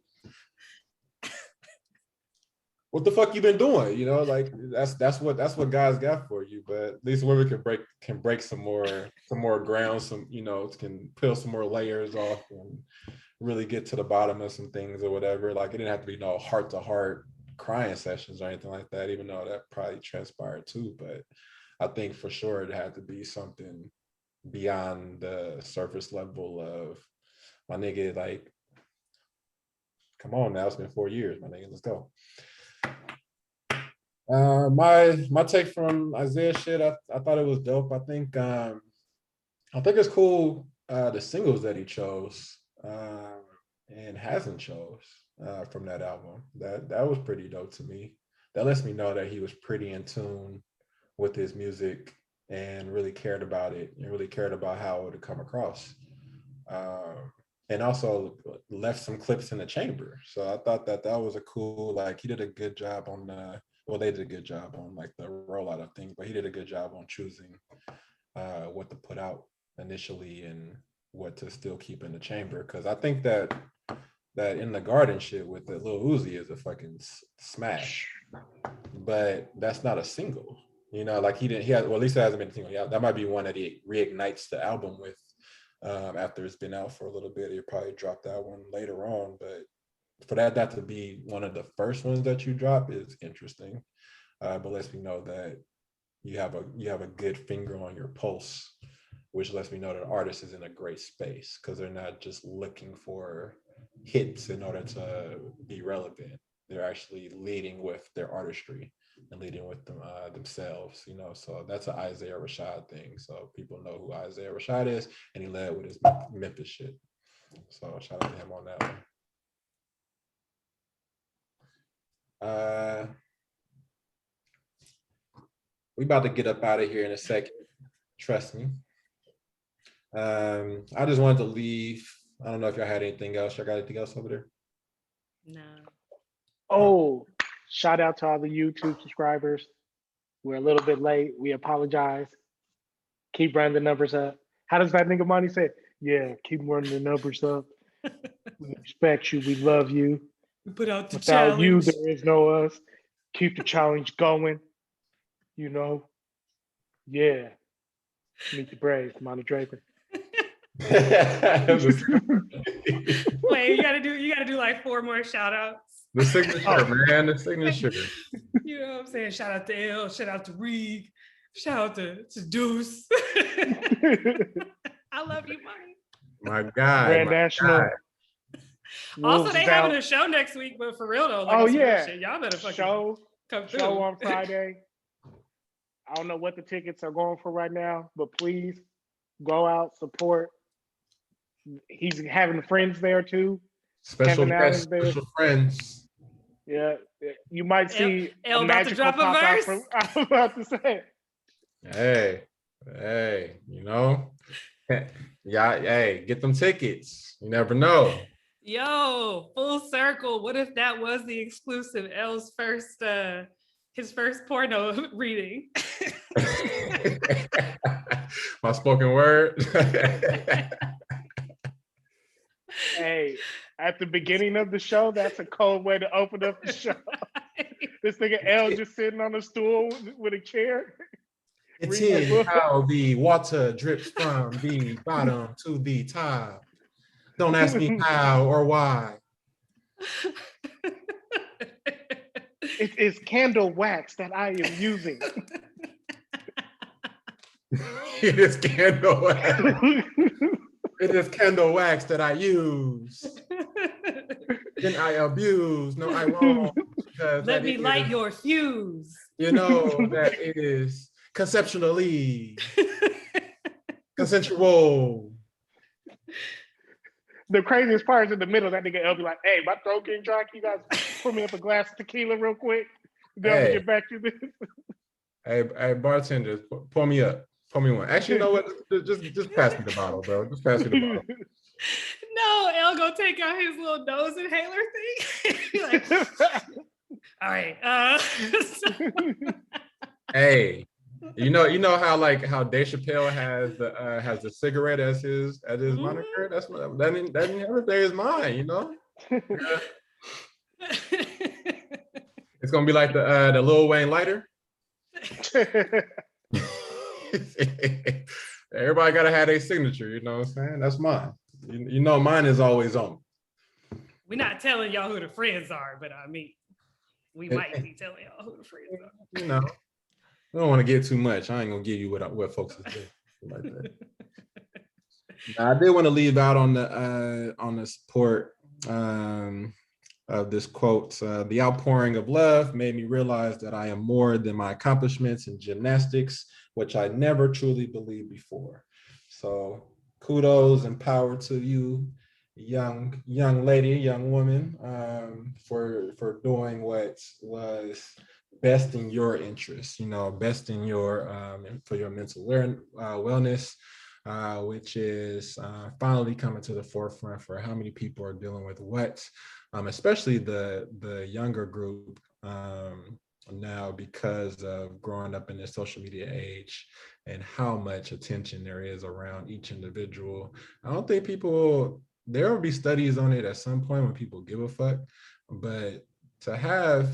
what the fuck you been doing? You know, like that's what guys got for you. But at least women can break some more ground. Some, you know, can peel some more layers off and really get to the bottom of some things or whatever. Like it didn't have to be no heart to heart crying sessions or anything like that, even though that probably transpired too. But I think for sure it had to be something beyond the surface level of, my nigga, like, come on now, it's been 4 years, my nigga, let's go. My take from Isaiah shit, I thought it was dope. I think it's cool, the singles that he chose and hasn't chose from that album. That was pretty dope to me. That lets me know that he was pretty in tune with his music and really cared about it and really cared about how it would come across. And also left some clips in the chamber. So I thought that was a cool, like he did a good job on well, they did a good job on like the rollout of things, but he did a good job on choosing what to put out initially and what to still keep in the chamber. Because I think that In the Garden shit with the Lil Uzi is a fucking smash, but that's not a single. You know, like he had, well, at least it hasn't been a single. Yeah, that might be one that he reignites the album with after it's been out for a little bit. He'll probably drop that one later on, but for that to be one of the first ones that you drop is interesting. But lets me know that you have a good finger on your pulse, which lets me know that the artist is in a great space because they're not just looking for hits in order to be relevant. They're actually leading with their artistry and leading with them themselves, you know. So that's an Isaiah Rashad thing. So people know who Isaiah Rashad is, and he led with his Memphis shit. So shout out to him on that one. We about to get up out of here in a second. Trust me. I just wanted to leave. I don't know if y'all had anything else. Y'all got anything else over there? No. Oh, shout out to all the YouTube subscribers. We're a little bit late. We apologize. Keep running the numbers up. How does that nigga Money say? Yeah, keep running the numbers up. We respect you. We love you. We put out the Without challenge. you, there is no us. Keep the challenge going. You know? Yeah. Meet the Braves, Monty Draper. Wait, you gotta do like 4 more shout outs. The signature, man, the signature. You know what I'm saying? Shout out to L, shout out to Reeg, shout out to Deuce. I love you, Money. My God. Grand National. God. Also, they having a show next week, but for real though, like, oh yeah, shit, y'all better fucking come through. Show on Friday. I don't know what the tickets are going for right now, but please go out, support. He's having friends there too. Special guests, special friends. Yeah, you might see L about to drop a verse. I was about to say. Hey, you know, yeah, hey, get them tickets. You never know. Yo, full circle. What if that was the exclusive? L's first, his first porno reading. My spoken word. Hey, at the beginning of the show, that's a cold way to open up the show. This nigga L just sitting on a stool with a chair. It's in how the water drips from the bottom to the top. Don't ask me how or why. It is candle wax that I am using. It is candle wax. It is candle wax that I use. Then I abuse. No, I won't. Let me light your fuse. You know that it is conceptually consensual. The craziest part is in the middle. That nigga L be like, "Hey, my throat getting dry. Can you guys pour me up a glass of tequila real quick? Then get back to this." Hey, bartender, pour me up. Pour me one. Actually, you know what? Just pass me the bottle, bro. Just pass me the bottle. No, L go take out his little nose inhaler thing. Like, all right. Hey, you know how Dave Chappelle has the cigarette as his moniker. That's what that everything is mine. You know. Yeah. It's gonna be like the Lil Wayne lighter. Everybody gotta have their signature. You know what I'm saying? That's mine. You know, mine is always on. We're not telling y'all who the friends are, but I mean, we might be telling y'all who the friends are. You know, I don't want to get too much. I ain't gonna give you what folks are doing like that. Now, I did want to leave out on the support of this quote. The outpouring of love made me realize that I am more than my accomplishments in gymnastics, which I never truly believed before. So kudos and power to you, young lady, young woman, for doing what was best in your interest, you know, best in your for your mental wellness, which is finally coming to the forefront for how many people are dealing with what, especially the younger group, now because of growing up in this social media age and how much attention there is around each individual. I don't think there will be studies on it at some point when people give a fuck, but to have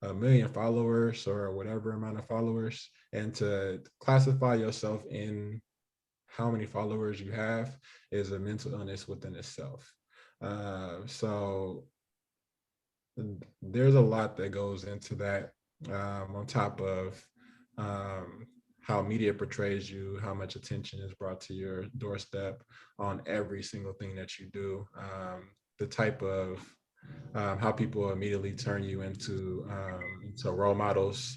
1 million followers or whatever amount of followers and to classify yourself in how many followers you have is a mental illness within itself. So there's a lot that goes into that, on top of how media portrays you, how much attention is brought to your doorstep on every single thing that you do, the type of how people immediately turn you into role models,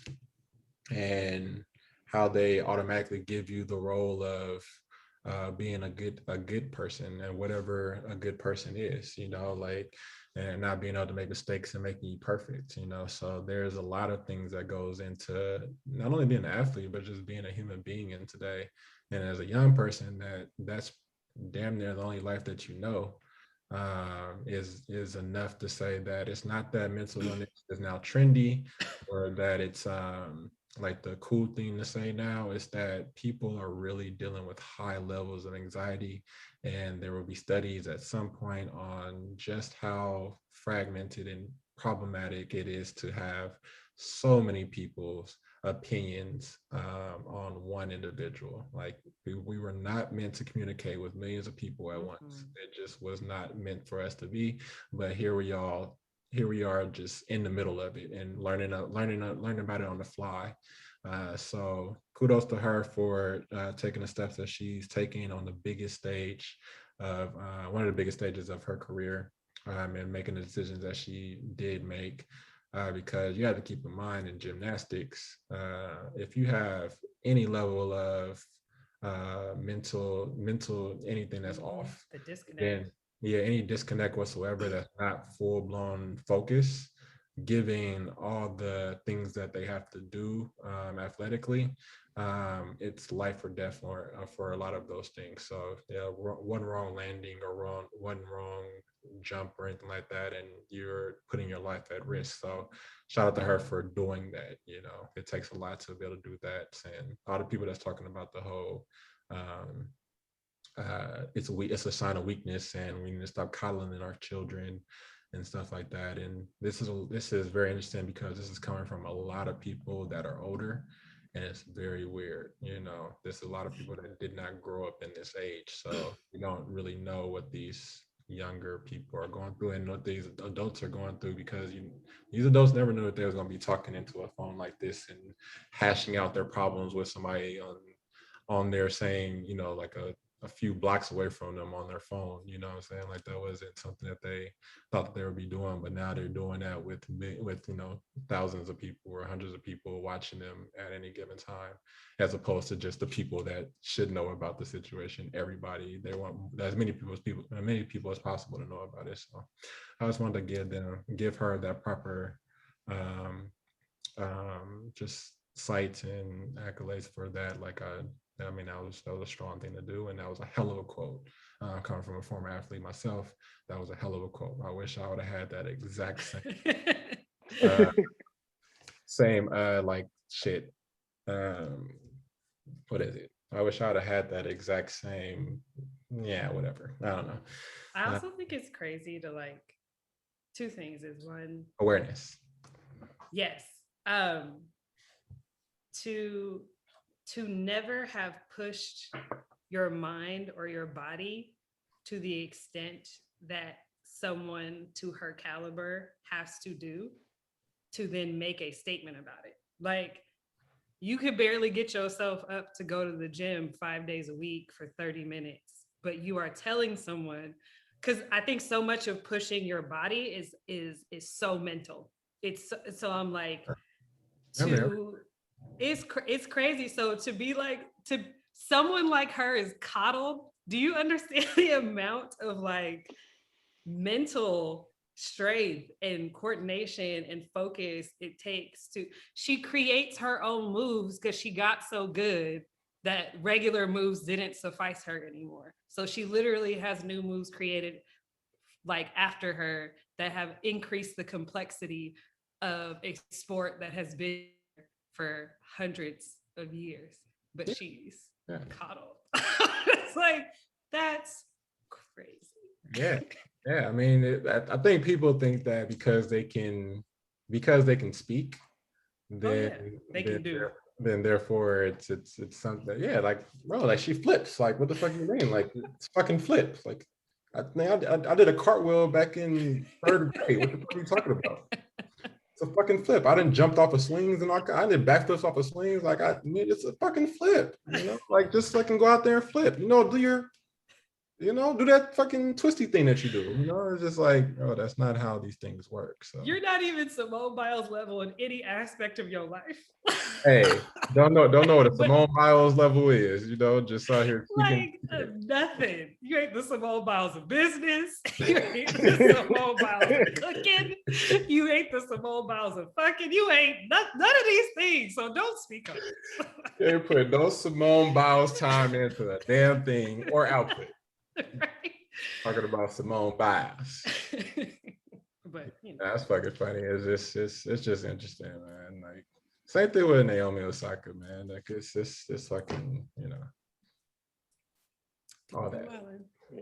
and how they automatically give you the role of being a good person, and whatever a good person is, like, and not being able to make mistakes and making you perfect, so there's a lot of things that goes into not only being an athlete but just being a human being in today. And as a young person, that's damn near the only life that is enough to say that it's not that mental illness is now trendy, or that it's like the cool thing to say now. Is that people are really dealing with high levels of anxiety, and there will be studies at some point on just how fragmented and problematic it is to have so many people's opinions on one individual. Like we were not meant to communicate with millions of people at once. It just was not meant for us to be. But here we are just in the middle of it and learning about it on the fly. So kudos to her for taking the steps that she's taking on the biggest stage of one of the biggest stages of her career, and making the decisions that she did make. Because you have to keep in mind in gymnastics, if you have any level of mental anything that's off, the disconnect, then any disconnect whatsoever that's not full-blown focus, giving all the things that they have to do athletically, it's life or death for a lot of those things. So one wrong landing or one wrong jump or anything like that, and you're putting your life at risk. So shout out to her for doing that. It takes a lot to be able to do that. And all the people that's talking about the whole it's a sign of weakness, and we need to stop coddling in our children and stuff like that. And this is very interesting because this is coming from a lot of people that are older, and it's very weird. There's a lot of people that did not grow up in this age, so we don't really know what these younger people are going through and what these adults are going through, because these adults never knew that they was going to be talking into a phone like this and hashing out their problems with somebody on there, saying, like a few blocks away from them on their phone. What I'm saying? Like that wasn't something that they thought that they would be doing, but now they're doing that with thousands of people or hundreds of people watching them at any given time, as opposed to just the people that should know about the situation. Everybody, they want as many people as possible to know about it. So I just wanted to give her that proper just sight and accolades for that. Like that was a strong thing to do, and that was a hell of a quote. Coming from a former athlete myself, that was a hell of a quote. I wish I would have had that exact same like shit. What is it? I wish I would have had that exact same. Yeah, whatever. I don't know. I also think it's crazy to two things. Is one, awareness. Yes. To never have pushed your mind or your body to the extent that someone to her caliber has to do, to then make a statement about it. Like, you could barely get yourself up to go to the gym 5 days a week for 30 minutes, but you are telling someone, because I think so much of pushing your body is so mental. So I'm like, it's crazy. So to be to someone like her is coddled. Do you understand the amount of mental strength and coordination and focus it takes she creates her own moves because she got so good that regular moves didn't suffice her anymore. So she literally has new moves created after her that have increased the complexity of a sport that has been for hundreds of years, but she's coddled. It's like, that's crazy. Yeah. I mean, I think people think that because they can speak, then then therefore it's something. Yeah, like bro, like she flips. Like what the fuck you mean? Like it's fucking flips. Like I did a cartwheel back in 3rd grade. What the fuck are you talking about? It's a fucking flip. I didn't jumped off of swings and I did backflips off of swings. Like I mean, it's a fucking flip. You know, like just fucking go out there and flip. You know, do that fucking twisty thing that you do. You know, it's just like, oh, that's not how these things work. So you're not even Simone Biles level in any aspect of your life. Hey, don't know what a Simone Biles level is. You know, just out here speaking. Like nothing. You ain't the Simone Biles of business. You ain't the Simone Biles of cooking. You ain't the Simone Biles of fucking. You ain't none of these things. So don't speak on it. They put no Simone Biles time into a damn thing or output. Right. Talking about Simone Biles. But you know. That's fucking funny. It's just interesting, man. Like same thing with Naomi Osaka, man. Like it's fucking, you know, all that. Yeah.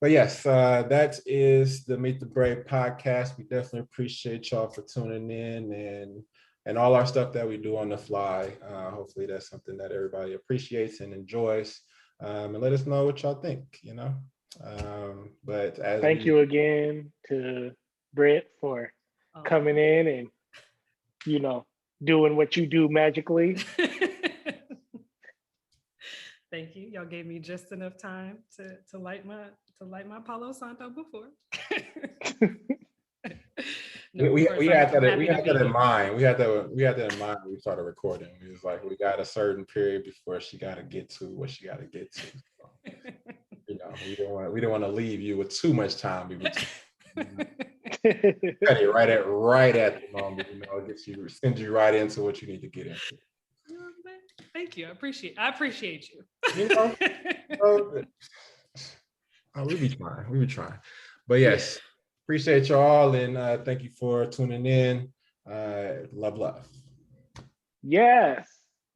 But yes, that is the Meet the Brave podcast. We definitely appreciate y'all for tuning in and all our stuff that we do on the fly. Hopefully that's something that everybody appreciates and enjoys. And let us know what y'all think, you know. But thank you again to Britt for coming in and, you know, doing what you do magically. Thank you. Y'all gave me just enough time to light my Palo Santo before. No, we had that in mind. We had that in mind when we started recording. We was like, we got a certain period before she got to get to what she got to get to. So, you know, we don't want to leave you with too much time. Right at the moment, you know, send you right into what you need to get into. Thank you. I appreciate you. You know, we be trying. But yes. Appreciate y'all and thank you for tuning in. Love. Yes.